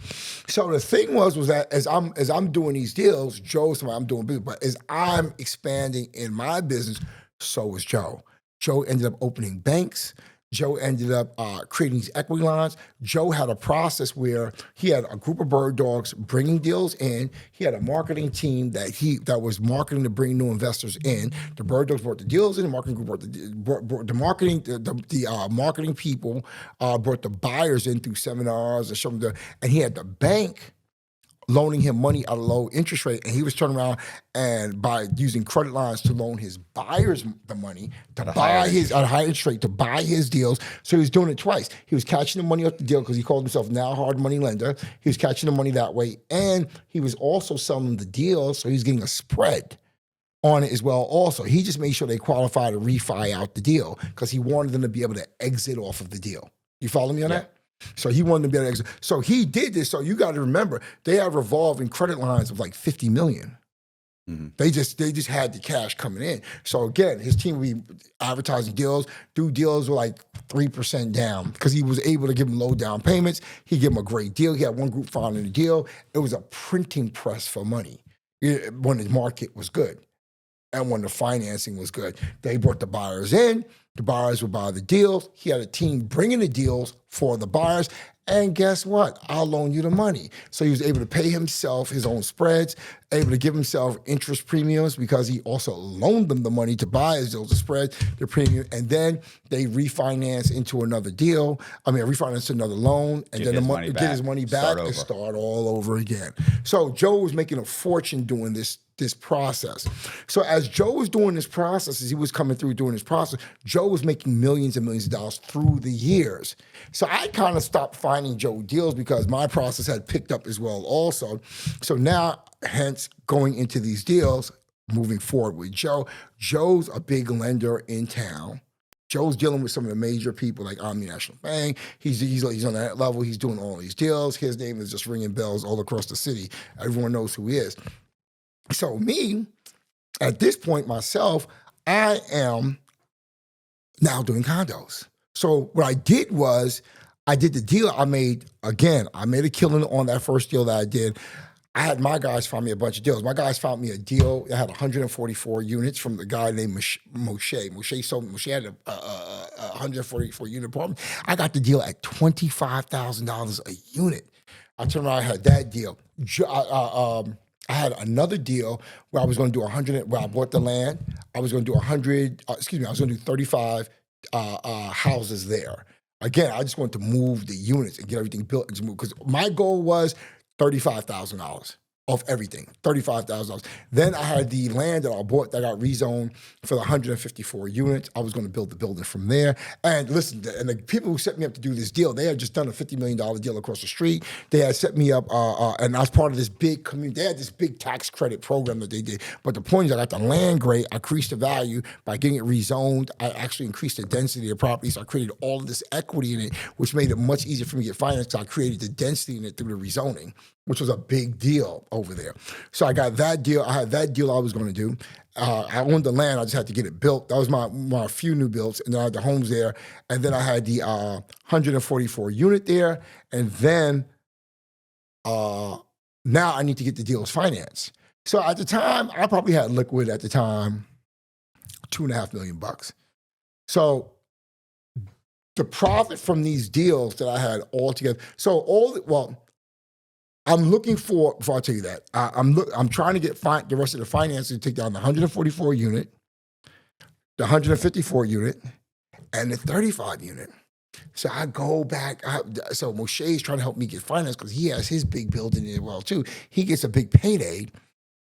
So the thing was that as I'm doing these deals, Joe's somebody I'm doing business, but as I'm expanding in my business, so was Joe. Joe ended up opening banks. Joe ended up creating these equity lines. Joe had a process where he had a group of bird dogs bringing deals in. He had a marketing team that was marketing to bring new investors in. The bird dogs brought the deals in. The marketing group brought the marketing. The marketing people brought the buyers in through seminars and showing and he had the bank loaning him money at a low interest rate, and he was turning around and by using credit lines to loan his buyers the money to buy his at a high interest rate to buy his deals. So he was doing it twice. He was catching the money off the deal because he called himself now hard money lender. He was catching the money that way, and he was also selling the deals, so he was getting a spread on it as well. Also, he just made sure they qualified to refi out the deal because he wanted them to be able to exit off of the deal. You follow me on that? So he wanted to be able to exit. So he did this. So you got to remember, they have revolving credit lines of like $50 million. Mm-hmm. They just had the cash coming in. So again, his team would be advertising deals, do deals with like 3% down because he was able to give them low down payments. He gave them a great deal. He had one group filing a deal. It was a printing press for money when the market was good and when the financing was good. They brought the buyers in. The buyers would buy the deals. He had a team bringing the deals for the buyers. And guess what? I'll loan you the money. So he was able to pay himself his own spreads, able to give himself interest premiums because he also loaned them the money to buy his deals, the spread, the premium, and then they refinance into another deal. Refinance to another loan, and then get his money back and start all over again. So Joe was making a fortune doing this process. So as Joe was doing this process, as he was coming through doing this process, Joe was making millions and millions of dollars through the years. So I kind of stopped finding Joe deals because my process had picked up as well also. So now, hence, going into these deals, moving forward with Joe, Joe's a big lender in town. Joe's dealing with some of the major people like Omni National Bank. He's on that level. He's doing all these deals. His name is just ringing bells all across the city. Everyone knows who he is. So me, at this point myself, I am now doing condos. So what I did was I did the deal I made a killing on that first deal that I did. I had my guys find me a bunch of deals. My guys found me a deal that had 144 units from the guy named Moshe. Moshe had a 144 unit apartment. I got the deal at $25,000 a unit. I turned around, I had that deal. I had another deal where I was going to do 100, where I bought the land. I was going to do 100, I was going to do 35 houses there. Again, I just wanted to move the units and get everything built and just move, because my goal was $35,000 of everything, $35,000. Then I had the land that I bought that got rezoned for the 154 units. I was going to build the building from there. And listen, and the people who set me up to do this deal, they had just done a $50 million deal across the street. They had set me up, and I was part of this big community. They had this big tax credit program that they did. But the point is, I got the land great. I increased the value by getting it rezoned. I actually increased the density of the property. So I created all of this equity in it, which made it much easier for me to get financed. So I created the density in it through the rezoning, which was a big deal over there. So I got that deal. I had that deal I was going to do. I owned the land. I just had to get it built. That was my few new builds. And then I had the homes there. And then I had the 144 unit there. And then now I need to get the deals financed. So at the time, I probably had liquid at the time, $2.5 million. So the profit from these deals that I had all together. I'm looking for, before I tell you that, I'm trying to get the rest of the financing to take down the 144 unit, the 154 unit, and the 35 unit. So I go back, so Moshe's trying to help me get finance because he has his big building as well too. He gets a big payday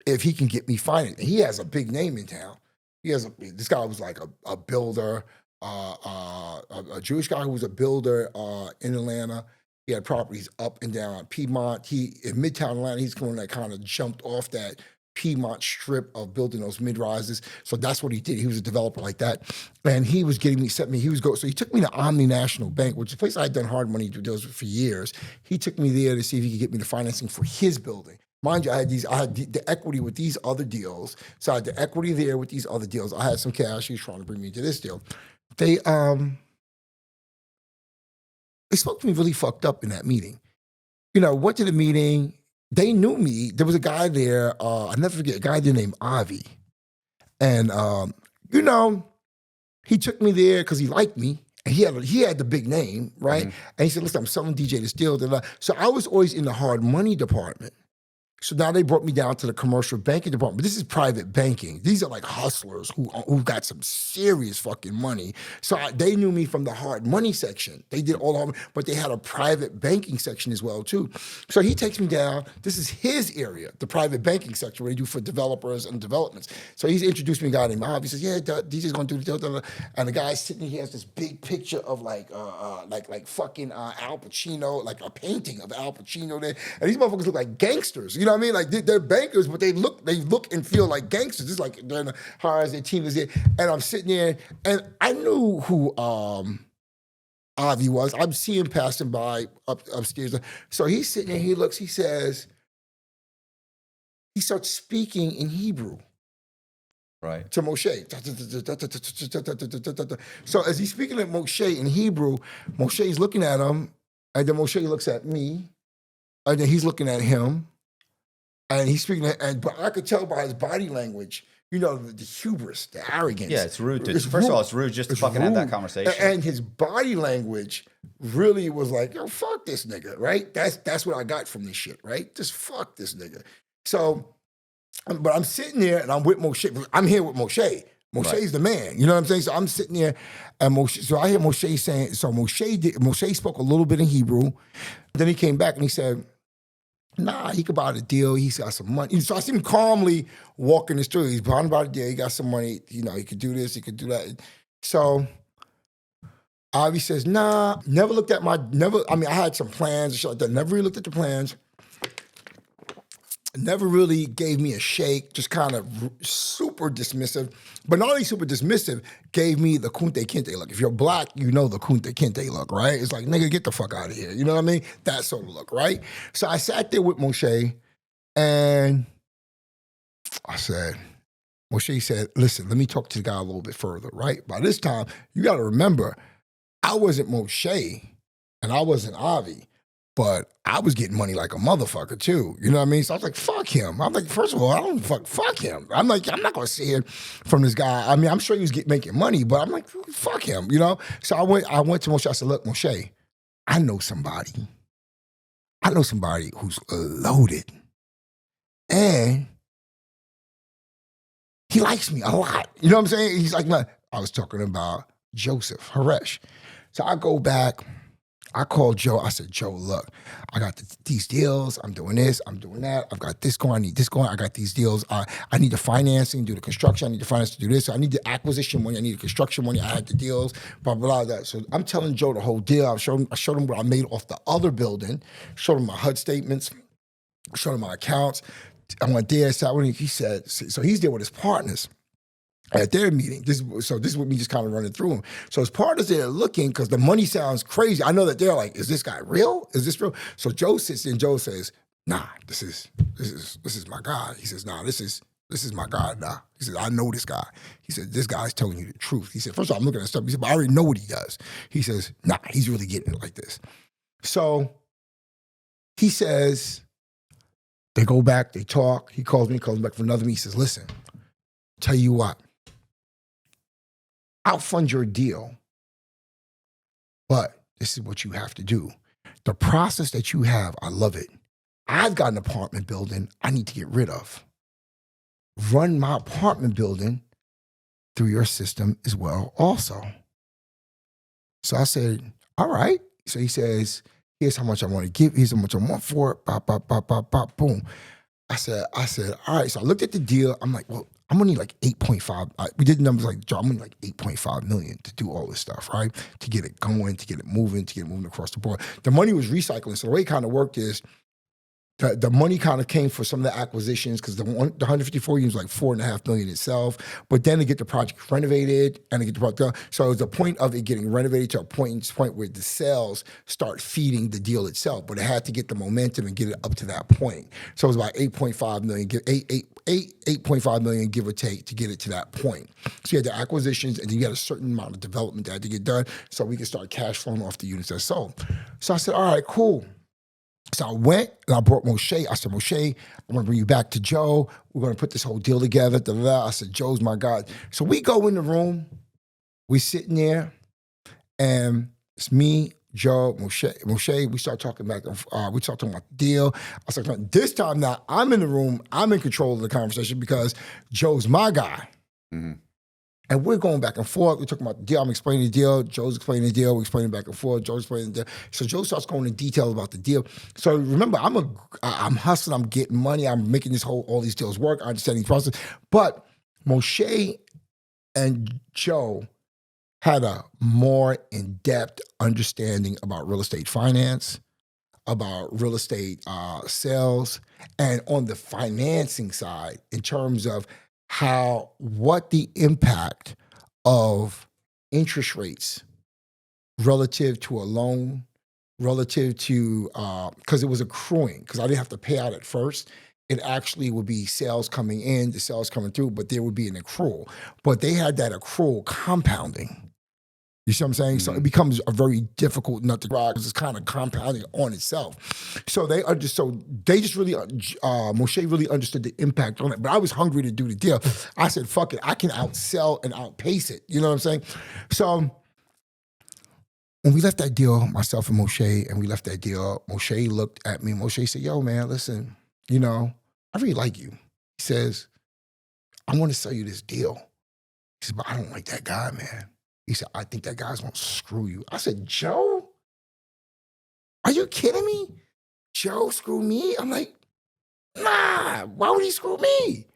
if he can get me financed. He has a big name in town. This guy was like a builder, a Jewish guy who was a builder in Atlanta. He had properties up and down Piedmont. In Midtown Atlanta, he's going that kind of jumped off that Piedmont strip of building those mid-rises. So that's what he did. He was a developer like that. And he was so he took me to Omni National Bank, which is a place I had done hard money deals with for years. He took me there to see if he could get me the financing for his building. Mind you, I had the equity with these other deals. So I had the equity there with these other deals. I had some cash. He was trying to bring me to this deal. They spoke to me really fucked up in that meeting. Went to the meeting. They knew me. There was a guy there. I'll never forget, a guy there named Avi. And, he took me there because he liked me. And he had the big name, right? Mm-hmm. And he said, listen, I'm selling DJ this deal. So I was always in the hard money department. So now they brought me down to the commercial banking department. But this is private banking. These are like hustlers who got some serious fucking money. So they knew me from the hard money section. They did all the hard money, but they had a private banking section as well too. So he takes me down. This is his area, the private banking section, where they do for developers and developments. So he's introduced me a guy named Bob. He says, yeah, DJ's gonna do the deal. And the guy's sitting there, he has this big picture of like fucking Al Pacino, like a painting of Al Pacino there. And these motherfuckers look like gangsters. You know what I mean? Like they're bankers, but they look and feel like gangsters. It's like they're in the Haresh, their team is there. And I'm sitting there, and I knew who Avi was. I'm seeing him passing by upstairs. So he's sitting there, he looks, he says, he starts speaking in Hebrew. Right. To Moshe. So as he's speaking to Moshe in Hebrew, Moshe's looking at him, and then Moshe looks at me, and then he's looking at him. And he's speaking, but I could tell by his body language, the hubris, the arrogance. Yeah, it's rude. First of all, it's rude just to fucking have that conversation. And his body language really was like, yo, fuck this nigga, right? That's what I got from this shit, right? Just fuck this nigga. So, but I'm sitting there and I'm with Moshe. I'm here with Moshe. Moshe's the man. You know what I'm saying? So I'm sitting there, and so I hear Moshe saying, so Moshe spoke a little bit in Hebrew. Then he came back and he said, nah, he could buy the deal. He's got some money. So I see him calmly walking the street. He's buying about the deal. He got some money. He could do this. He could do that. So Avi says, nah, I had some plans and shit like that. Never really looked at the plans. Never really gave me a shake, just kind of super dismissive. But not only super dismissive, gave me the Kunte Kinte look. If you're black, you know the Kunte Kinte look, right? It's like, nigga, get the fuck out of here. You know what I mean? That sort of look, right? So I sat there with Moshe, and Moshe said, listen, let me talk to the guy a little bit further, right? By this time, you got to remember, I wasn't Moshe, and I wasn't Avi. But I was getting money like a motherfucker too. You know what I mean? So I was like, fuck him. I'm like, first of all, I don't fuck him. I'm like, I'm not gonna sit here from this guy. I mean, I'm sure he was making money, but I'm like, fuck him, So I went to Moshe, I said, look, Moshe, I know somebody who's loaded. And he likes me a lot. You know what I'm saying? He's like, I was talking about Joseph, Haresh. So I go back, I called Joe. I said, Joe, look, I got these deals. I'm doing this. I'm doing that. I've got this going. I need this going. I got these deals. I need the financing, do the construction. I need the finance to do this. I need the acquisition money. I need the construction money. I had the deals, blah, blah, blah. So I'm telling Joe the whole deal. I showed him what I made off the other building, showed him my HUD statements, showed him my accounts. I went there, sat with him. He said, so he's there with his partners at their meeting. This is with me just kind of running through them. So his partners there looking, because the money sounds crazy. I know that they're like, is this guy real? Is this real? So Joe sits there and Joe says, nah, this is my guy. He says, nah, this is my guy. Nah. He says, I know this guy. He said, this guy's telling you the truth. He said, first of all, I'm looking at stuff. He said, but I already know what he does. He says, nah, he's really getting it like this. So he says, they go back, they talk. He calls me back for another meeting. He says, listen, tell you what, I'll fund your deal, but this is what you have to do. The process that you have, I love it. I've got an apartment building I need to get rid of. Run my apartment building through your system as well also. So I said, all right. So he says, here's how much I want to give. Here's how much I want for it. Bop, bop, bop, bop, bop, boom. I said, all right. So I looked at the deal. I'm like, well, I'm only like 8.5. We did numbers like, Joe, I'm only like 8.5 million to do all this stuff, right? To get it going, to get it moving across the board. The money was recycling. So the way it kind of worked is the money kind of came for some of the acquisitions because the 154 units was like $4.5 million itself. But then to get the project renovated and to get the project done. So it was the point of it getting renovated to a point where the sales start feeding the deal itself. But it had to get the momentum and get it up to that point. So it was about 8.5 million, 8.5 million give or take to get it to that point. So you had the acquisitions and then you had a certain amount of development that had to get done so we could start cash flowing off the units that sold. So I said, all right, cool. So I went and I brought Moshe. I said, Moshe, I'm going to bring you back to Joe. We're going to put this whole deal together. Da, da, da. I said, Joe's my God. So we go in the room. We sitting there, and it's me, Joe, Moshe. We start talking back. We start talking about the deal. I said, this time now, I'm in the room. I'm in control of the conversation because Joe's my guy. Mm-hmm. And we're going back and forth. We're talking about the deal. I'm explaining the deal. Joe's explaining the deal. We're explaining back and forth. Joe's explaining the deal. So Joe starts going into detail about the deal. So remember, I'm hustling. I'm getting money. I'm making all these deals work. I understand the process. But Moshe and Joe had a more in-depth understanding about real estate finance, about real estate sales, and on the financing side in terms of what the impact of interest rates relative to a loan, relative to, because it was accruing, because I didn't have to pay out at first. It actually would be sales coming in, the sales coming through, but there would be an accrual. But they had that accrual compounding. You see what I'm saying? Mm-hmm. So it becomes a very difficult nut to crack because it's kind of compounding on itself. So Moshe really understood the impact on it. But I was hungry to do the deal. I said, fuck it, I can outsell and outpace it. You know what I'm saying? So when we left that deal, myself and Moshe, Moshe looked at me. Moshe said, yo, man, listen, I really like you. He says, I want to sell you this deal. He said, but I don't like that guy, man. He said, I think that guy's gonna screw you. I said, Joe? Are you kidding me? Joe screw me? I'm like, nah, why would he screw me?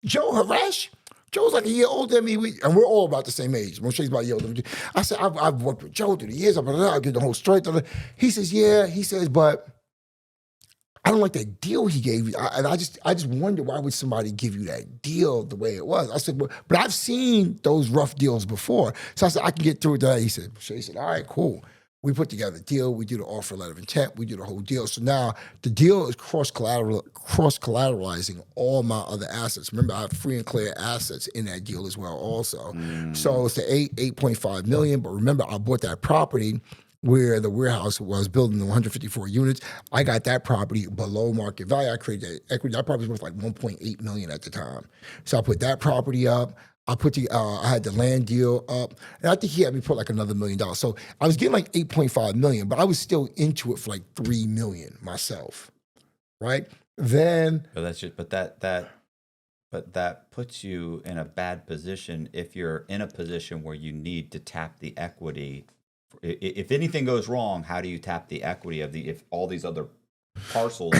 Joe Haresh? Joe's like a year older than me, and we're all about the same age. Moshe's about a year older than me. I said, I've worked with Joe through the years. I get the whole story. He says, yeah. He says, but I don't like that deal he gave you. And I just wonder, why would somebody give you that deal the way it was? I said, but I've seen those rough deals before. So I said, I can get through it today. He said, all right, cool. We put together a deal. We do the offer letter of intent. We do the whole deal. So now the deal is cross-collateralizing all my other assets. Remember, I have free and clear assets in that deal as well also. So it's the 8.5 million. But remember, I bought that property where the warehouse was building the 154 units. I got that property below market value. I created that equity. That property was worth like 1.8 million at the time. So I put that property up. I had the land deal up, and I think he had me put like another $1 million. So I was getting like 8.5 million, but I was still into it for like 3 million myself, right? Then, but that puts you in a bad position if you're in a position where you need to tap the equity. If anything goes wrong, how do you tap the equity if all these other parcels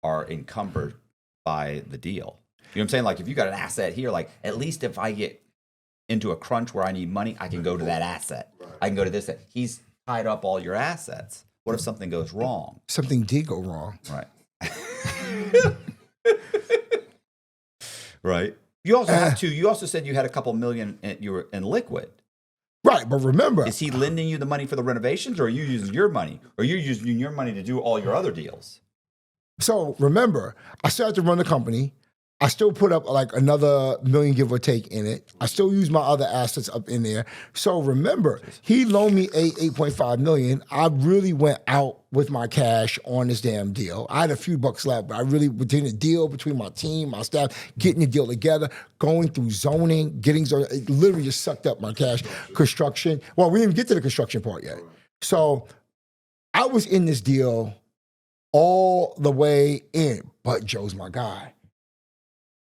are encumbered by the deal? You know what I'm saying? Like if you got an asset here, like at least if I get into a crunch where I need money, I can go to that asset. I can go to this. He's tied up all your assets. What if something goes wrong? Something did go wrong. Right. Right. You also said you had a couple million you were in liquid. Right, but remember, is he lending you the money for the renovations, or are you using your money, or are you using your money to do all your other deals? So remember, I still had to run the company. I still put up like another million, give or take, in it. I still use my other assets up in there. So remember, he loaned me 8.5 million. I really went out with my cash on this damn deal. I had a few bucks left, but I really, between the deal, between my team, my staff, getting the deal together, going through zoning, it literally just sucked up my cash. Construction. Well, we didn't even get to the construction part yet. So I was in this deal all the way in, but Joe's my guy.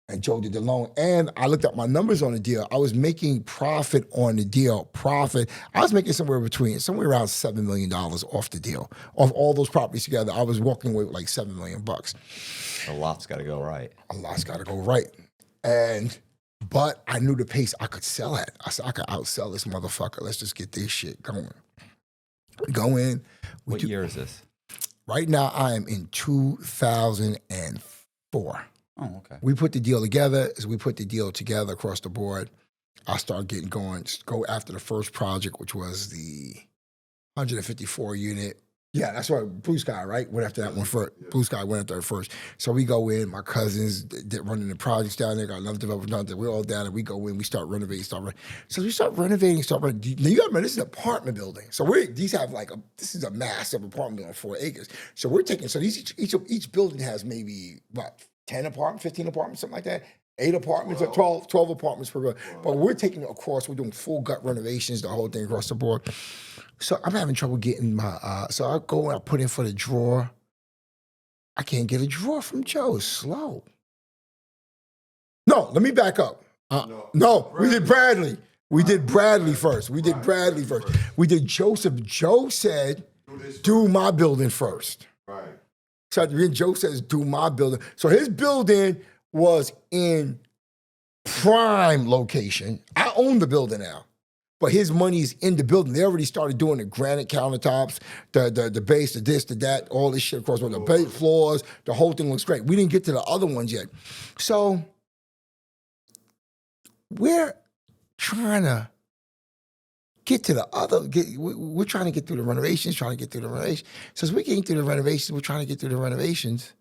And Joe did the loan. And I looked at my numbers on the deal. I was making profit on the deal. I was making somewhere around $7 million off the deal. Off all those properties together, I was walking away with like $7 million. A lot's got to go right. A lot's got to go right. But I knew the pace I could sell at. I said, I could outsell this motherfucker. Let's just get this shit going. Go in. What year is this? Right now, I am in 2004. Oh, okay. We put the deal together. As we put the deal together across the board, I started getting going. Go after the first project, which was the 154 unit. Yeah, that's right. Blue Sky, right? Went after that one first. Blue Sky went after it first. So we go in. My cousins running the projects down there. Got another developer down there. We're all down there. We go in. We start renovating. So we start renovating. Now you got to remember, this is an apartment building. So these have this is a massive apartment building, 4 acres. So we're taking. So each building has maybe what 10 apartments, 15 apartments, something like that. 8 apartments, 12 apartments per building. But we're taking it across. We're doing full gut renovations, the whole thing across the board. So I'm having trouble getting my, so I go and I put in for the drawer. I can't get a drawer from Joe. It's slow. No, let me back up. No, we did Bradley. We did Bradley first. We did Joseph. Joe said, do my building first. Right. So then Joe says, do my building. So his building was in prime location. I own the building now. But his money is in the building. They already started doing the granite countertops, the base, the this, the that, all this shit across the base floors. The whole thing looks great. We didn't get to the other ones yet. So we're trying to get to the other, we're trying to get through the renovations, So as we're getting through the renovations, we're trying to get through the renovations.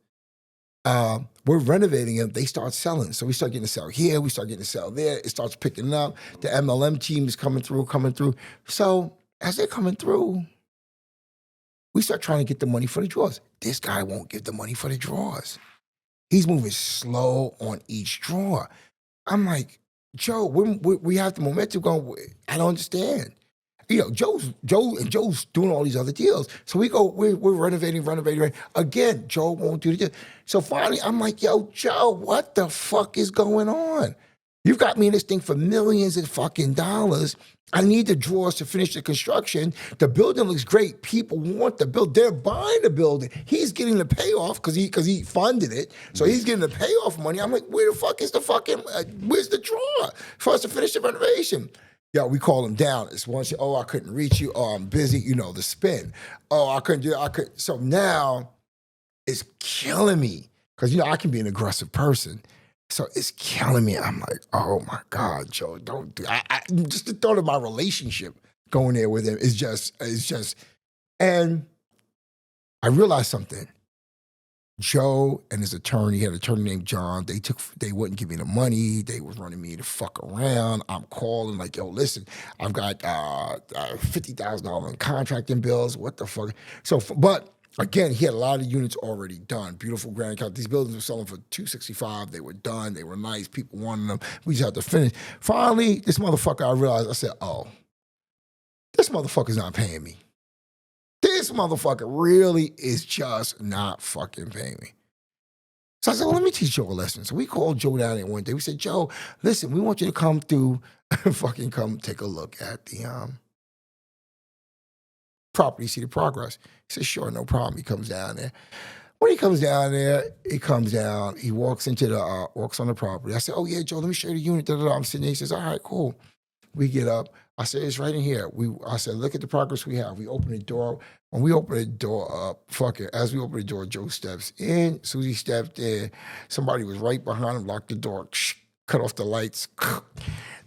We're renovating them, they start selling. So we start getting to sell here, we start getting to sell there. It starts picking up. The MLM team is coming through. So as they're coming through, we start trying to get the money for the drawers. This guy won't give the money for the drawers. He's moving slow on each drawer. I'm like, Joe, we have the momentum going. I don't understand. Joe's doing all these other deals. So we're renovating. Again, Joe won't do the deal. So finally, I'm like, yo, Joe, what the fuck is going on? You've got me in this thing for millions of fucking dollars. I need the drawers to finish the construction. The building looks great. People want the building. They're buying the building. He's getting the payoff because he funded it. So he's getting the payoff money. I'm like, where the fuck is where's the drawer for us to finish the renovation? Yo, we call him down. It's once, I couldn't reach you. Oh, I'm busy. The spin. Oh, I couldn't do it. So now it's killing me because, I can be an aggressive person. So it's killing me. I'm like, oh my God, Joe, don't do I just the thought of my relationship going there with him is just, and I realized something. Joe and his attorney, he had an attorney named John, they wouldn't give me the money. They was running me the fuck around. I'm calling like, yo, listen, I've got $50,000 in contracting bills. What the fuck? So, but again, he had a lot of units already done. Beautiful grand account. These buildings were selling for $265. They were done. They were nice. People wanted them. We just had to finish. Finally, this motherfucker, I realized, I said, oh, this motherfucker's not paying me. This motherfucker really is just not fucking paying me. So I said, well, let me teach Joe a lesson. So we called Joe down there one day. We said, Joe, listen, we want you to come through, come take a look at the property, see the progress. He said, sure, no problem. He comes down there. When he comes down there, he walks into walks on the property. I said, oh yeah, Joe, let me show you the unit. I'm sitting there. He says, all right, cool. We get up. I said, it's right in here. I said, look at the progress we have. We open the door. When we open the door up, as we open the door, Joe steps in. As soon as he stepped in, somebody was right behind him, locked the door, cut off the lights.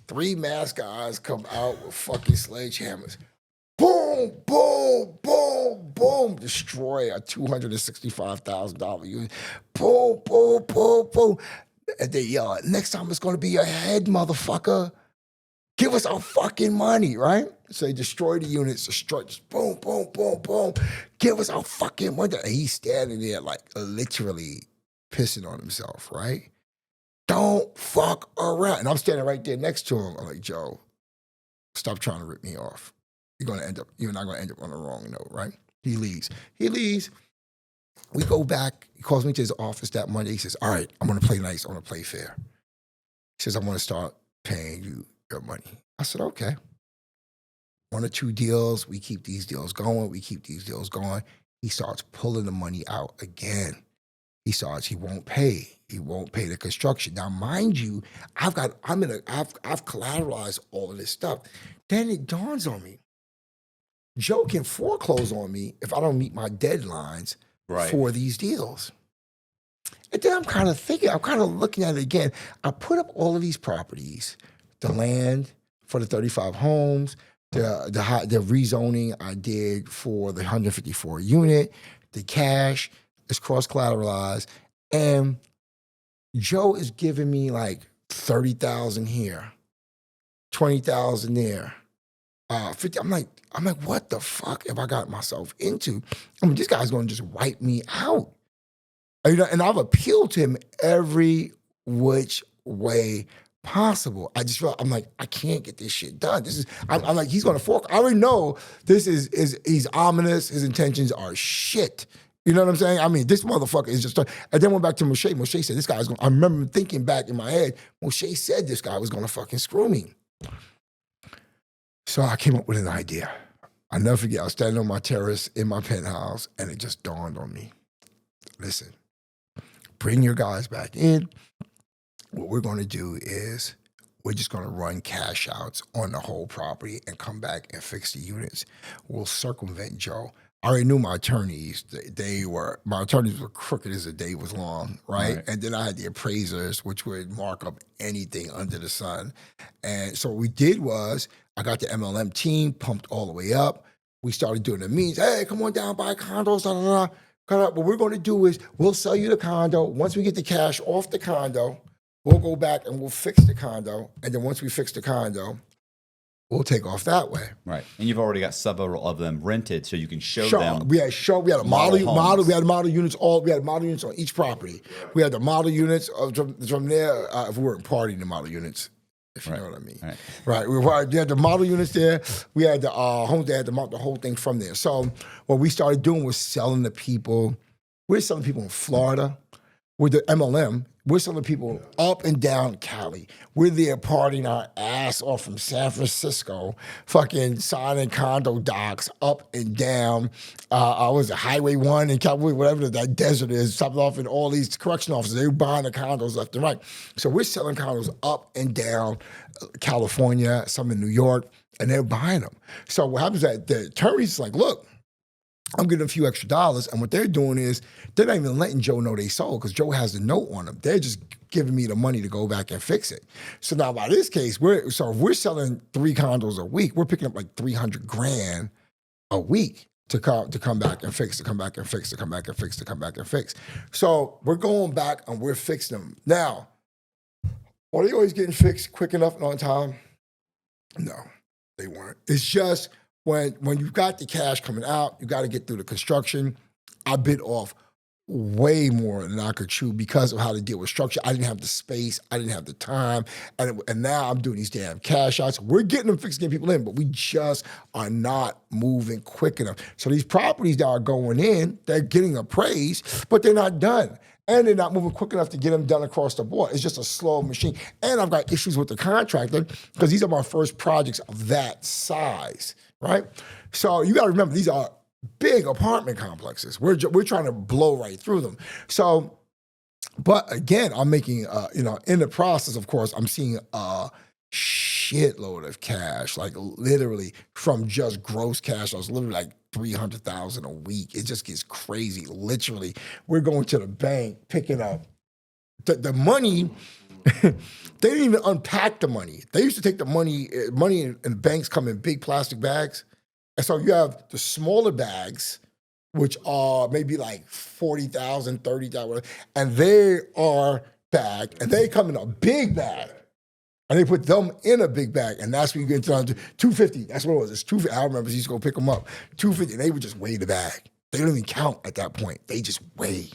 3 masked guys come out with fucking sledgehammers. Boom, boom, boom, boom. Destroy a $265,000 unit. Boom, boom, boom, boom. And they yell, next time it's going to be your head, motherfucker. Give us our fucking money, right? So they destroy the units, boom, boom, boom, boom. Give us our fucking money. And he's standing there like literally pissing on himself, right? Don't fuck around. And I'm standing right there next to him. I'm like, Joe, stop trying to rip me off. You're not gonna end up on the wrong note, right? He leaves. We go back. He calls me to his office that Monday. He says, all right, I'm gonna play nice. I'm gonna play fair. He says, I'm gonna start paying you your money. I said, okay. 1 or 2 deals, we keep these deals going. He starts pulling the money out again. He starts, he won't pay. He won't pay the construction. Now, mind you, I've collateralized all of this stuff. Then it dawns on me, Joe can foreclose on me if I don't meet my deadlines for these deals. And then I'm kind of looking at it again. I put up all of these properties, the land for the 35 homes, the rezoning I did for the 154 unit, the cash is cross-collateralized, and Joe is giving me like 30,000 here, 20,000 there, 50. I'm like, what the fuck have I got myself into? I mean, this guy's going to just wipe me out. You know, and I've appealed to him every which way possible. I just feel I'm like, I can't get this shit done. I'm like, he's going to fork. I already know he's ominous. His intentions are shit. You know what I'm saying? I mean, this motherfucker is just. And then went back to Moshe. Moshe said, this guy's going. I remember thinking back in my head, Moshe said this guy was going to fucking screw me. So I came up with an idea. I'll never forget. I was standing on my terrace in my penthouse, and it just dawned on me. Listen, bring your guys back in. What we're going to do is we're just going to run cash outs on the whole property and come back and fix the units. We'll circumvent Joe. I already knew my attorneys. My attorneys were crooked as the day was long, right? And then I had the appraisers, which would mark up anything under the sun. And so what we did was I got the MLM team pumped all the way up. We started doing the meetings. Hey, come on down, buy condos, da, da, da. What we're going to do is we'll sell you the condo. Once we get the cash off the condo, we'll go back and we'll fix the condo. And then once we fix the condo, we'll take off that way. Right. And you've already got several of them rented so you can show them. We had a model. We had model units we had model units on each property. We had the model units from there. If we weren't partying the model units, if you know what I mean. Right. We had the model units there. We had the homes that had the whole thing from there. So what we started doing was selling to people. We're selling people in Florida with the MLM. We're selling people up and down Cali. We're there partying our ass off from San Francisco, fucking signing condo docs up and down. I was at Highway 1 in California, whatever that desert is, stopping off in all these correction offices. They were buying the condos left and right. So we're selling condos up and down California, some in New York, and they're buying them. So what happens is that the attorney's like, look, I'm getting a few extra dollars, and what they're doing is they're not even letting Joe know they sold because Joe has the note on them. They're just giving me the money to go back and fix it. So now by this case, if we're selling 3 condos a week, we're picking up like $300,000 a week to come back and fix, to come back and fix, to come back and fix, to come back and fix. So we're going back and we're fixing them. Now, are they always getting fixed quick enough and on time? No, they weren't. It's just when you've got the cash coming out, you got to get through the construction. I bit off way more than I could chew because of how to deal with structure. I didn't have the space. I didn't have the time. And now I'm doing these damn cash outs. We're getting them fixed, getting people in, but we just are not moving quick enough. So these properties that are going in, they're getting appraised, but they're not done. And they're not moving quick enough to get them done across the board. It's just a slow machine. And I've got issues with the contractor because these are my first projects of that size, right? So you got to remember, these are big apartment complexes. We're trying to blow right through them. So, but again, I'm making, in the process, of course, I'm seeing a shitload of cash, like literally from just gross cash. I was literally like $300,000 a week. It just gets crazy. Literally, we're going to the bank, picking up the money. They didn't even unpack the money. They used to take the money in banks come in big plastic bags. And so you have the smaller bags, which are maybe like 40,000, 30,000, and they are bagged, and they come in a big bag. And they put them in a big bag, and that's when you get down to $250. That's what it was. It's $250. I remember he used to go pick them up. $250, and they would just weigh the bag. They don't even count at that point. They just weigh.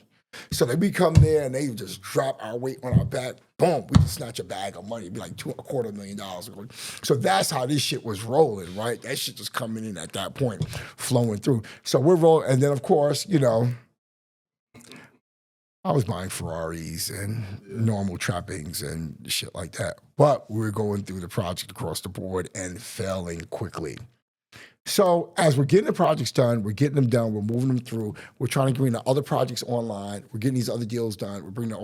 So we come there, and they just drop our weight on our back. Boom, we just snatch a bag of money. It'd be like $250,000. So that's how this shit was rolling, right? That shit was coming in at that point, flowing through. So we're rolling, and then, of course, I was buying Ferraris and normal trappings and shit like that. But we were going through the project across the board and failing quickly. So as we're getting the projects done, we're getting them done, we're moving them through, we're trying to bring the other projects online, we're getting these other deals done, we're bringing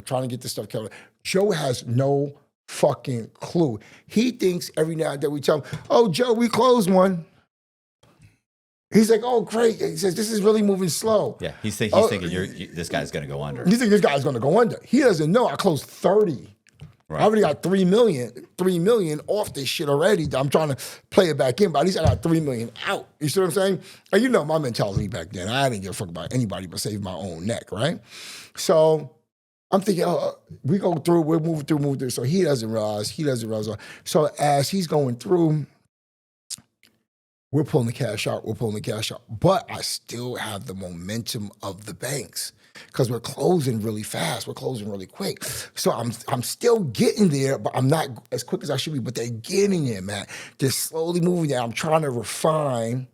trying to get this stuff covered. Joe has no fucking clue. He thinks every now and then we tell him, oh, Joe, we closed one. He's like, oh, great. He says, this is really moving slow. Yeah, he's thinking this guy's going to go under. You think this guy's going to go under. He doesn't know I closed 30. Right. I already got 3 million off this shit already. I'm trying to play it back in, but at least I got 3 million out. You see what I'm saying? And you know my mentality back then. I didn't give a fuck about anybody but save my own neck, right? So I'm thinking, we go through, we're moving through. So he doesn't realize. So as he's going through, we're pulling the cash out. But I still have the momentum of the banks because we're closing really fast. We're closing really quick. So I'm still getting there, but I'm not as quick as I should be. But they're getting there, man. They're slowly moving there. I'm trying to refine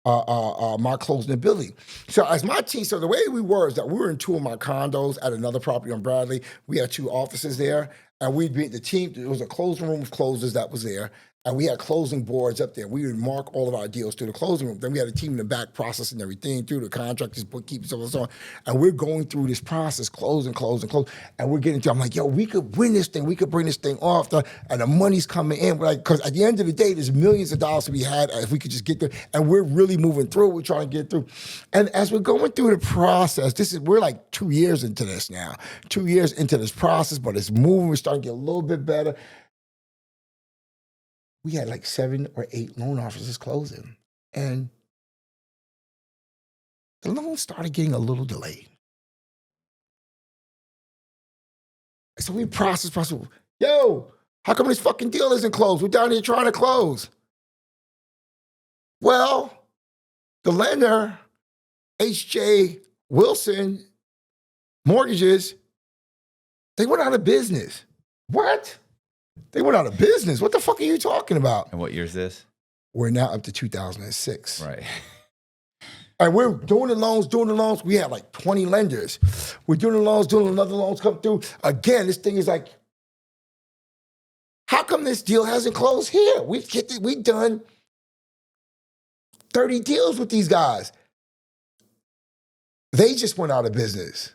my closing ability. So as my team, so the way we were is that we were in 2 of my condos at another property on Bradley. We had 2 offices there, and we'd be the team. It was a closing room of closers that was there. And we had closing boards up there. We would mark all of our deals through the closing room. Then we had a team in the back processing everything through the contractors, bookkeepers, so on. And we're going through this process, closing. And we're getting to, I'm like, yo, we could win this thing. We could bring this thing off. And the money's coming in. We're like, because at the end of the day, there's millions of dollars to be had if we could just get there. And we're really moving through. We're trying to get through. And as we're going through the process, we're like 2 years into this now. 2 years into this process, but it's moving. We're starting to get a little bit better. We had like 7 or 8 loan officers closing. And the loans started getting a little delayed. So we process. Yo, how come this fucking deal isn't closed? We're down here trying to close. Well, the lender, H.J. Wilson Mortgages, they went out of business. What? They went out of business. What the fuck are you talking about? And what year is this? We're now up to 2006. Right. And we're doing the loans. We had like 20 lenders. We're doing the loans, doing another loans come through. Again, this thing is like, how come this deal hasn't closed here? We've done 30 deals with these guys. They just went out of business.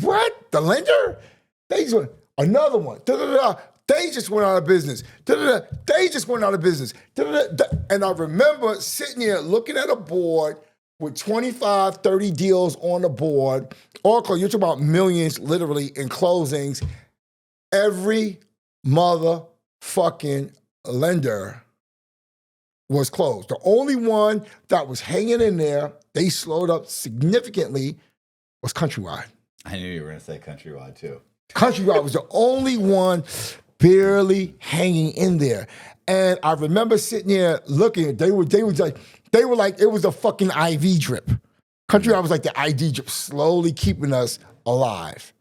What? The lender? They just went, another one. They just went out of business. They just went out of business. And I remember sitting here looking at a board with 25, 30 deals on the board. Oracle, you're talking about millions literally in closings. Every motherfucking lender was closed. The only one that was hanging in there, they slowed up significantly, was Countrywide. I knew you were going to say Countrywide too. Countrywide was the only one barely hanging in there. And I remember sitting there looking, they were like, it was a fucking IV drip. Countrywide was like the IV drip, slowly keeping us alive.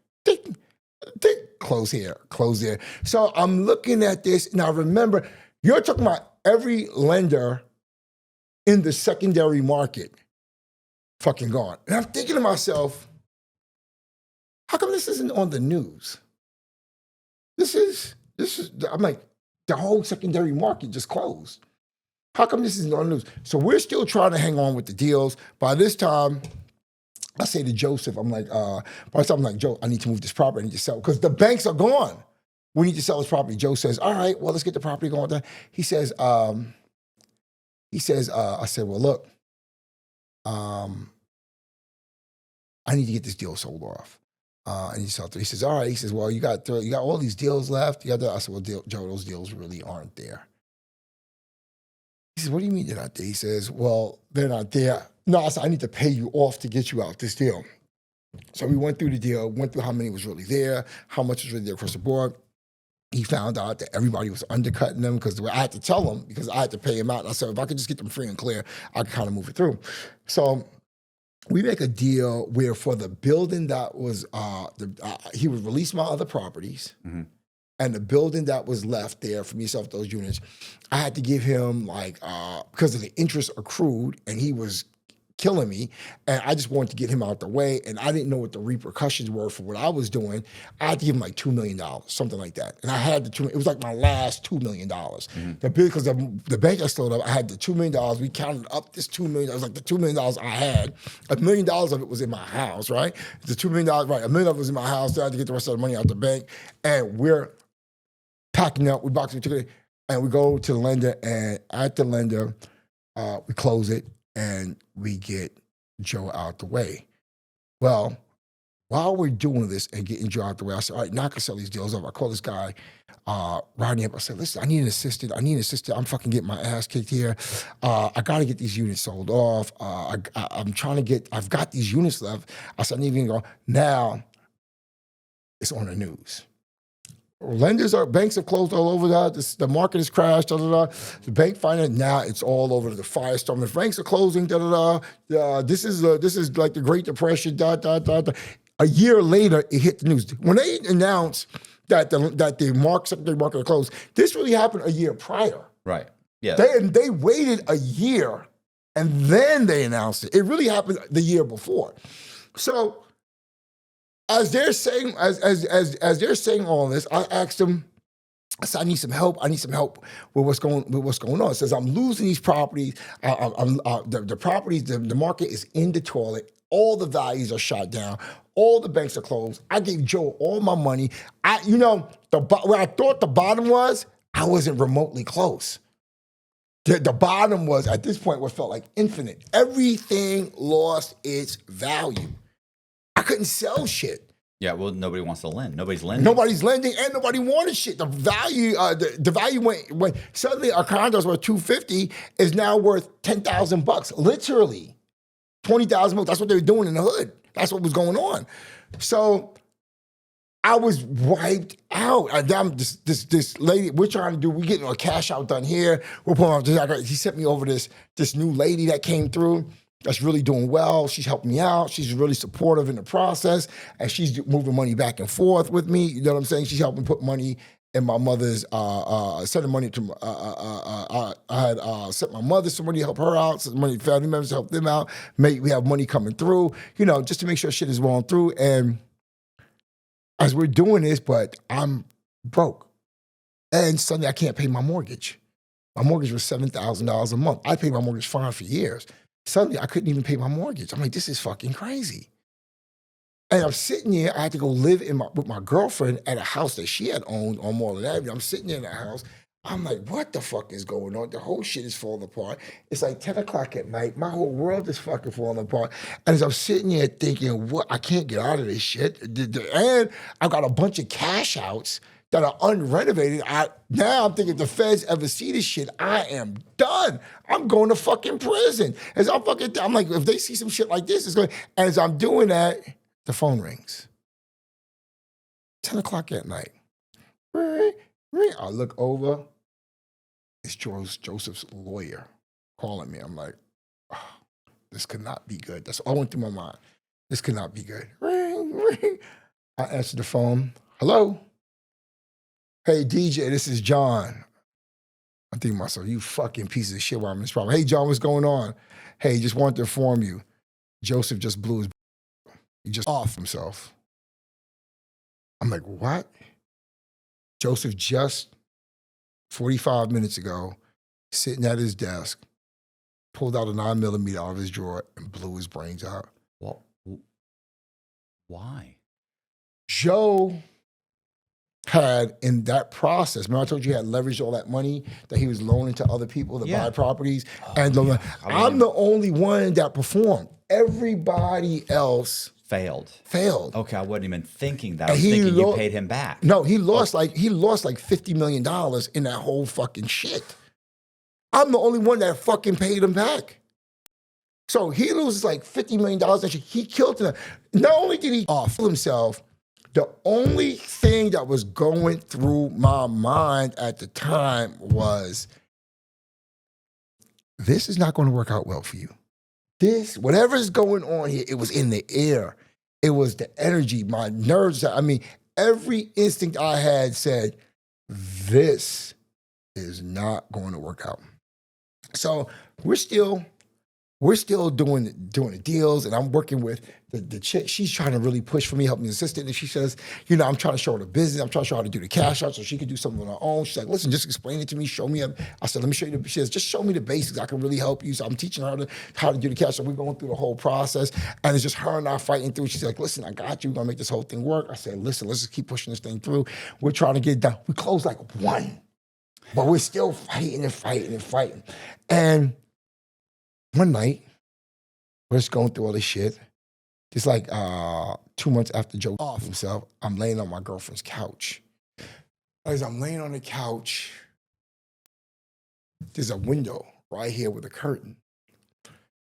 Close here, close there. So I'm looking at this, and I remember, you're talking about every lender in the secondary market fucking gone. And I'm thinking to myself, how come this isn't on the news? This is, I'm like, the whole secondary market just closed. How come this isn't on the news? So we're still trying to hang on with the deals. By this time, I say to Joseph, I'm like, by the time I'm like, Joe, I need to move this property, I need to sell, because the banks are gone. We need to sell this property. Joe says, all right, well, let's get the property going. He says, I said, well, look, I need to get this deal sold off. And he says, all right. He says, well, you got all these deals left. I said, well, Joe, those deals really aren't there. He says, what do you mean they're not there? He says, well, they're not there. No, I said, I need to pay you off to get you out this deal. So we went through the deal, went through how many was really there, how much was really there across the board. He found out that everybody was undercutting them because I had to tell them because I had to pay him out. And I said, if I could just get them free and clear, I could kind of move it through. So we make a deal where for the building that was, he would release my other properties, mm-hmm. and the building that was left there for me to sell those units, I had to give him like, because of the interest accrued, and he was killing me, and I just wanted to get him out the way, and I didn't know what the repercussions were for what I was doing. I had to give him like $2 million, something like that, and I had the it was like my last $2 million. Because the bank I slowed up, I had the $2 million. We counted up this $2 million. It was like the $2 million I had. $1 million of it was in my house, right? The $2 million, right? $1 million of it was in my house. So I had to get the rest of the money out the bank, and we're packing up. We box it together, and we go to the lender, and at the lender, we close it. And we get Joe out the way. Well, while we're doing this and getting Joe out the way, I said, all right, now I can sell these deals up. I call this guy, Rodney up. I said, listen, I need an assistant. I'm fucking getting my ass kicked here. I got to get these units sold off. I'm trying to I've got these units left. I said, I need to go. Now, it's on the news. Banks have closed all over that. The market has crashed. The bank finance now it's all over the firestorm. The banks are closing. This is like the Great Depression. A year later, it hit the news when they announced that the secondary market closed. This really happened a year prior. Right. Yeah. They waited a year and then they announced it. It really happened the year before. So. As they're saying, as they're saying all this, I asked them. I said, I need some help. I need some help with what's going on. It says I'm losing these properties. The properties, the market is in the toilet. All the values are shot down. All the banks are closed. I gave Joe all my money. Where I thought the bottom was, I wasn't remotely close. The bottom was at this point what felt like infinite. Everything lost its value. I couldn't sell shit. Yeah, well, nobody wants to lend. Nobody's lending. Nobody's lending, and nobody wanted shit. The value, the value went. Suddenly, our condos were $250 is now worth $10,000. Literally, $20,000. That's what they were doing in the hood. That's what was going on. So I was wiped out. This lady. We're trying to do. We're getting a cash out done here. We're pulling off. He sent me over this new lady that came through. That's really doing well. She's helping me out. She's really supportive in the process, and she's moving money back and forth with me. You know what I'm saying? She's helping put money in my mother's, sending money to, I had sent my mother some money to help her out, sent money to family members to help them out. We have money coming through, just to make sure shit is rolling through. And as we're doing this, but I'm broke. And suddenly I can't pay my mortgage. My mortgage was $7,000 a month. I paid my mortgage fine for years. Suddenly, I couldn't even pay my mortgage. I'm like, this is fucking crazy. And I'm sitting here. I had to go live with my girlfriend at a house that she had owned on Moreland Avenue. I'm sitting there in that house. I'm like, what the fuck is going on? The whole shit is falling apart. It's like 10 o'clock at night. My whole world is fucking falling apart. And as I'm sitting here thinking, what? I can't get out of this shit. And I've got a bunch of cash outs that are unrenovated. Now I'm thinking if the feds ever see this shit, I am done. I'm going to fucking prison. I'm like, if they see some shit like this, it's going. And as I'm doing that, the phone rings. 10 o'clock at night. I look over. It's Joseph's lawyer calling me. I'm like, oh, this could not be good. That's all went through my mind. This could not be good. Ring. I answer the phone. Hello? Hey, DJ, this is John. I'm thinking to myself, you fucking piece of shit while I'm in this problem. Hey, John, what's going on? Hey, just wanted to inform you. Joseph just blew his he just off himself. I'm like, what? Joseph just 45 minutes ago, sitting at his desk, pulled out a 9mm out of his drawer and blew his brains out. Well, why? Joe had in that process, remember I told you he had leveraged all that money that he was loaning to other people to buy properties. I'm the only one that performed. Everybody else failed. Okay, I wasn't even thinking that. I was thinking you paid him back. No, he lost like $50 million in that whole fucking shit. I'm the only one that fucking paid him back. So he loses like $50 million and shit. He killed him. Not only did he off himself, the only thing that was going through my mind at the time was, this is not going to work out well for you. Whatever's going on here, it was in the air. It was the energy, my nerves. Every instinct I had said, this is not going to work out. So we're still we're still doing the deals, and I'm working with the chick. She's trying to really push for me, help me assistant. And she says, I'm trying to show her the business. I'm trying to show her how to do the cash out so she can do something on her own. She's like, listen, just explain it to me. Show me. I said, let me show you. She says, just show me the basics. I can really help you. So I'm teaching her how to do the cash out. We're going through the whole process, and it's just her and I fighting through. She's like, listen, I got you. We're gonna make this whole thing work. I said, listen, let's just keep pushing this thing through. We're trying to get it done. We closed like 1, but we're still fighting and fighting and fighting. And one night, we're just going through all this shit. Just like 2 months after Joe off himself, I'm laying on my girlfriend's couch. As I'm laying on the couch, there's a window right here with a curtain.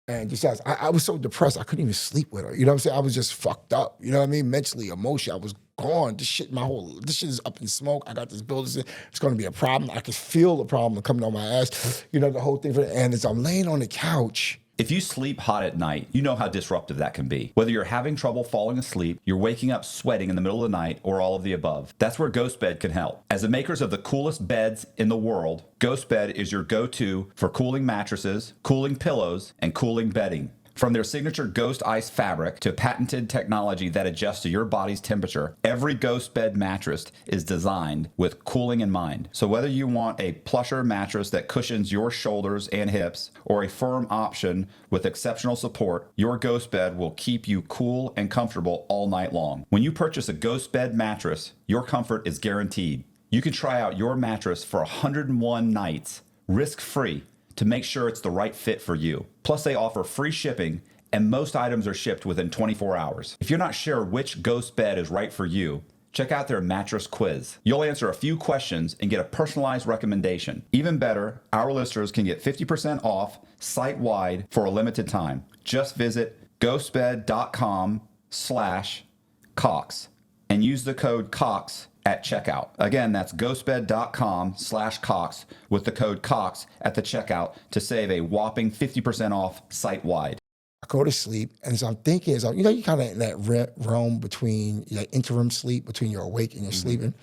And just as I was so depressed, I couldn't even sleep with her. You know what I'm saying? I was just fucked up. You know what I mean? Mentally, emotionally, I was gone. This shit is up in smoke. I got this building. It's going to be a problem. I could feel the problem coming on my ass. The whole thing. And as I'm laying on the couch, If you sleep hot at night, you know how disruptive that can be. Whether you're having trouble falling asleep, you're waking up sweating in the middle of the night, or all of the above, that's where Ghost Bed can help. As the makers of the coolest beds in the world, Ghost Bed is your go-to for cooling mattresses, cooling pillows, and cooling bedding. From their signature Ghost Ice fabric to patented technology that adjusts to your body's temperature, every Ghost Bed mattress is designed with cooling in mind. So whether you want a plusher mattress that cushions your shoulders and hips, or a firm option with exceptional support, your Ghost Bed will keep you cool and comfortable all night long. When you purchase a Ghost Bed mattress, your comfort is guaranteed. You can try out your mattress for 101 nights, risk-free, to make sure it's the right fit for you. Plus, they offer free shipping, and most items are shipped within 24 hours. If you're not sure which Ghost Bed is right for you, check out their mattress quiz. You'll answer a few questions and get a personalized recommendation. Even better, our listeners can get 50% off site-wide for a limited time. Just visit ghostbed.com/Cox and use the code COX at checkout. Again, that's ghostbed.com/Cox with the code COX at the checkout to save a whopping 50% off site-wide. I go to sleep, and as I'm thinking, you're kind of in that realm between interim sleep, between you're awake and you're sleeping.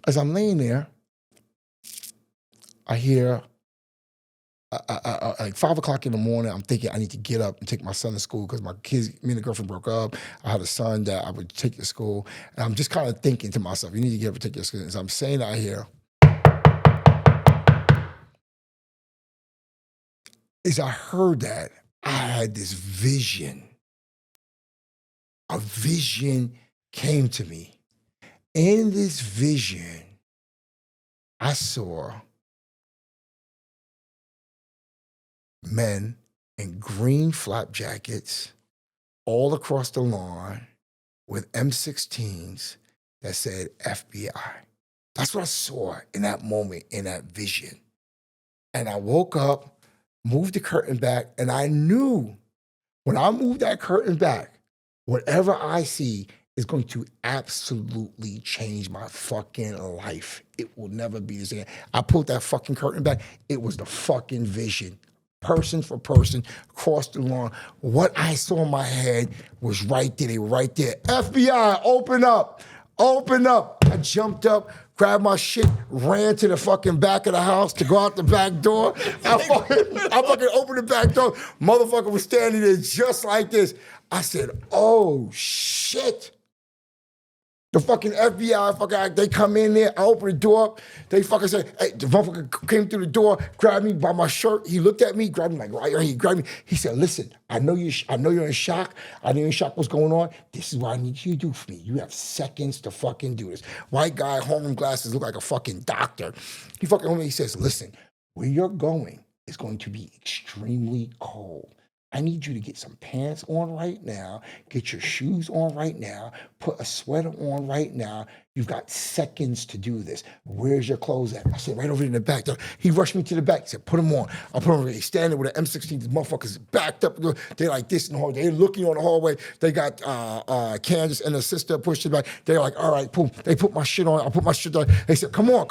As I'm laying there, I hear like 5 o'clock in the morning. I'm thinking I need to get up and take my son to school because my kids, me and the girlfriend broke up. I had a son that I would take to school, and I'm just kind of thinking to myself, you need to get up and take your school. As I'm saying that, I hear, as I heard that, I had this vision. A vision came to me. In this vision, I saw men in green flap jackets all across the lawn with M16s that said FBI. That's what I saw in that moment, in that vision. And I woke up, moved the curtain back, and I knew when I moved that curtain back, whatever I see is going to absolutely change my fucking life. It will never be the same. I pulled that fucking curtain back. It was the fucking vision. Person for person, across the lawn. What I saw in my head was right there. They were right there. FBI, open up. Open up. I jumped up, grabbed my shit, ran to the fucking back of the house to go out the back door. I fucking opened the back door. Motherfucker was standing there just like this. I said, oh, shit. The fucking FBI, they come in there, I open the door up, they fucking say, hey, the motherfucker came through the door, grabbed me by my shirt, he looked at me, grabbed me like right here, he grabbed me, he said, listen, I know you're in shock, I know you're in shock what's going on, this is what I need you to do for me, you have seconds to fucking do this. White guy, homeroom glasses, look like a fucking doctor. He fucking home, he says, listen, where you're going is going to be extremely cold. I need you to get some pants on right now, get your shoes on right now, put a sweater on right now. You've got seconds to do this. Where's your clothes at? I said, right over in the back. He rushed me to the back. He said, put them on. I put them on. He's standing with an M16. The motherfuckers backed up. They're like this in the hallway. They're looking on the hallway. They got Candace and her sister pushed it back. They're like, all right, boom. They put my shit on. I put my shit on. They said, come on.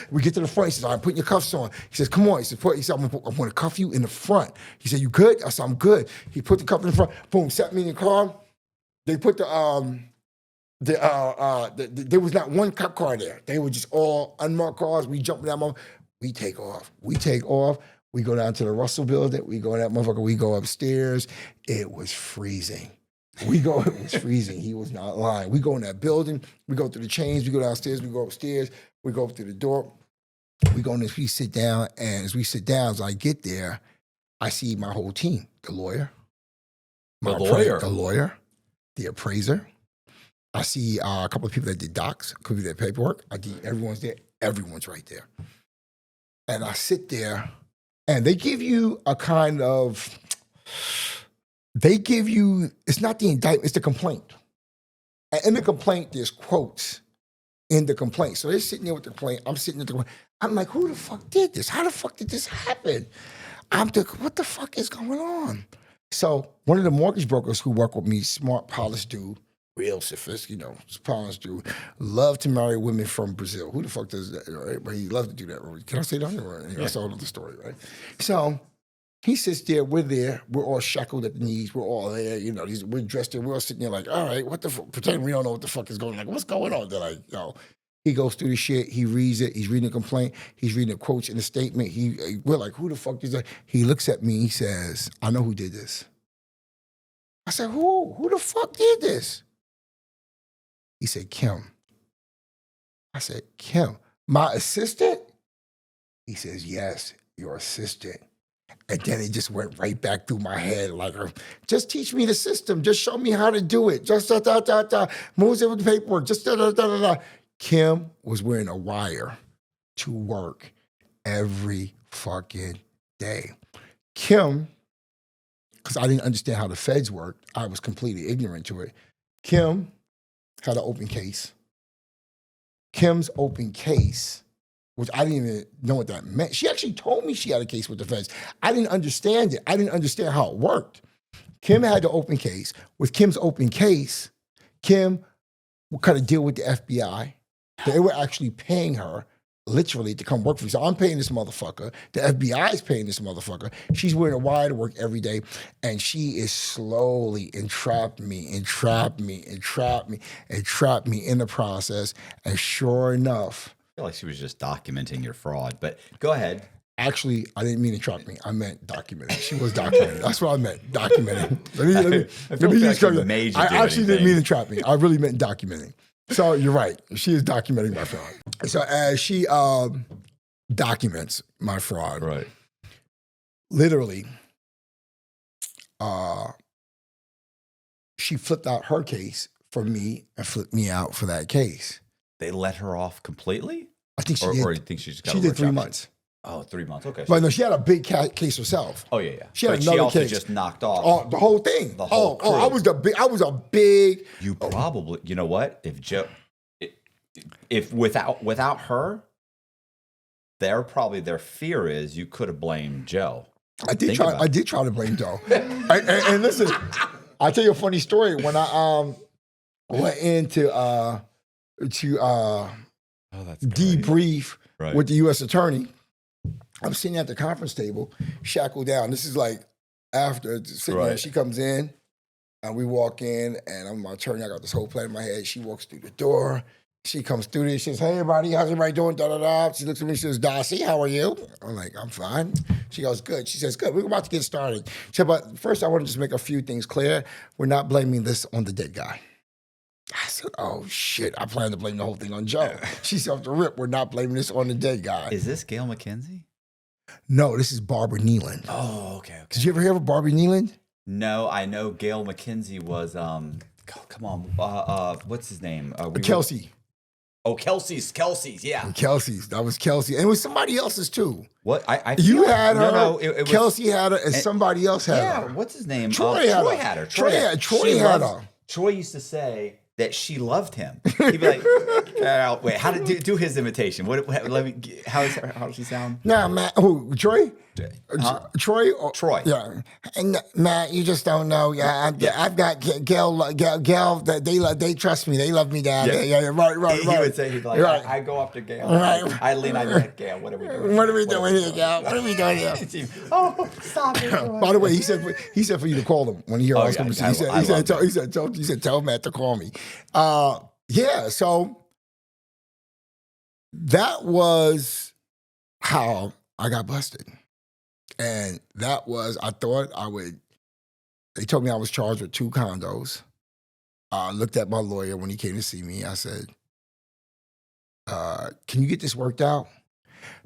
We get to the front. He says, all right, put your cuffs on. He says, come on. He said, I'm going to cuff you in the front. He said, you good? I said, I'm good. He put the cuff in the front. Boom, sat me in the car. They put there was not one cop car there. They were just all unmarked cars. We jump in that moment. We take off. We go down to the Russell building. We go in that motherfucker. We go upstairs. It was freezing. It was freezing. He was not lying. We go in that building. We go through the chains. We go downstairs. We go upstairs. We go up to the door. We go in this, we sit down. And as we sit down, as I get there, I see my whole team. The lawyer. The lawyer. The appraiser. I see a couple of people that did docs, could be their paperwork. Everyone's there. Everyone's right there. And I sit there, and they give you a kind of, it's not the indictment, it's the complaint. And in the complaint, there's quotes in the complaint. So they're sitting there with the complaint. I'm sitting at the complaint. I'm like, who the fuck did this? How the fuck did this happen? I'm like, what the fuck is going on? So one of the mortgage brokers who work with me, smart, polished dude, real sophisticated, polished dude, love to marry women from Brazil. Who the fuck does that, right? But he loves to do that. Can I say that? Right? That's all of the story, right? So he sits there, we're there, we're all shackled at the knees, we're all there, we're dressed there, we're all sitting there like, all right, what the fuck, pretend we don't know what the fuck is going on. Like, what's going on? They're like, He goes through the shit, he reads it, he's reading the complaint, he's reading the quotes in the statement. We're like, who the fuck is that? He looks at me, he says, I know who did this. I said, who? Who the fuck did this? He said, Kim. I said, Kim, my assistant? He says, yes, your assistant. And then it just went right back through my head like, just teach me the system. Just show me how to do it. Just moves it with the paperwork. Just Kim was wearing a wire to work every fucking day. Kim, because I didn't understand how the feds worked, I was completely ignorant to it. Kim had an open case. Kim's open case, which I didn't even know what that meant. She actually told me she had a case with the feds. I didn't understand it. I didn't understand how it worked. Kim had the open case. With Kim's open case, Kim would kind of deal with the FBI. They were actually paying her literally to come work for me. So I'm paying this motherfucker. The FBI is paying this motherfucker. She's wearing a wire to work every day. And she is slowly entrapping me in the process. And sure enough. I feel like she was just documenting your fraud, but go ahead. Actually, I didn't mean entrap me. I meant documenting. She was documenting. That's what I meant, documenting. I actually didn't mean entrap me. I really meant documenting. So you're right. She is documenting my fraud. So as she documents my fraud, Right. Literally, she flipped out her case for me and flipped me out for that case. They let her off completely? I think she did. Or you think she just got She did 3 months. Oh, 3 months. Okay. But no, she had a big case herself. Oh, yeah. She had but another she also case. just knocked off. The whole thing. The whole crew. I was a big. You probably, you know what? If without her, their fear is you could have blamed Joe. I did try to blame Joe. and listen, I'll tell you a funny story. When I went in to debrief with the U.S. attorney, I'm sitting at the conference table, shackled down. This is like after sitting there. She comes in, and we walk in, and I'm my attorney. I got this whole plan in my head. She walks through the door. She comes through there. She says, "Hey, everybody, how's everybody doing?" Da da da. She looks at me. She says, "Dossey, how are you?" I'm like, "I'm fine." She goes, "Good." She says, "Good. We're about to get started." She said, "But first, I want to just make a few things clear. We're not blaming this on the dead guy." I said, "Oh shit! I plan to blame the whole thing on Joe." She said, "Off the rip, we're not blaming this on the dead guy." Is this Gail McKenzie? No, this is Barbara Nealand. Oh, okay. Did you ever hear of Barbara Nealand? No, I know Gail McKenzie was come on, what's his name? Kelsey. Oh, Kelsey's, yeah. Kelsey's. That was Kelsey. And it was somebody else's too. What? You had her. No, it was, Kelsey had her, and somebody else had her. Yeah, what's his name? Troy had her. Troy had her. Troy used to say that she loved him. He'd be like, wait, how to do his imitation? Let me. How does she sound? Nah, Matt. Who? Troy? Troy? Troy. Yeah. And Matt, you just don't know. Yeah, I've got Gail. They trust me. They love me down there. Yeah, right. He would say, he'd be like, right. I go up to Gail. Right. I lean on like, Gail, what are we doing? What are we doing here, Gail? What are we doing here? Oh, stop it. By the way, he said for you to call him when he heard I was going to say. He said, tell Matt to call me. Yeah, so that was how I got busted. And that was, I thought I would, they told me I was charged with 2 condos. I looked at my lawyer when he came to see me. I said, can you get this worked out?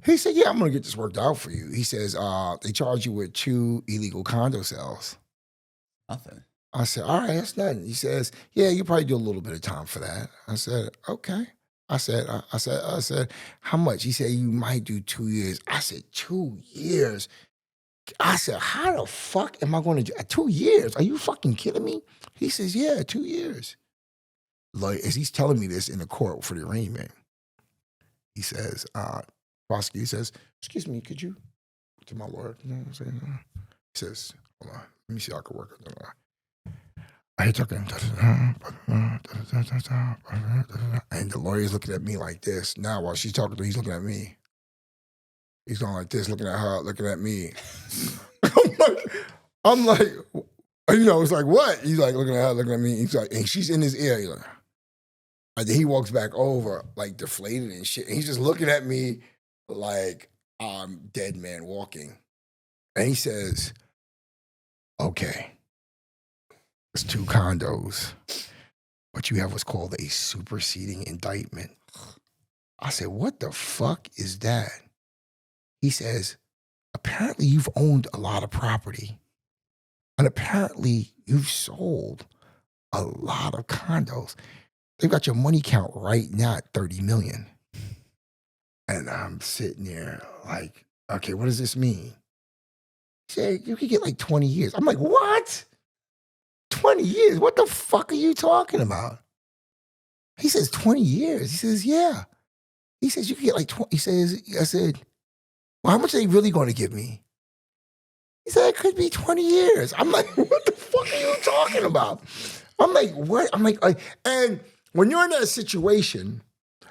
He said, yeah, I'm going to get this worked out for you. He says, they charge you with 2 illegal condo sales. Nothing. I said, all right, that's nothing. He says, yeah, you probably do a little bit of time for that. I said, okay. I said, how much? He said, you might do 2 years. I said, 2 years? I said, how the fuck am I going to do 2 years? Are you fucking kidding me? He says, yeah, 2 years. Like, as he's telling me this in the court for the arraignment, he says, prosecutor says, excuse me, could you, to my lawyer, you know what I'm saying? He says, hold on, let me see how I can work it. I hear talking, and the lawyer's looking at me like this. Now, while she's talking to me, he's looking at me. He's going like this, looking at her, looking at me. I'm like, you know, it's like, what? He's like looking at her, looking at me. He's like, and she's in his ear. He's like, and then he walks back over, like deflated and shit. And he's just looking at me like I'm dead man walking. And he says, okay, it's 2 condos, but you have what's called a superseding indictment. I said, what the fuck is that? He says, apparently you've owned a lot of property. And apparently you've sold a lot of condos. They've got your money count right now at 30 million. And I'm sitting there like, okay, what does this mean? He said, you could get like 20 years. I'm like, what? 20 years? What the fuck are you talking about? He says, 20 years. He says, yeah. He says, you could get like 20. He says, I said, well, how much are they really going to give me? He said, it could be 20 years. I'm like, what the fuck are you talking about? I'm like, what? I'm like, and when you're in that situation,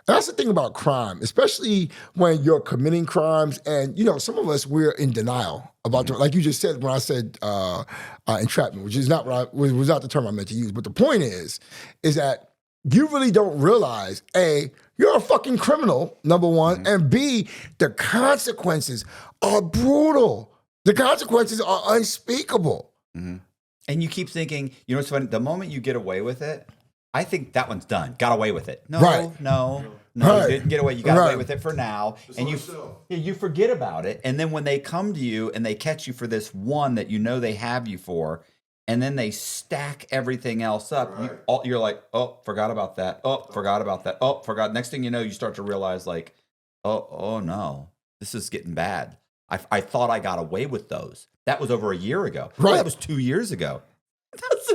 that's the thing about crime, especially when you're committing crimes. And, you know, some of us, we're in denial about, like you just said when I said entrapment, which is not what was not the term I meant to use. But the point is that you really don't realize, A, you're a fucking criminal, number one, and B, the consequences are brutal. The consequences are unspeakable. Mm-hmm. And you keep thinking, you know what's funny? The moment you get away with it, I think that one's done. Got away with it. No, right. no, right. You didn't get away. You got right. away with it for now. It's and you forget about it. And then when they come to you and they catch you for this one that you know they have you for, and then they stack everything else up, Right. you're like, oh, forgot about that. Oh, forgot about that. Oh, forgot. Next thing you know, you start to realize like, oh no, this is getting bad. I thought I got away with those. That was over a year ago. Right. Oh, that was 2 years ago.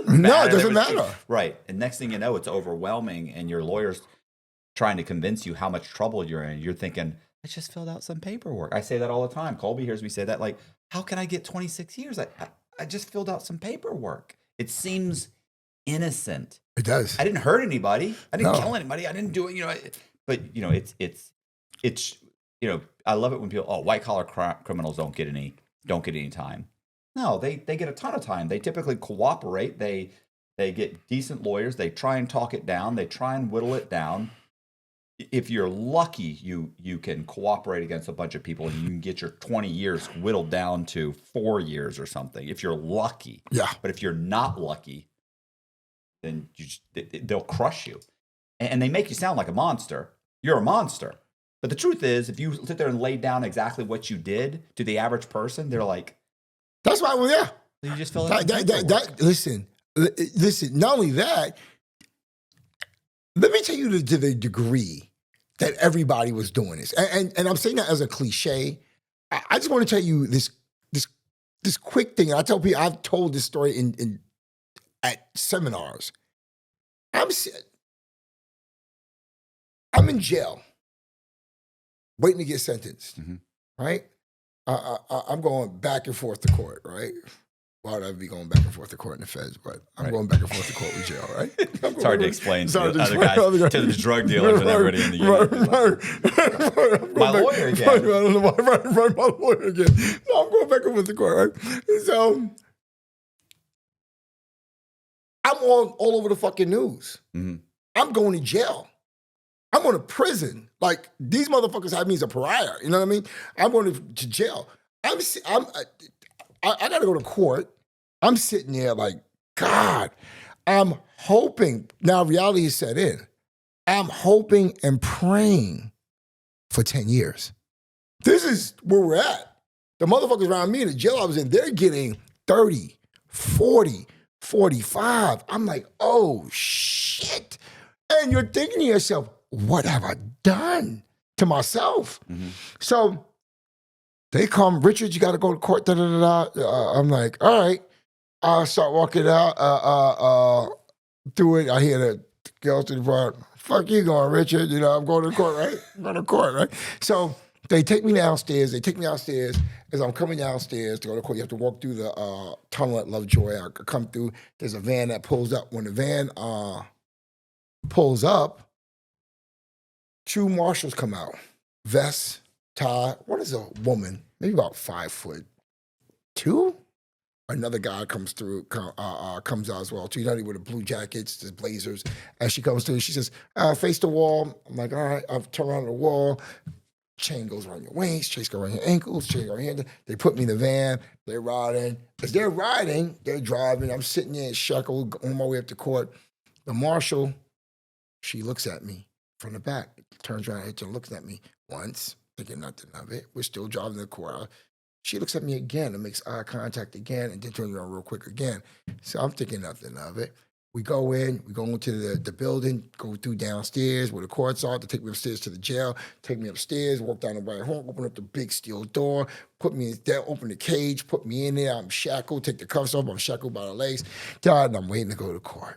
No, it doesn't matter. Right. And next thing you know, it's overwhelming and your lawyer's trying to convince you how much trouble you're in. You're thinking, I just filled out some paperwork. I say that all the time. Colby hears me say that. Like, how can I get 26 years? I just filled out some paperwork. It seems innocent. It does. I didn't hurt anybody. I didn't kill anybody. I didn't do it. You know, but you know, it's you know, I love it when people, white collar criminals don't get any time. No, they get a ton of time. They typically cooperate. They get decent lawyers. They try and talk it down. They try and whittle it down. If you're lucky, you can cooperate against a bunch of people and you can get your 20 years whittled down to 4 years or something. If you're lucky. Yeah. But if you're not lucky, then they'll crush you. And they make you sound like a monster. You're a monster. But the truth is, if you sit there and lay down exactly what you did to the average person, they're like, that's why, well, yeah. you just feel like listen, not only that, let me tell you to the degree that everybody was doing this. And I'm saying that as a cliche. I just want to tell you this quick thing. I tell people, I've told this story at seminars. I'm in jail, waiting to get sentenced, right? I'm going back and forth to court, right? Why would I be going back and forth to court in the feds? But I'm going back and forth to court with jail, right? It's hard to explain to other guys, to the drug dealers and everybody in the unit. My lawyer again. Right, my lawyer again. So I'm going back and forth to court, right? So I'm all over the fucking news. Mm-hmm. I'm going to jail. I'm going to prison. Like, these motherfuckers have me as a pariah. You know what I mean? I'm going to jail. I got to go to court. I'm sitting there like, God, I'm hoping. Now reality is set in. I'm hoping and praying for 10 years. This is where we're at. The motherfuckers around me in the jail I was in, they're getting 30, 40, 45. I'm like, oh, shit. And you're thinking to yourself, what have I done to myself? Mm-hmm. So they come, Richard, you got to go to court, I'm like, all right. I start walking out, through it. I hear the girls to the front, fuck you going, Richard. You know, I'm going to court, right? I'm going to court, right? So they take me downstairs. As I'm coming downstairs to go to court. You have to walk through the tunnel at Lovejoy. I come through. There's a van that pulls up. When the van pulls up, two marshals come out. Vest, tie. One is a woman, maybe about 5'2". Another guy comes through, comes out as well. Too. You know, with the blue jackets, the blazers. As she comes through, she says, face the wall. I'm like, all right, I've turned around the wall. Chain goes around your waist, chain goes around your ankles, chain goes around your hand. They put me in the van, they're riding. As they're riding, they're driving. I'm sitting there in shackled on my way up to court. The marshal, she looks at me from the back, turns around and looks at me once, thinking nothing of it. We're still driving to the court. She looks at me again and makes eye contact again and then turns around real quick again. So I'm thinking nothing of it. We go into the building, go through downstairs where the courts are, to take me upstairs to the jail, take me upstairs, walk down the right hall, open up the big steel door, put me in there, open the cage, put me in there. I'm shackled, take the cuffs off, I'm shackled by the legs. And I'm waiting to go to court.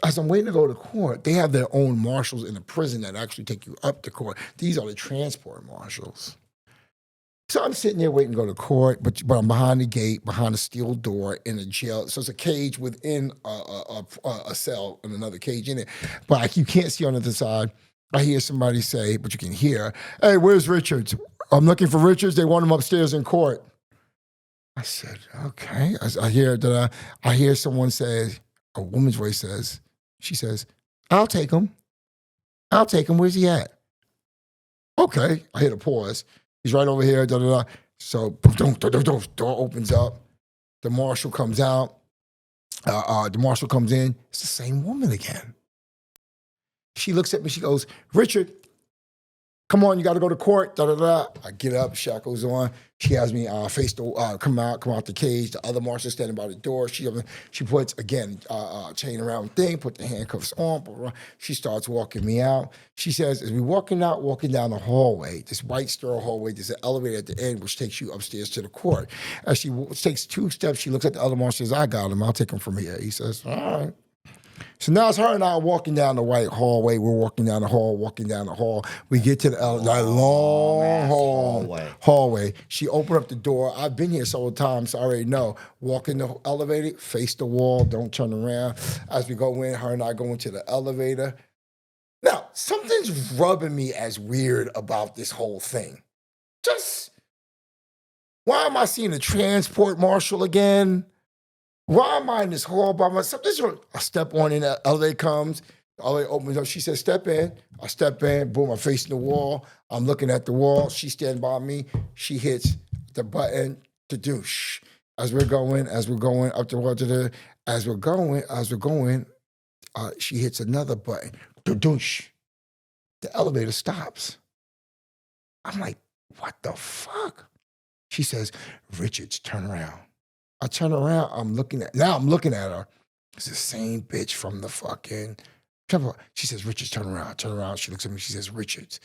As I'm waiting to go to court, they have their own marshals in the prison that actually take you up to court. These are the transport marshals. So I'm sitting there waiting to go to court, but I'm behind the gate, behind a steel door in a jail. So it's a cage within a cell and another cage in it. But you can't see on the other side. I hear somebody say, but you can hear, hey, where's Richards? I'm looking for Richards. They want him upstairs in court. I said, okay. I hear someone say, a woman's voice says, she says, I'll take him. Where's he at? Okay. I hear the pause. He's right over here, So, door opens up. The marshal comes out. The marshal comes in. It's the same woman again. She looks at me. She goes, Richard, come on, you got to go to court. I get up, shackles on. She has me come out the cage. The other marshal standing by the door. She puts, again, chain around thing, put the handcuffs on. Blah, blah. She starts walking me out. She says, as we walking down the hallway, this white sterile hallway, there's an elevator at the end which takes you upstairs to the court. As she takes 2 steps, she looks at the other marshal and says, I got him. I'll take him from here. He says, all right. So now it's her and I walking down the white hallway. We're walking down the hall. We get to that long hallway. She opened up the door. I've been here several times, so I already know. Walk in the elevator, face the wall, don't turn around. As we go in, her and I go into the elevator. Now, something's rubbing me as weird about this whole thing. Why am I seeing the transport marshal again? Why am I in this hall by myself? I step on in, the elevator comes, the elevator opens up. She says, step in. I step in, boom, I'm facing the wall. I'm looking at the wall. She's standing by me. She hits the button to douche. As we're going up the wall as we're going, she hits another button, to douche. The elevator stops. I'm like, what the fuck? She says, Richards, turn around. I turn around, I'm looking at her. It's the same bitch from the fucking, she says, Richards, turn around. She looks at me, she says, Richards,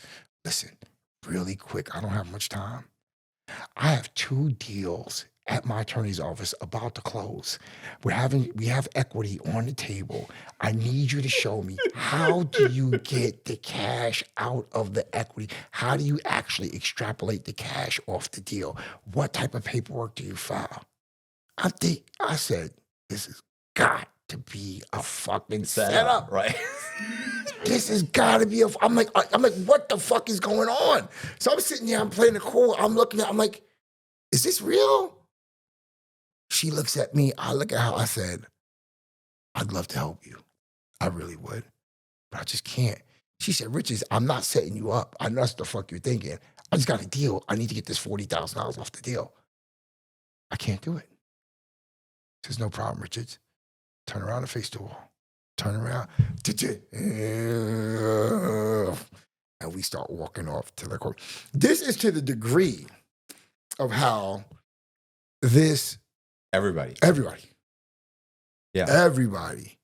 listen, really quick, I don't have much time. I have 2 deals at my attorney's office about to close. We have equity on the table. I need you to show me, how do you get the cash out of the equity? How do you actually extrapolate the cash off the deal? What type of paperwork do you file? I said, this has got to be a fucking setup. Right. This has got to be I'm like, what the fuck is going on? So I'm sitting there, I'm playing the court, I'm like, is this real? She looks at me, I look at her, I said, I'd love to help you. I really would, but I just can't. She said, Richards, I'm not setting you up. I know that's the fuck you're thinking. I just got a deal. I need to get this $40,000 off the deal. I can't do it. Says, no problem, Richards. Turn around and face the wall. Turn around. And we start walking off to the court. This is to the degree of how this, Everybody. Yeah. everybody.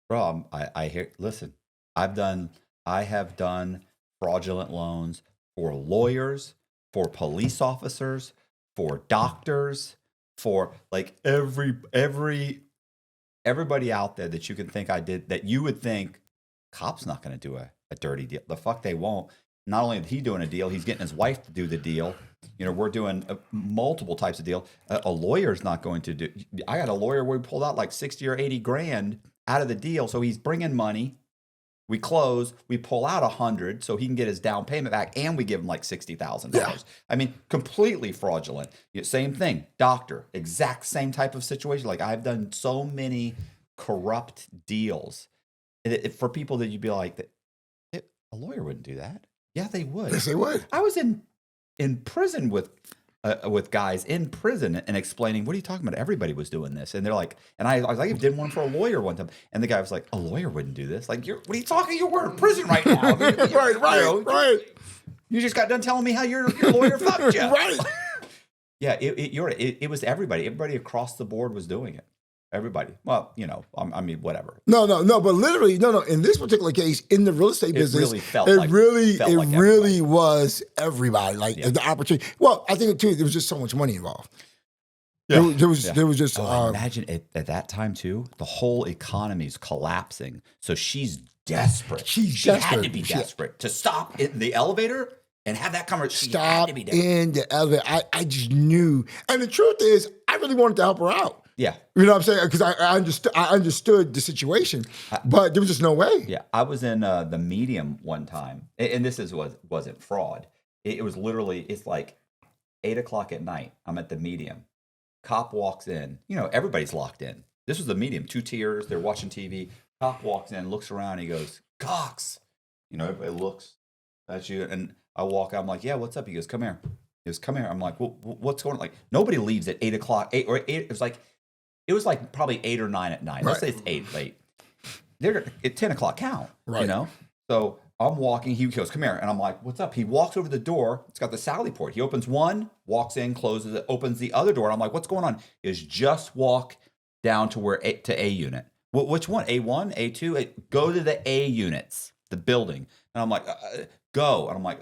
Bro, I hear, listen, I have done fraudulent loans for lawyers, for police officers, for doctors, for like everybody out there that you can think I did, that you would think cop's not going to do a dirty deal. The fuck they won't. Not only is he doing a deal, he's getting his wife to do the deal. You know, we're doing multiple types of deal. A lawyer's not going to do. I got a lawyer where we pulled out like 60 or 80 grand out of the deal. So he's bringing money. We close, we pull out 100 so he can get his down payment back, and we give him like $60,000. Yeah. I mean, completely fraudulent. Same thing, doctor, exact same type of situation. Like, I've done so many corrupt deals for people that you'd be like, a lawyer wouldn't do that. Yeah, they would. Yes, they would. I was in prison with guys in prison and explaining, what are you talking about? Everybody was doing this. And they're like, and I was like, I did one for a lawyer one time. And the guy was like, a lawyer wouldn't do this. Like, what are you talking? We're in prison right now. I mean, Right. You just got done telling me how your lawyer fucked you. Right. Yeah, it was everybody. Everybody across the board was doing it. Everybody. Well, you know, I mean, whatever. No, but literally, no. In this particular case, in the real estate business, really felt it like really everybody. was everybody. Like the opportunity. Well, I think too, there was just so much money involved. Yeah. There was just. Imagine at that time too, the whole economy's collapsing. So she's desperate. She had to be desperate to stop in the elevator and have that conversation. Stop in the elevator. I just knew, and the truth is, I really wanted to help her out. Yeah. You know what I'm saying? Because I understood the situation, but there was just no way. Yeah. I was in the Medium one time, and this wasn't fraud. It was literally, it's like 8 o'clock at night. I'm at the Medium. Cop walks in. You know, everybody's locked in. This was the Medium, 2 tiers. They're watching TV. Cop walks in, looks around. He goes, Cox. You know, everybody looks at you. And I walk out. I'm like, yeah, what's up? He goes, come here. He goes, come here. I'm like, well, what's going on? Like, nobody leaves at 8 o'clock. 8 or 8. It was like probably 8 or 9 at night. Let's say it's 8 late. They're at 10 o'clock count, you know? So I'm walking. He goes, come here. And I'm like, what's up? He walks over to the door. It's got the Sally port. He opens one, walks in, closes it, opens the other door. And I'm like, what's going on? Is just walk down to to A unit. Well, which one? A1, A2? Go to the A units, the building. And I'm like, go. And I'm like,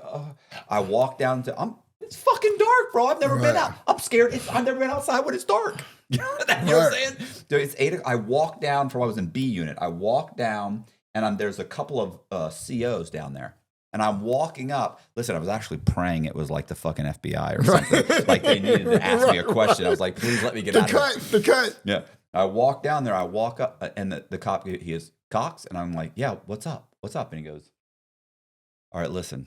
I walk down to, it's fucking dark, bro. I've never been out. I'm scared. I've never been outside when it's dark. You know what I'm saying? Dude, it's 8. I walk down from, I was in B unit. I walk down and there's a couple of COs down there. And I'm walking up. Listen, I was actually praying it was like the fucking FBI or something. Like they needed to ask me a question. I was like, please let me get out of here. The cut. Yeah. I walk down there. I walk up and the cop, he is, Cox? And I'm like, yeah, what's up? What's up? And he goes, all right, listen.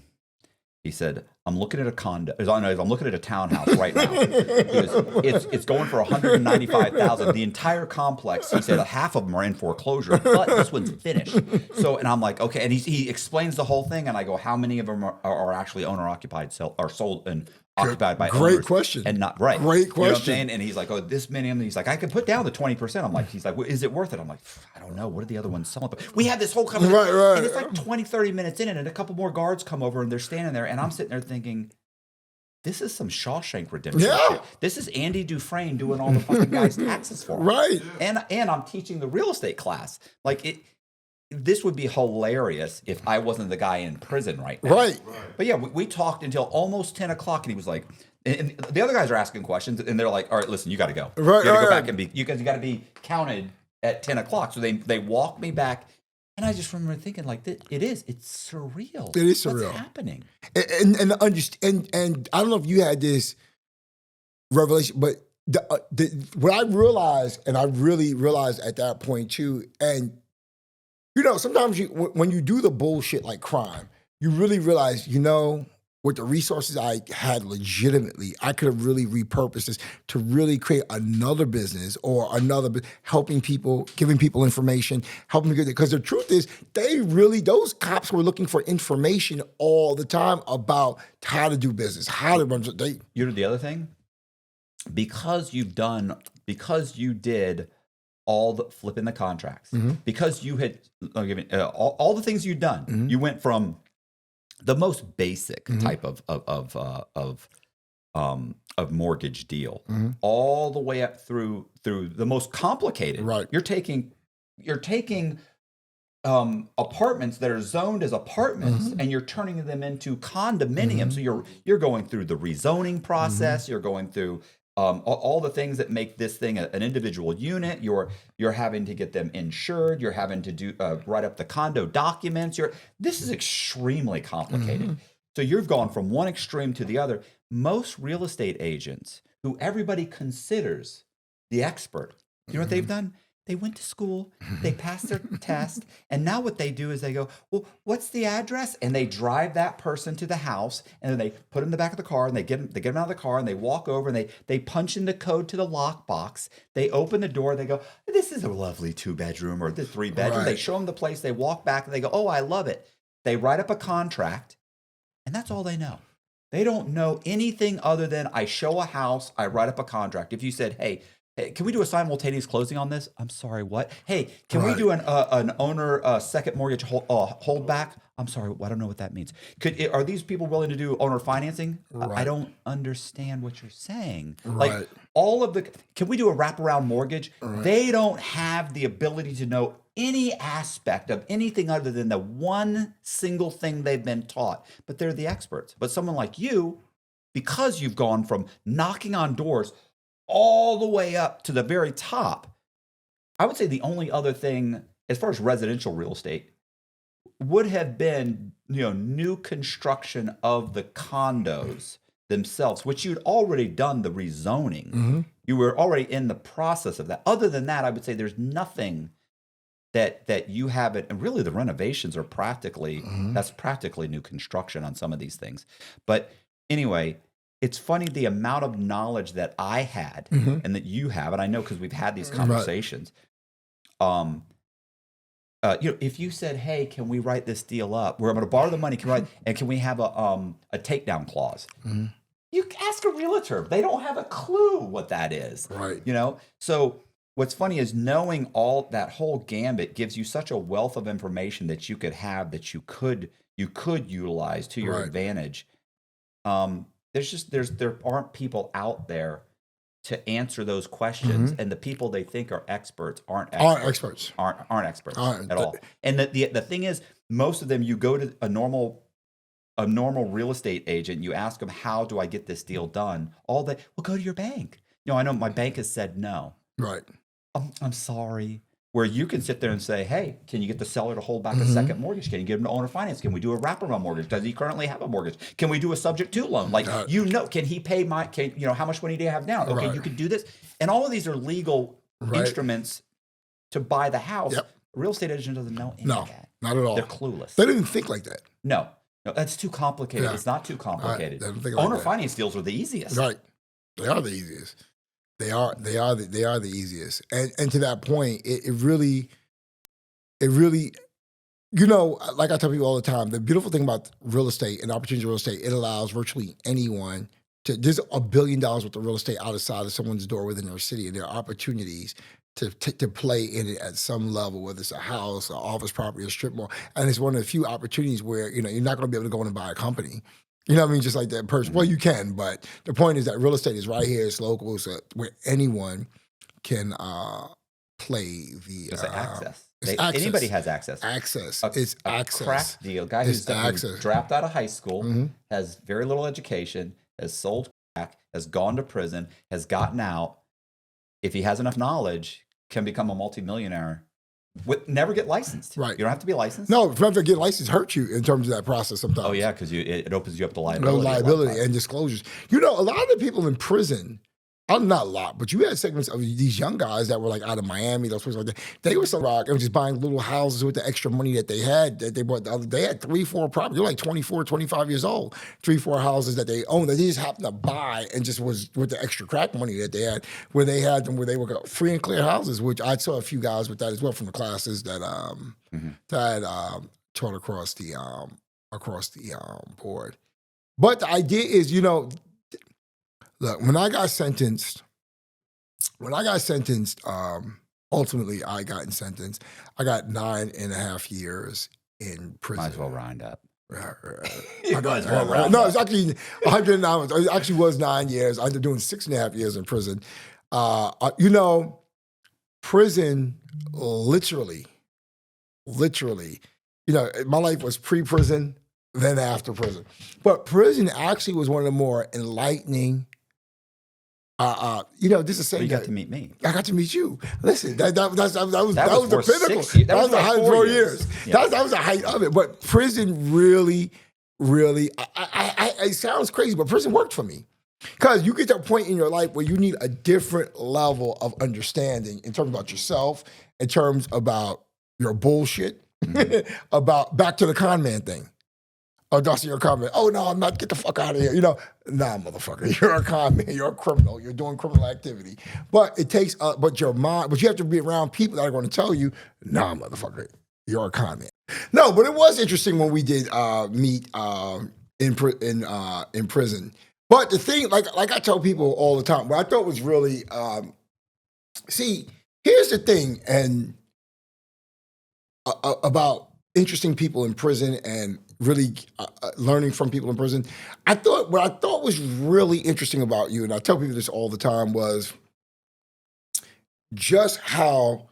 He said, I'm looking at a condo. I'm looking at a townhouse right now. He goes, it's going for $195,000. The entire complex, he said, half of them are in foreclosure, but this one's finished. So, and I'm like, okay. And he explains the whole thing. And I go, how many of them are actually owner occupied, are sold and occupied by owners? Great question. And not right. Great question. You know what I'm saying? And he's like, oh, this many of them. He's like, I could put down the 20%. I'm like, he's like, well, is it worth it? I'm like, I don't know. What are the other ones selling? But we had this whole conversation. Right. And it's like 20, 30 minutes in, and a couple more guards come over and they're standing there. And I'm sitting there thinking, this is some Shawshank Redemption shit. This is Andy Dufresne doing all the fucking guys' taxes for him. Right. And I'm teaching the real estate class. Like this would be hilarious if I wasn't the guy in prison right now. Right. But yeah, we talked until almost 10 o'clock, and he was like, and the other guys are asking questions, and they're like, all right, listen, you got to go. Right, you got to go back and you got to be counted at 10 o'clock. So they walked me back. And I just remember thinking, like, it's surreal. It is surreal. What's happening? And I don't know if you had this revelation, but what I realized, and I really realized at that point too, and you know, sometimes when you do the bullshit like crime, you really realize, you know, with the resources I had legitimately, I could have really repurposed this to really create another business or helping people, giving people information, helping people. Because the truth is, those cops were looking for information all the time about how to do business, how to run. You know the other thing? Because you did all the flipping the contracts, because you had all the things you'd done, you went from the most basic type of mortgage deal all the way up through the most complicated. Right. You're taking apartments that are zoned as apartments and you're turning them into condominiums. So you're going through the rezoning process. You're going through all the things that make this thing an individual unit. You're having to get them insured. You're having to do write up the condo documents. This is extremely complicated. So you've gone from one extreme to the other. Most real estate agents, who everybody considers the expert, you know what they've done? They went to school, they passed their test, and now what they do is they go, well, what's the address? And they drive that person to the house, and then they put them in the back of the car, and they get them out of the car, and they walk over, and they punch in the code to the lockbox. They open the door, they go, this is a lovely 2-bedroom or the 3-bedroom. Right. They show them the place, they walk back, and they go, oh, I love it. They write up a contract, and that's all they know. They don't know anything other than I show a house, I write up a contract. If you said, hey, can we do a simultaneous closing on this? I'm sorry, what? Hey, can we do an owner second mortgage holdback? I'm sorry, I don't know what that means. Are these people willing to do owner financing? Right. I don't understand what you're saying. Right. Like can we do a wraparound mortgage? Right. They don't have the ability to know any aspect of anything other than the one single thing they've been taught. But they're the experts. But someone like you, because you've gone from knocking on doors all the way up to the very top, I would say the only other thing as far as residential real estate would have been, new construction of the condos themselves, which you'd already done the rezoning. You were already in the process of that. Other than that, I would say there's nothing that you haven't, and really the renovations are practically, that's practically new construction on some of these things. But anyway, it's funny the amount of knowledge that I had and that you have, and I know because we've had these conversations. Right. If you said, "Hey, can we write this deal up? We're going to borrow the money. Can we have a takedown clause?" You ask a realtor; they don't have a clue what that is. Right. So what's funny is knowing all that whole gambit gives you such a wealth of information that you could have, that you could utilize to your advantage. There aren't people out there to answer those questions, and the people they think are experts aren't experts at all. And the thing is, most of them, you go to a normal real estate agent, you ask them, how do I get this deal done? Well, go to your bank. I know my bank has said no. Right. I'm sorry. Where you can sit there and say, hey, can you get the seller to hold back a second mortgage? Can you get him to owner finance? Can we do a wraparound mortgage? Does he currently have a mortgage? Can we do a subject to loan? Can he pay how much money do you have down? Okay, you can do this. And all of these are legal instruments to buy the house. Yep. A real estate agent doesn't know any of that. Not at all. They're clueless. They don't even think like that. No, that's too complicated. Yeah. It's not too complicated. Owner finance deals are the easiest. Right. They are the easiest. They are the easiest. And to that point, it really, like I tell people all the time, the beautiful thing about real estate and opportunity real estate, it allows virtually anyone there's $1 billion worth of real estate outside of someone's door within their city, and there are opportunities to play in it at some level, whether it's a house, an office property, a strip mall. And it's one of the few opportunities where, you're not going to be able to go in and buy a company. You know what I mean? Just like that person. Well, you can, but the point is that real estate is right here. It's local, so where anyone can play the access. Access. Anybody has access. Access. It's access. Crack deal. Guy who's dropped out of high school, has very little education, has sold crack, has gone to prison, has gotten out. If he has enough knowledge, can become a multimillionaire. Never get licensed. Right. You don't have to be licensed. No, if you have to get licensed, hurts you in terms of that process sometimes. Oh, yeah, because it opens you up to liability. Liability and disclosures. A lot of the people in prison not a lot, but you had segments of these young guys that were like out of Miami, those places like that. They were some rock and just buying little houses with the extra money that they had. That they bought. They had 3-4 properties. They're like 24, 25 years old. 3-4 houses that they owned that they just happened to buy and just was with the extra crack money that they had, where they had them where they were free and clear houses. Which I saw a few guys with that as well from the classes that taught across the board. But the idea is, look, when I got sentenced, ultimately I got sentenced. I got 9.5 years in prison. Might as well round up. I got, no, it's actually 109. It actually was 9 years. I ended up doing 6.5 years in prison. Prison, literally, my life was pre-prison, then after prison. But prison actually was one of the more enlightening. This is the same. You got to meet me. I got to meet you. Listen, that was the for pinnacle. 6 years. That was the height of 4 years. Yeah. That was the height of it. But prison really, it sounds crazy, but prison worked for me. Because you get to a point in your life where you need a different level of understanding in terms about yourself, in terms about your bullshit, about back to the con man thing. Oh, Dossey, you're a con man. Oh, no, I'm not. Get the fuck out of here. Nah, motherfucker. You're a con man. You're a criminal. You're doing criminal activity. But it takes, but your mind, but you have to be around people that are going to tell you, nah, motherfucker, you're a con man. No, but it was interesting when we did meet in prison. But the thing, like I tell people all the time, what I thought was really, see, here's the thing, and about interesting people in prison and really learning from people in prison. What I thought was really interesting about you, and I tell people this all the time, was just how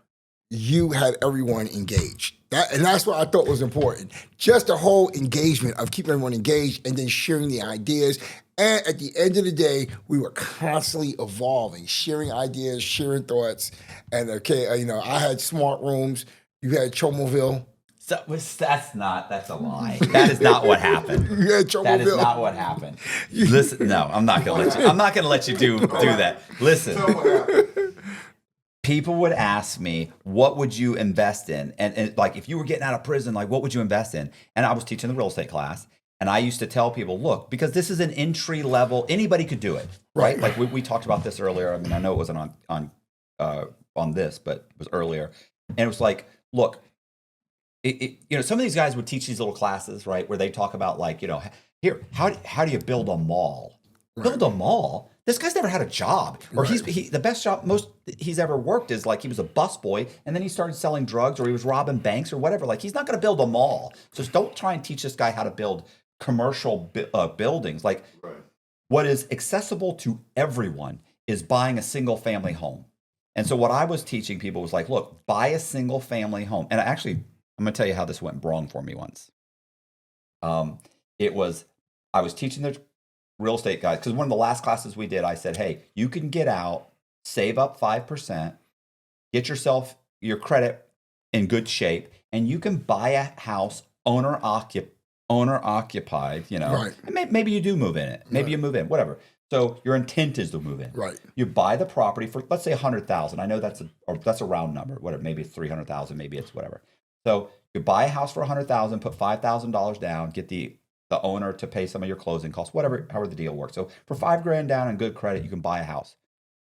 you had everyone engaged. And that's what I thought was important. Just the whole engagement of keeping everyone engaged and then sharing the ideas. And at the end of the day, we were constantly evolving, sharing ideas, sharing thoughts. And I had smart rooms. You had Chomoville. So that's a lie. That is not what happened. You had Chomoville. That is not what happened. Listen, no, I'm not gonna let you. I'm not gonna let you do that. Listen. People would ask me, what would you invest in? And like, if you were getting out of prison, like, what would you invest in? And I was teaching the real estate class. And I used to tell people, look, because this is an entry level, anybody could do it, right? Like we talked about this earlier. I mean, I know it wasn't on this, but it was earlier. And it was like, look, some of these guys would teach these little classes, right? Where they talk about like, here, how do you build a mall? Right. Build a mall? This guy's never had a job, or right. the best job he's ever worked is like he was a busboy, and then he started selling drugs, or he was robbing banks, or whatever. Like he's not going to build a mall. So don't try and teach this guy how to build commercial buildings. Like what is accessible to everyone is buying a single family home. And so what I was teaching people was like, look, buy a single family home. And I'm going to tell you how this went wrong for me once. I was teaching the real estate guys, because one of the last classes we did, I said, hey, you can get out, save up 5%, get yourself your credit in good shape, and you can buy a house owner occupied, right. And maybe you do move in it. Maybe you move in, whatever. So your intent is to move in. Right. You buy the property for, let's say, $100,000. I know that's a round number. Whatever. Maybe it's $300,000. Maybe it's whatever. So you buy a house for $100,000, put $5,000 down, get the owner to pay some of your closing costs, however the deal works. So for $5,000 down and good credit, you can buy a house.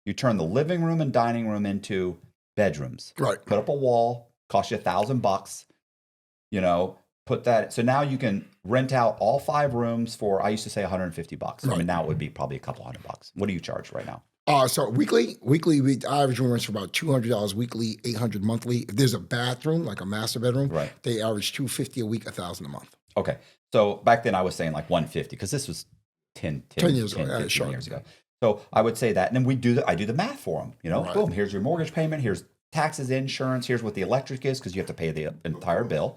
You turn the living room and dining room into bedrooms. Right. Put up a wall, cost you $1,000. Put that. So now you can rent out all 5 rooms for, I used to say $150. Right. I mean, now it would be probably a couple $100. What do you charge right now? So weekly, we average room rents for about $200 weekly, $800 monthly. If there's a bathroom, like a master bedroom, right, they average $250 a week, $1,000 a month. Okay. So back then I was saying like $150 because this was 10 years ago. 15 years ago. So I would say that, and then I do the math for them. Right. Boom, here's your mortgage payment, here's taxes, insurance, here's what the electric is because you have to pay the entire bill.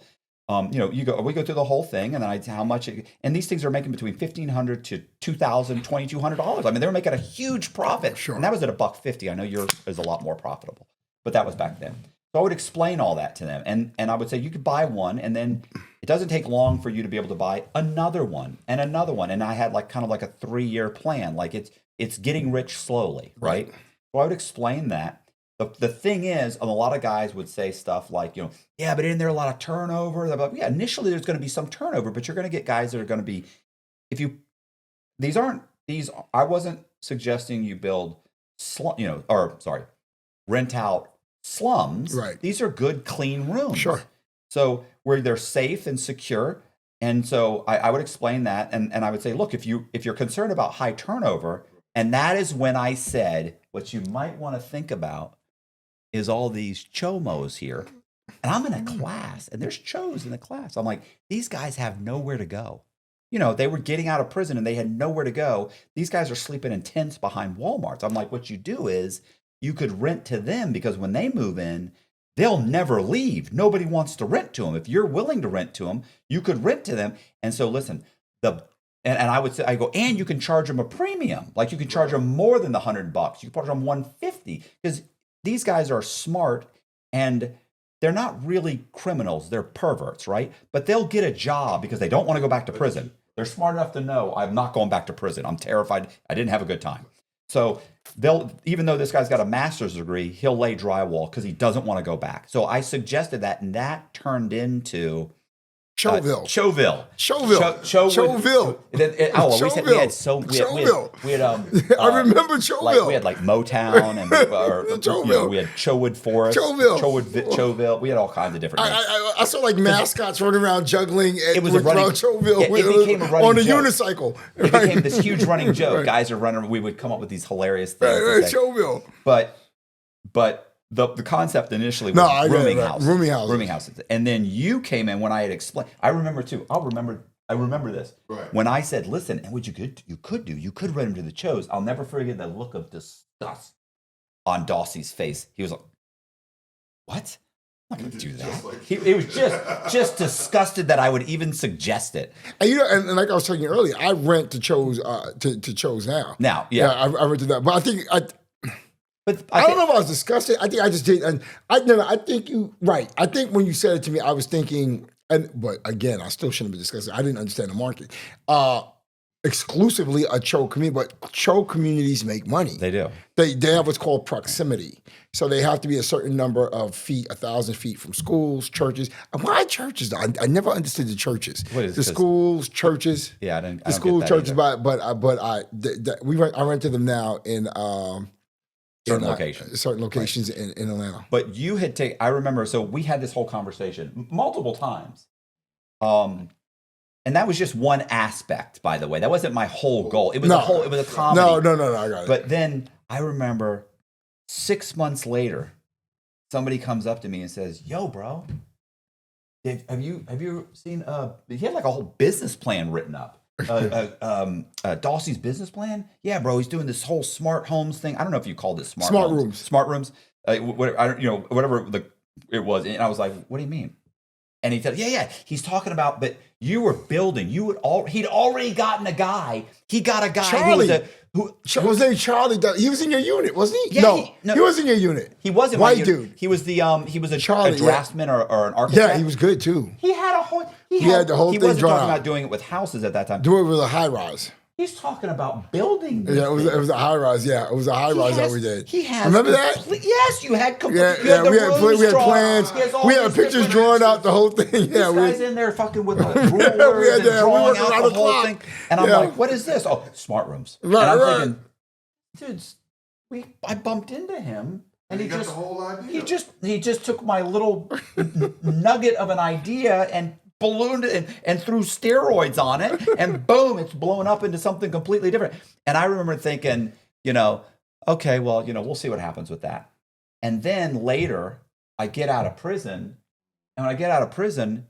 We go through the whole thing, and then how much, and these things are making between $1,500 to $2,000, $2,200. I mean, they were making a huge profit. Sure. And that was at $150. I know yours is a lot more profitable, but that was back then. So I would explain all that to them, and I would say you could buy one, and then it doesn't take long for you to be able to buy another one and another one. And I had kind of like a 3-year plan. Like it's getting rich slowly, right? So I would explain that. The thing is, a lot of guys would say stuff like, yeah, but isn't there a lot of turnover? They're like, yeah, initially there's going to be some turnover, but you're going to get guys that are going to be, I wasn't suggesting you build, rent out slums. Right. These are good, clean rooms. Sure. So where they're safe and secure. And so I would explain that. And I would say, look, if you're concerned about high turnover, and that is when I said, what you might want to think about is all these chomos here. And I'm in a class, and there's chos in the class. I'm like, these guys have nowhere to go. They were getting out of prison, and they had nowhere to go. These guys are sleeping in tents behind Walmarts. I'm like, what you do is you could rent to them, because when they move in, they'll never leave. Nobody wants to rent to them. If you're willing to rent to them, you could rent to them. And so listen, and I would say, and you can charge them a premium. Like you can charge them more than the $100. You can charge them $150, because these guys are smart, and they're not really criminals. They're perverts, right? But they'll get a job because they don't want to go back to prison. They're smart enough to know, I'm not going back to prison. I'm terrified. I didn't have a good time. So even though this guy's got a master's degree, he'll lay drywall because he doesn't want to go back. So I suggested that, and that turned into Choville. Choville. We had I remember Choville. Like, we had like Motown and we had Chowood Forest. Choville. We had all kinds of different names. I saw like mascots running around juggling. It was a running Choville. It became a running on a joke. Unicycle. It became this huge running joke. Right. Guys are running. We would come up with these hilarious things. Right, Choville. But the concept initially was rooming houses. And then you came in when I had explained. I remember too. I remember this. Right. When I said, listen, and what you could rent him to the Chos. I'll never forget the look of disgust on Dossey's face. He was like, what? I'm not going to do that. He was just disgusted that I would even suggest it. And and like I was telling you earlier, I rent to Chos to Chos now. Now, yeah. I rent to that. But I think I don't know if I was disgusted. I think I just did. And I think you right. I think when you said it to me, I was thinking, but again, I still shouldn't be discussing. I didn't understand the market. Exclusively a Cho community, but Cho communities make money. They do. They have what's called proximity. So they have to be a certain number of feet, 1,000 feet from schools, churches. Why churches? Though? I never understood the churches. What is the schools, churches? Yeah, I don't. The schools, churches, either. I rent to them now in certain locations. Certain locations in Atlanta. But you had I remember, so we had this whole conversation multiple times. And that was just one aspect, by the way. That wasn't my whole goal. It was it was a comedy. No, I got it. But then I remember 6 months later, somebody comes up to me and says, yo, bro, have you seen he had like a whole business plan written up. Dossey's business plan? Yeah, bro, he's doing this whole smart homes thing. I don't know if you called it smart rooms. Smart rooms. Whatever it was. And I was like, what do you mean? And he said, yeah, he's talking about, but you were building. He'd already gotten a guy. He got a guy Charlie. Who was named Charlie? He was in your unit, wasn't he? Yeah, he was in your unit. He wasn't white my unit. Dude. He was a Charlie, draftsman or an architect. Yeah, he was good too. He had a whole. He had the whole thing wasn't drawn talking out. about doing it with houses at that time. Do it with a high rise. He's talking about building. Yeah, it was a high rise. Yeah, it was a high rise that we did. He has. Remember that? Yes, you had. We had plans. We had pictures drawn out the whole thing. Yeah, this guy's in there fucking with a ruler and drawing out the whole thing. And I'm like, what is this? Oh, smart rooms. Right, and I'm thinking, dude, I bumped into him. And he got just, the whole idea. he just took my little nugget of an idea and ballooned it and threw steroids on it, and boom, it's blown up into something completely different. And I remember thinking, okay, well, we'll see what happens with that. And then later, I get out of prison, and when I get out of prison,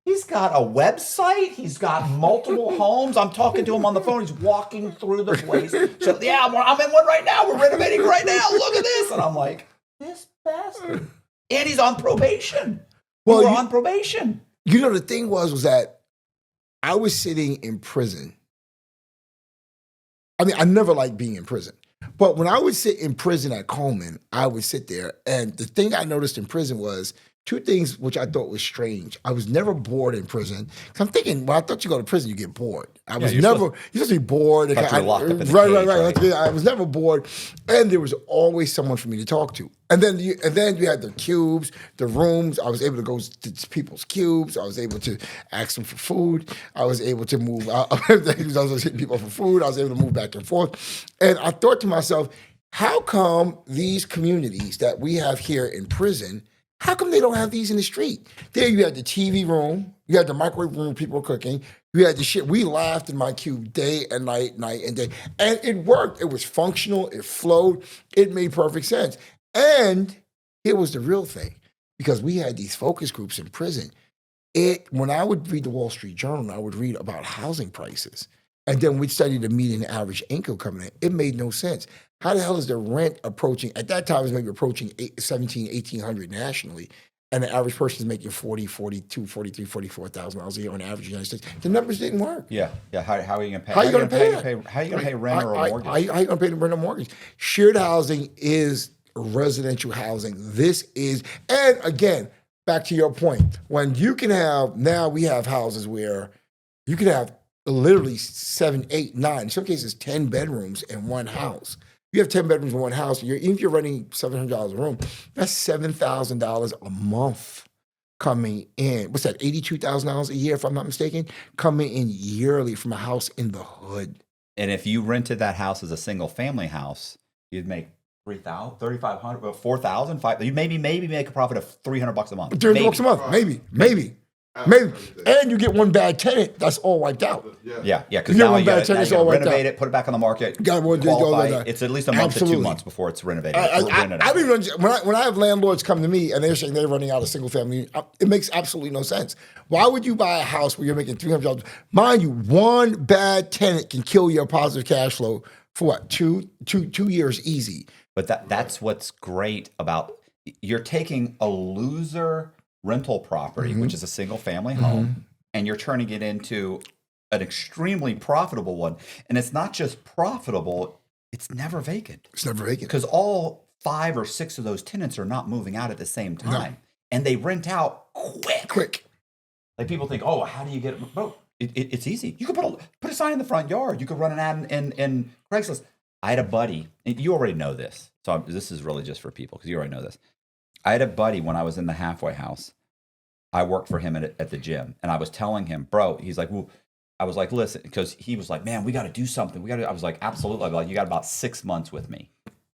he's got a website. He's got multiple homes. I'm talking to him on the phone. He's walking through the place. So, yeah, I'm in one right now. We're renovating right now. Look at this. And I'm like, this bastard. And he's on probation. Well, on probation. The thing was that I was sitting in prison. I mean, I never liked being in prison. But when I would sit in prison at Coleman, I would sit there. And the thing I noticed in prison was two things which I thought was strange. I was never bored in prison. 'Cause I'm thinking, well, I thought you go to prison, you get bored. I was you're never, supposed- you're supposed to be bored. Thought you were locked up in the right, cage, right. right? I was never bored. And there was always someone for me to talk to. And then you had the cubes, the rooms. I was able to go to people's cubes. I was able to ask them for food. I was able to move out. I was hitting people for food. I was able to move back and forth. And I thought to myself, how come these communities that we have here in prison, how come they don't have these in the street? There you had the TV room, you had the microwave room, people were cooking, you had the shit. We laughed in my cube day and night and day. And it worked. It was functional, it flowed, it made perfect sense. And here was the real thing, because we had these focus groups in prison. When I would read the Wall Street Journal, I would read about housing prices. And then we'd study the median average income coming in. It made no sense. How the hell is the rent approaching, at that time it was maybe approaching 1,800 nationally, and the average person is making 40, 42, 43, 44,000 dollars a year on average in the United States. The numbers didn't work. Yeah. How are you going to pay? How are you going to pay that? How are you going to pay rent or a mortgage? How are you going to pay the rent or mortgage? Shared housing is residential housing. This is, and again, back to your point, when you can have, now we have houses where you can have literally 7, 8, 9, in some cases 10 bedrooms in one house. You have 10 bedrooms in one house, even if you're renting $700 a room, that's $7,000 a month coming in. What's that, $82,000 a year, if I'm not mistaken, coming in yearly from a house in the hood. And if you rented that house as a single family house, you'd make $3,000, $3,500, $4,000, $5,000. You maybe make a profit of $300 a month. $300 a month, maybe. And you get one bad tenant, that's all wiped out. Yeah, because You get now one you bad got tenant, it's to all wiped renovate out. it, put it back on the market, Gotta do all qualify. that. It's at least a month to 2 Absolutely. months before it's renovated. I don't even, when I have landlords come to me and they're saying they're running out of single family, it makes absolutely no sense. Why would you buy a house where you're making $300? Mind you, one bad tenant can kill your positive cash flow for what, two years easy. But that's what's great about, you're taking a loser rental property, which is a single family home, and you're turning it into an extremely profitable one. And it's not just profitable, it's never vacant. It's never vacant. Because all 5 or 6 of those tenants are not moving out at the same time. And they rent out quick. Like people think, oh, how do you get it? Bro, it's easy. You could put a sign in the front yard. You could run an ad in Craigslist. I had a buddy, and you already know this. So this is really just for people because you already know this. I had a buddy when I was in the halfway house. I worked for him at the gym, and I was telling him, bro, he's like, well, I was like, listen, because he was like, man, we got to do something. I was like, absolutely. I'd be like, you got about 6 months with me.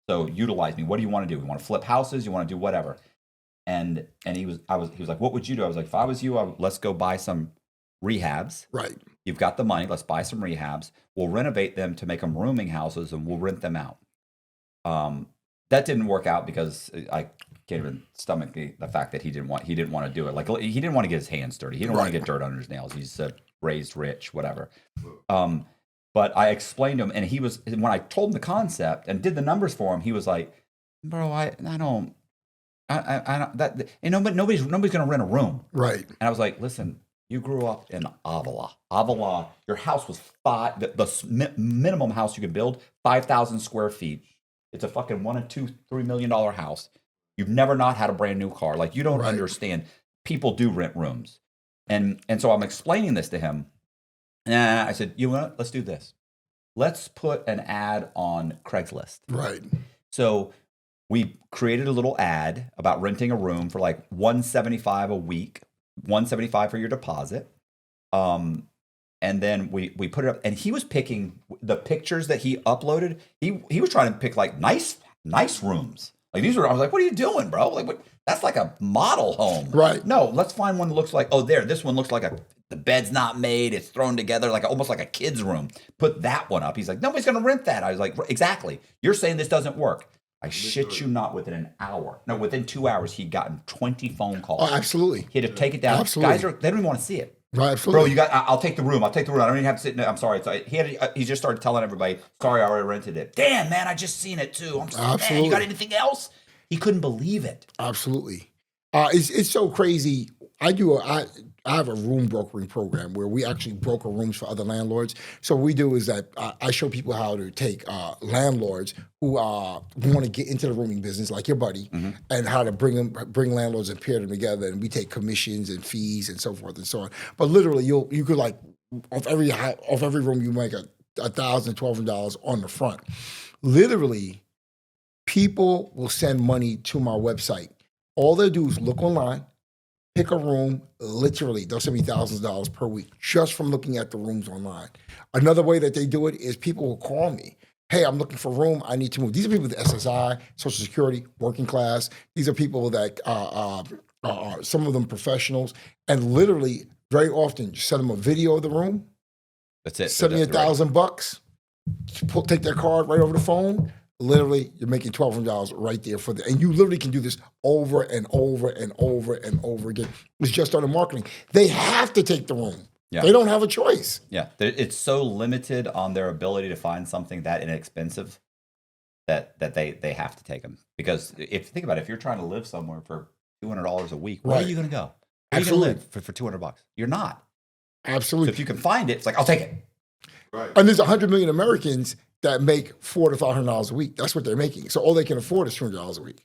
So utilize me. What do you want to do? You want to flip houses? You want to do whatever? And he was like, what would you do? I was like, if I was you, let's go buy some rehabs. Right. You've got the money. Let's buy some rehabs. We'll renovate them to make them rooming houses, and we'll rent them out. That didn't work out because I can't even stomach the fact that he didn't want to do it. Like he didn't want to get his hands dirty. He didn't want to get dirt under his nails. He's raised rich, whatever. But I explained to him, and when I told him the concept and did the numbers for him, he was like, "Bro, I don't that but nobody's gonna rent a room." Right. And I was like, "Listen, you grew up in Avila. Your house was the minimum house you could build, 5,000 square feet. It's a fucking $1, $2, $3 million house. You've never not had a brand new car. Like you don't understand. People do rent rooms." And so I'm explaining this to him. And I said, you know what? Let's do this. Let's put an ad on Craigslist. Right. So we created a little ad about renting a room for like $175 a week, $175 for your deposit. And then we put it up, and he was picking the pictures that he uploaded. He was trying to pick like nice rooms. Like these were, I was like, what are you doing, bro? Like what? That's like a model home. Right. No, let's find one that looks like, this one looks like the bed's not made. It's thrown together like almost like a kid's room. Put that one up. He's like, nobody's going to rent that. I was like, exactly. You're saying this doesn't work. I shit you not, within 2 hours, he'd gotten 20 phone calls. Oh, absolutely. He had to take it down. Absolutely. Guys, they don't even want to see it. Right, absolutely. Bro, I'll take the room. I don't even have to sit in it. I'm sorry. He just started telling everybody, sorry, I already rented it. Damn, man, I just seen it too. I'm sorry, man, you got anything else? He couldn't believe it. Absolutely. It's so crazy. I I have a room brokering program where we actually broker rooms for other landlords. So what we do is that I show people how to take landlords who want to get into the rooming business, like your buddy, and how to bring landlords and pair them together. And we take commissions and fees and so forth and so on. But literally, you could like off every room you make $1,000, $1,200 on the front. Literally, people will send money to my website. All they do is look online, pick a room, literally, they'll send me thousands of dollars per week just from looking at the rooms online. Another way that they do it is people will call me. Hey, I'm looking for a room. I need to move. These are people with SSI, Social Security, working class. These are people that some of them professionals. And literally, very often, you send them a video of the room. That's it. Send me $1,000. Take their card right over the phone. Literally, you're making $1,200 right there and you literally can do this over and over and over and over again. It's just on the marketing. They have to take the room. Yeah. They don't have a choice. Yeah, it's so limited on their ability to find something that inexpensive that they have to take them. Because if think about it, if you're trying to live somewhere for $200 a week, where are you going to go? Where are you going to live for $200? You're not. Absolutely. So if you can find it, it's like I'll take it. Right. And there's 100 million Americans that make $400 to $500 a week. That's what they're making. So all they can afford is $200 a week.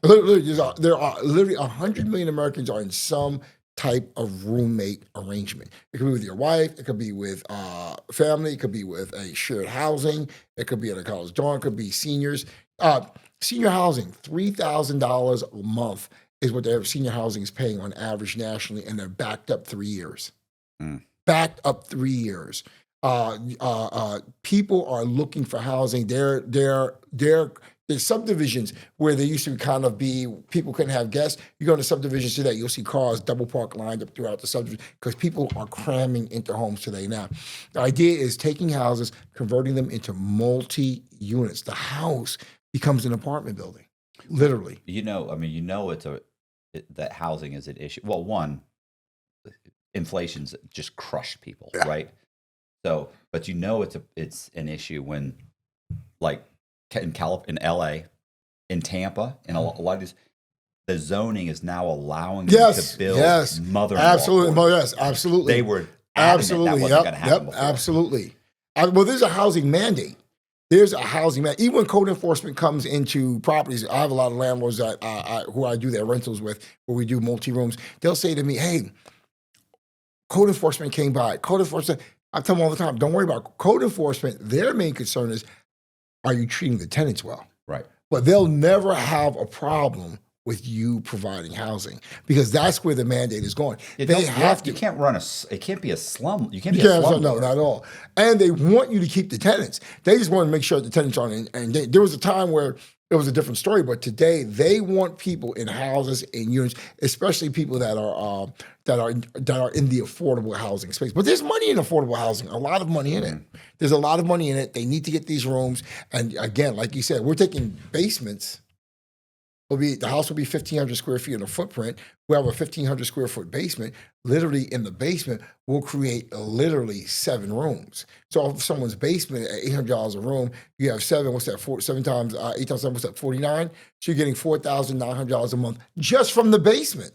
There are literally 100 million Americans are in some type of roommate arrangement. It could be with your wife. It could be with family. It could be with a shared housing. It could be at a college dorm. It could be seniors. Senior housing, $3,000 a month is what their senior housing is paying on average nationally, and they're backed up 3 years. Backed up 3 years. People are looking for housing. There's subdivisions where there used to kind of be people couldn't have guests. You go to subdivisions today, you'll see cars double parked lined up throughout the subdivision because people are cramming into homes today now. The idea is taking houses, converting them into multi-units. The house becomes an apartment building, literally. That housing is an issue. Well, one, inflation's just crushed people, right? So, but it's an issue when, like in LA, in Tampa, in a lot of these, the zoning is now allowing them to build mother-in-law. Absolutely, yes, absolutely. They were adamant that wasn't going to happen before. Absolutely. Well, there's a housing mandate. There's a housing mandate. Even when code enforcement comes into properties, I have a lot of landlords that who I do their rentals with, where we do multi-rooms. They'll say to me, hey, code enforcement came by. Code enforcement, I tell them all the time, don't worry about code enforcement. Their main concern is, are you treating the tenants well? Right. But they'll never have a problem with you providing housing because that's where the mandate is going. They have to. You can't it can't be a slum. You can't be a slum. No, not at all. And they want you to keep the tenants. They just want to make sure the tenants aren't in. And there was a time where it was a different story, but today they want people in houses, in units, especially people that are in the affordable housing space. But there's money in affordable housing, a lot of money in it. There's a lot of money in it. They need to get these rooms. And again, like you said, we're taking basements. The house will be 1,500 square feet in a footprint. We have a 1,500 square foot basement. Literally in the basement, we'll create literally 7 rooms. So if someone's basement at $800 a room, you have 7. What's that? 7 times 8 times 7. What's that? 49. So you're getting $4,900 a month just from the basement.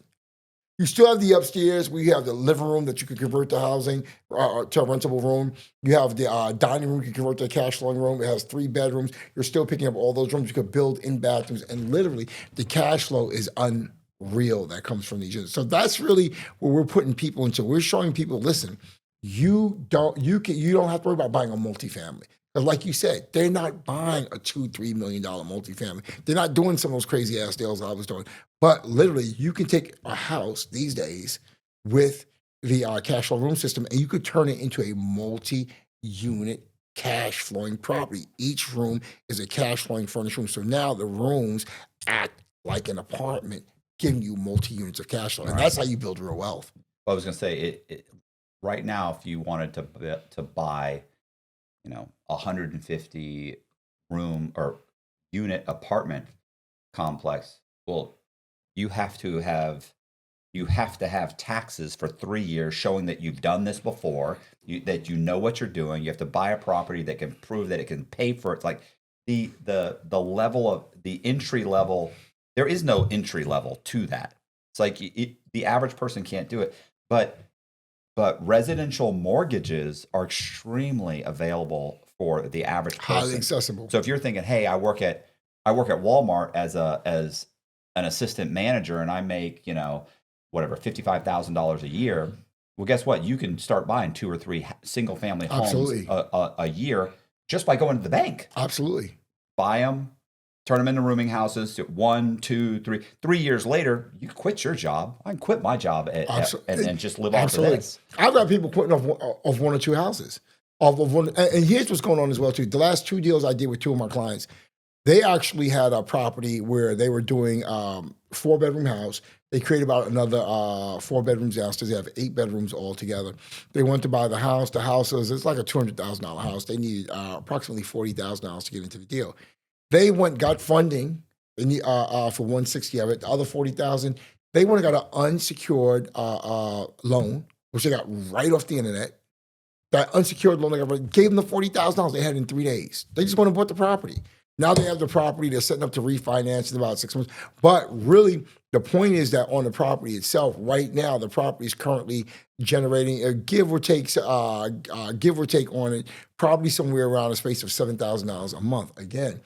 You still have the upstairs where you have the living room that you can convert to housing, to a rentable room. You have the dining room you can convert to a cash flowing room. It has 3 bedrooms. You're still picking up all those rooms. You could build in bathrooms. And literally, the cash flow is unreal that comes from these units. So that's really where we're putting people into. We're showing people, listen, you don't have to worry about buying a multifamily. Because like you said, they're not buying a $2-3 million multifamily. They're not doing some of those crazy ass deals I was doing. But literally, you can take a house these days with the cash flow room system, and you could turn it into a multi-unit cash flowing property. Each room is a cash flowing furnished room. So now the rooms act like an apartment, giving you multi-units of cash flow. And that's how you build real wealth. Well, I was going to say, right now, if you wanted to buy, 150 room or unit apartment complex, well, you have to have taxes for 3 years showing that you've done this before, that you know what you're doing. You have to buy a property that can prove that it can pay for it. It's like the level of the entry level. There is no entry level to that. It's like the average person can't do it. But residential mortgages are extremely available for the average person. Highly accessible. So if you're thinking, hey, I work at Walmart as an assistant manager and I make, whatever, $55,000 a year. Well, guess what? You can start buying 2 or 3 single family homes a year just by going to the bank. Absolutely. Buy them, turn them into rooming houses. 1, 2, 3. 3 years later, you quit your job. I can quit my job and just live off of this. I've got people quitting off 1 or 2 houses. Of one, and here's what's going on as well too. The last 2 deals I did with 2 of my clients, they actually had a property where they were doing 4-bedroom house. They created about another 4 bedrooms downstairs. They have 8 bedrooms altogether. They went to buy the house. The house it's like a $200,000 house. They needed approximately $40,000 to get into the deal. They got funding for 160 of it. The other 40,000, they went and got an unsecured loan, which they got right off the internet. That unsecured loan, they gave them the $40,000 they had in 3 days. They just went and bought the property. Now they have the property. They're setting up to refinance in about 6 months. But really, the point is that on the property itself, right now, the property is currently generating give or take on it, probably somewhere around a space of $7,000 a month. Again,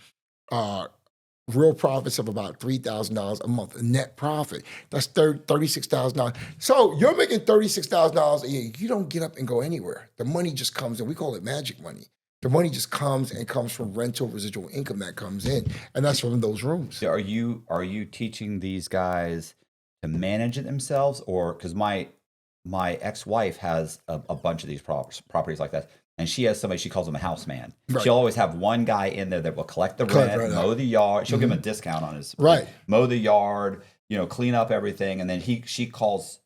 real profits of about $3,000 a month, net profit. That's $36,000. So you're making $36,000 a year. You don't get up and go anywhere. The money just comes in. We call it magic money. The money just comes from rental residual income that comes in, and that's from those rooms. So are you teaching these guys to manage it themselves, or because my ex-wife has a bunch of these properties like that, and she has somebody, she calls him a house man. Right. She'll always have one guy in there that will collect the rent, mow the yard. She'll give him a discount on his mow the yard, clean up everything, and then he calls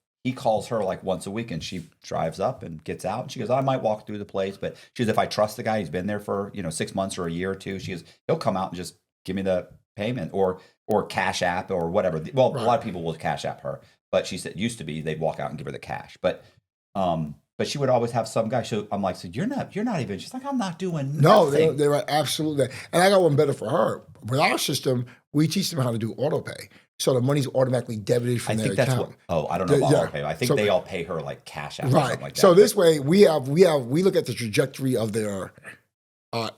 her like once a week, and she drives up and gets out. And she goes, I might walk through the place, but she goes, if I trust the guy, he's been there for 6 months or a year or 2. She goes, he'll come out and just give me the payment or Cashapp or whatever. Well, a lot of people will Cashapp her, but she said used to be they'd walk out and give her the cash. But she would always have some guy. So I'm like, so you're not even. She's like, I'm not doing nothing. No, they're absolutely. And I got one better for her. With our system, we teach them how to do auto pay. So the money's automatically debited from their account. I don't know about auto pay. I think they all pay her like cash out or something like that. So this way, we look at the trajectory of their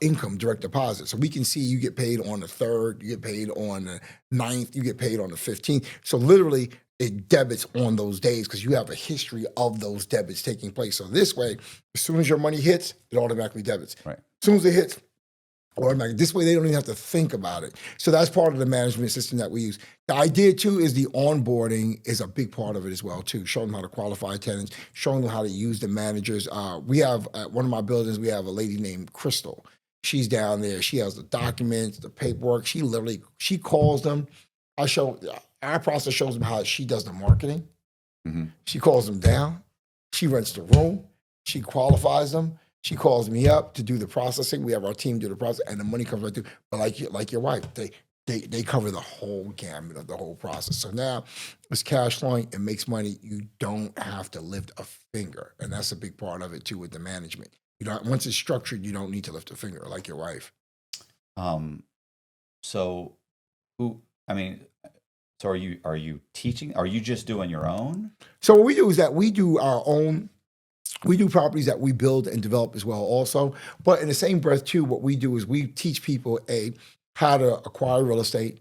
income direct deposit. So we can see you get paid on the 3rd, you get paid on the 9th, you get paid on the 15th. So literally, it debits on those days because you have a history of those debits taking place. So this way, as soon as your money hits, it automatically debits. Right. As soon as it hits, automatically. This way, they don't even have to think about it. So that's part of the management system that we use. The idea, too, is the onboarding is a big part of it as well, too. Showing them how to qualify tenants, showing them how to use the managers. We have, at one of my buildings, we have a lady named Crystal. She's down there. She has the documents, the paperwork. She calls them. Our process shows them how she does the marketing. Mm-hmm. She calls them down. She rents the room. She qualifies them. She calls me up to do the processing. We have our team do the process, and the money comes right through. But like your wife, they cover the whole gamut of the whole process. So now it's cash flowing. It makes money. You don't have to lift a finger, and that's a big part of it too with the management. Once it's structured, you don't need to lift a finger like your wife. So are you teaching? Are you just doing your own? So what we do is that we do our own. We do properties that we build and develop as well also. But in the same breath, too, what we do is we teach people, how to acquire real estate,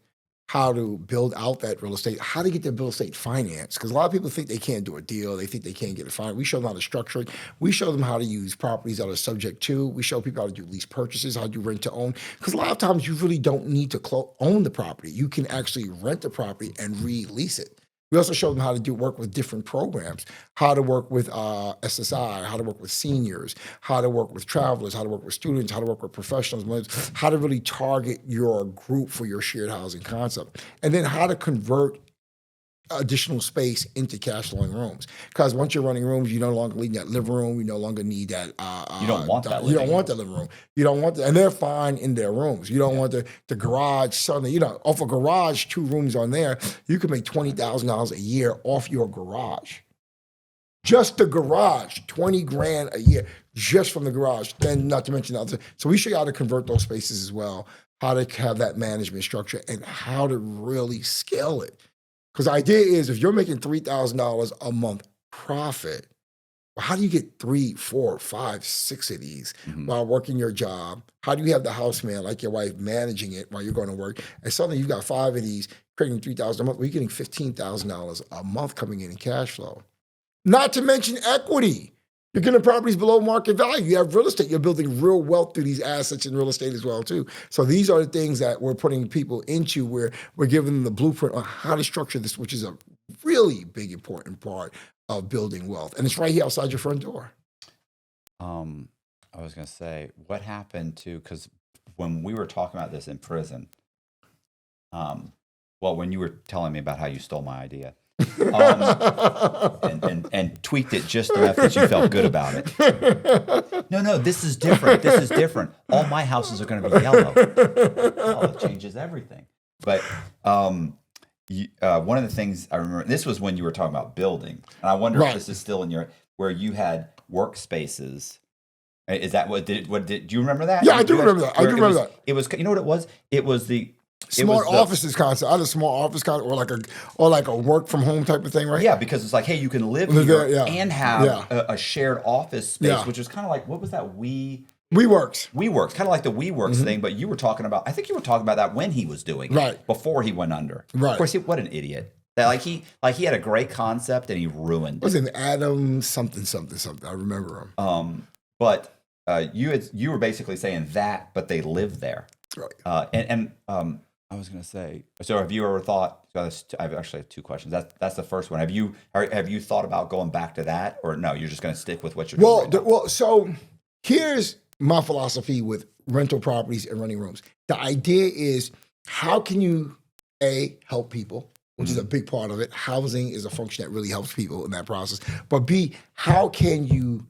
how to build out that real estate, how to get their real estate financed. Because a lot of people think they can't do a deal. They think they can't get it financed. We show them how to structure it. We show them how to use properties that are subject to. We show people how to do lease purchases, how to do rent to own. Because a lot of times you really don't need to own the property. You can actually rent the property and re-lease it. We also show them how to work with different programs, how to work with SSI, how to work with seniors, how to work with travelers, how to work with students, how to work with professionals, how to really target your group for your shared housing concept, and then how to convert additional space into cash flowing rooms. Because once you're running rooms, you no longer need that living room. You no longer need that. You don't want that. You don't want that living room. You don't want that, and they're fine in their rooms. You don't want the garage. Suddenly, off a garage, 2 rooms on there, you can make $20,000 a year off your garage. Just the garage, $20,000 a year, just from the garage. Then, not to mention the other. So we show you how to convert those spaces as well, how to have that management structure, and how to really scale it. Because the idea is if you're making $3,000 a month profit. How do you get 3, 4, 5, 6 of these while working your job? How do you have the house man, like your wife, managing it while you're going to work? And suddenly you've got 5 of these, creating $3,000 a month. We're getting $15,000 a month coming in cash flow. Not to mention equity. You're getting properties below market value. You have real estate. You're building real wealth through these assets in real estate as well, too. So these are the things that we're putting people into, where we're giving them the blueprint on how to structure this, which is a really big, important part of building wealth. And it's right here outside your front door. I was going to say, what happened to, because when we were talking about this in prison, well, when you were telling me about how you stole my idea, and tweaked it just enough that you felt good about it. No, this is different. This is different. All my houses are going to be yellow. Oh, it changes everything. But one of the things I remember, this was when you were talking about building, and I wonder if this is still in your, where you had workspaces. Is that do you remember that? Yeah, I do remember that. It was, you know what it was? It was the smart offices concept. I had a small office concept, or like a work from home type of thing, right? Yeah, because it's like, hey, you can live here and have a shared office space, which is kind of like, what was that? WeWorks, kind of like the WeWorks thing. But you were talking about, I think you were talking about that when he was doing it, before he went under. Right. Of course, what an idiot. That he had a great concept and he ruined it. Was it Adam something? I remember him. But you were basically saying that, but they live there. Right. And I was going to say, so have you ever thought? So I've actually have 2 questions. That's the first one. Have you thought about going back to that, or no? You're just going to stick with what you're doing? Well, so here's my philosophy with rental properties and renting rooms. The idea is, how can you help people, which is a big part of it. Housing is a function that really helps people in that process. But B, how can you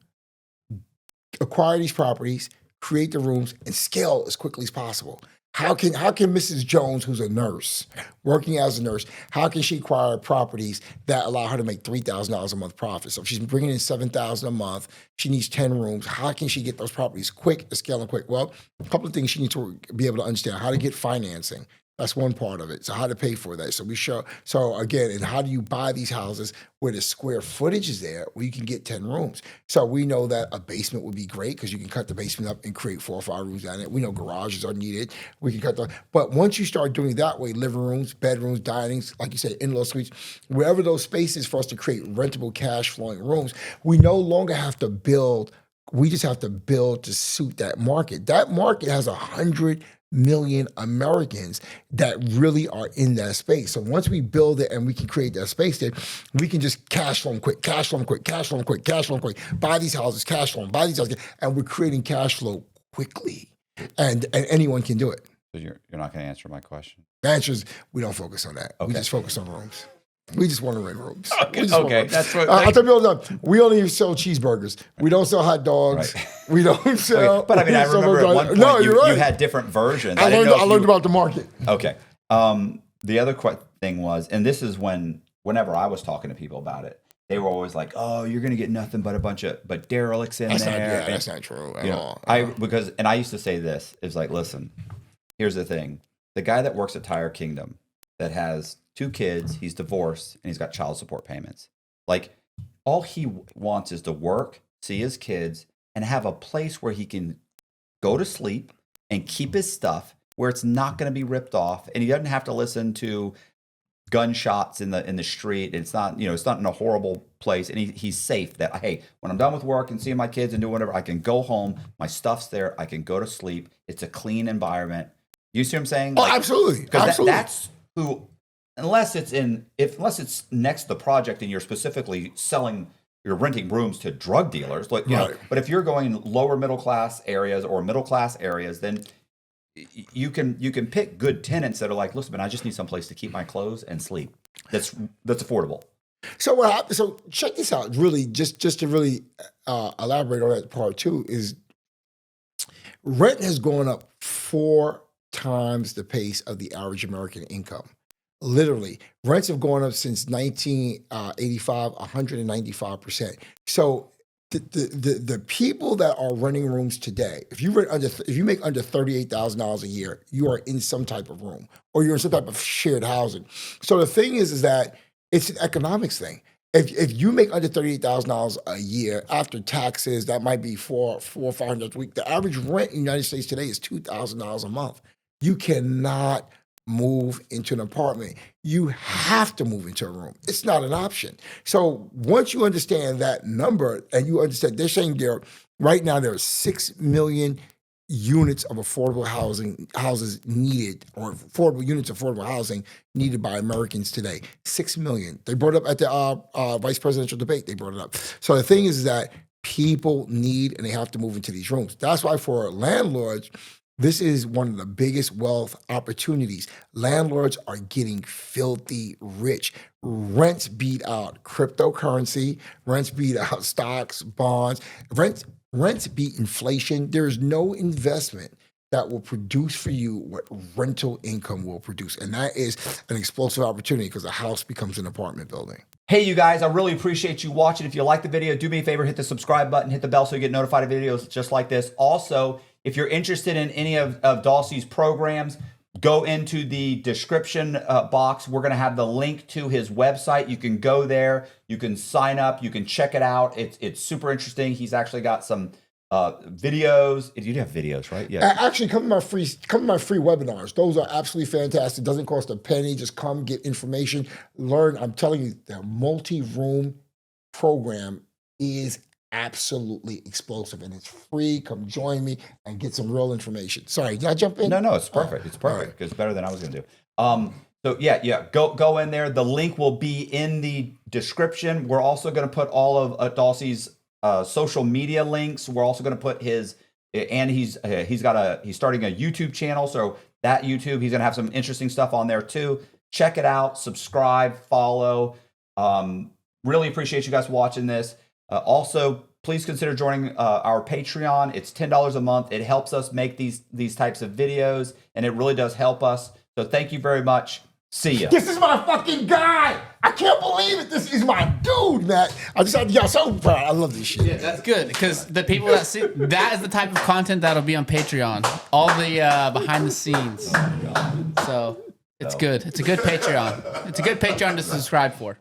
acquire these properties, create the rooms, and scale as quickly as possible? How can Mrs. Jones, who's a nurse, working as a nurse, how can she acquire properties that allow her to make $3,000 a month profit? So if she's bringing in $7,000 a month, she needs 10 rooms. How can she get those properties quick, scaling quick? Well, a couple of things she needs to be able to understand: how to get financing. That's one part of it. So how to pay for that. So we show, so again, and how do you buy these houses where the square footage is there, where you can get 10 rooms? So we know that a basement would be great because you can cut the basement up and create 4 or 5 rooms down it. We know garages are needed. We can cut but once you start doing it that way, living rooms, bedrooms, dinings, like you said, in-law suites, wherever those spaces for us to create rentable cash flowing rooms, we no longer have to build. We just have to build to suit that market. That market has 100 million Americans that really are in that space. So once we build it and we can create that space there, we can just cash flow them quick, buy these houses, cash flow them, buy these houses, and we're creating cash flow quickly. And anyone can do it. So you're not going to answer my question. The answer is, we don't focus on that. Okay. We just focus on rooms. We just want to rent rooms. Okay. That's what I tell people all the time, we only sell cheeseburgers. We don't sell hot dogs. Right. We don't sell. But I mean, I remember at one point you had different versions. I learned about the market. Okay. The other thing was, and this is whenever I was talking to people about it, they were always like, "Oh, you're going to get nothing but a bunch of derelicts in there." That's not true at all. I used to say this is like, listen, here's the thing: the guy that works at Tire Kingdom that has 2 kids, he's divorced, and he's got child support payments. Like, all he wants is to work, see his kids, and have a place where he can go to sleep and keep his stuff where it's not going to be ripped off, and he doesn't have to listen to gunshots in the street. It's not, it's not in a horrible place, and he's safe. That, hey, when I'm done with work and seeing my kids and doing whatever, I can go home. My stuff's there. I can go to sleep. It's a clean environment. You see what I'm saying? Oh, absolutely. Because that's who. Unless it's next to the project and you're specifically you're renting rooms to drug dealers, like you know. But if you're going lower middle class areas or middle class areas, then you can pick good tenants that are like, listen, man, I just need some place to keep my clothes and sleep. That's affordable. So what happened? So check this out. Really, just to really elaborate on that part too, is rent has gone up 4 times the pace of the average American income. Literally, rents have gone up since 1985, 195%. So the people that are renting rooms today, if you make under $38,000 a year, you are in some type of room or you're in some type of shared housing. So the thing is that it's an economics thing. if you make under $38,000 a year after taxes, that might be four or $500 a week. The average rent in the United States today is $2,000 a month. You cannot move into an apartment. You have to move into a room. It's not an option. So once you understand that number and you understand, they're saying right now there are 6 million units of affordable houses needed, or affordable units of affordable housing needed by Americans today. 6 million. They brought it up at the vice presidential debate. They brought it up. So the thing is that people need and they have to move into these rooms. That's why for landlords, this is one of the biggest wealth opportunities. Landlords are getting filthy rich. Rents beat out cryptocurrency. Rents beat out stocks, bonds. Rents beat inflation. There's no investment that will produce for you what rental income will produce. And that is an explosive opportunity because a house becomes an apartment building. Hey, you guys, I really appreciate you watching. If you like the video, do me a favor, hit the subscribe button, hit the bell so you get notified of videos just like this. Also, if you're interested in any of Dossey's programs, go into the description box. We're going to have the link to his website. You can go there. You can sign up. You can check it out. It's super interesting. He's actually got some videos. You do have videos, right? Yeah. Actually, come to my free webinars. Those are absolutely fantastic. It doesn't cost a penny. Just come get information, learn. I'm telling you, the multi-room program is absolutely explosive and it's free. Come join me and get some real information. Sorry, did I jump in? No, it's perfect. It's perfect. It's better than I was going to do. So yeah, go in there. The link will be in the description. We're also going to put all of Dossey's social media links. We're also going to put his, and he's starting a YouTube channel. So that YouTube, he's going to have some interesting stuff on there too. Check it out, subscribe, follow. Really appreciate you guys watching this. Also, please consider joining our Patreon. It's $10 a month. It helps us make these types of videos, and it really does help us. So thank you very much. See ya. This is my fucking guy. I can't believe it. This is my dude, man. I just had y'all so proud. I love this shit. Yeah, that's good because the people that see that is the type of content that'll be on Patreon. All the behind the scenes. So it's good. It's a good Patreon. It's a good Patreon to subscribe for.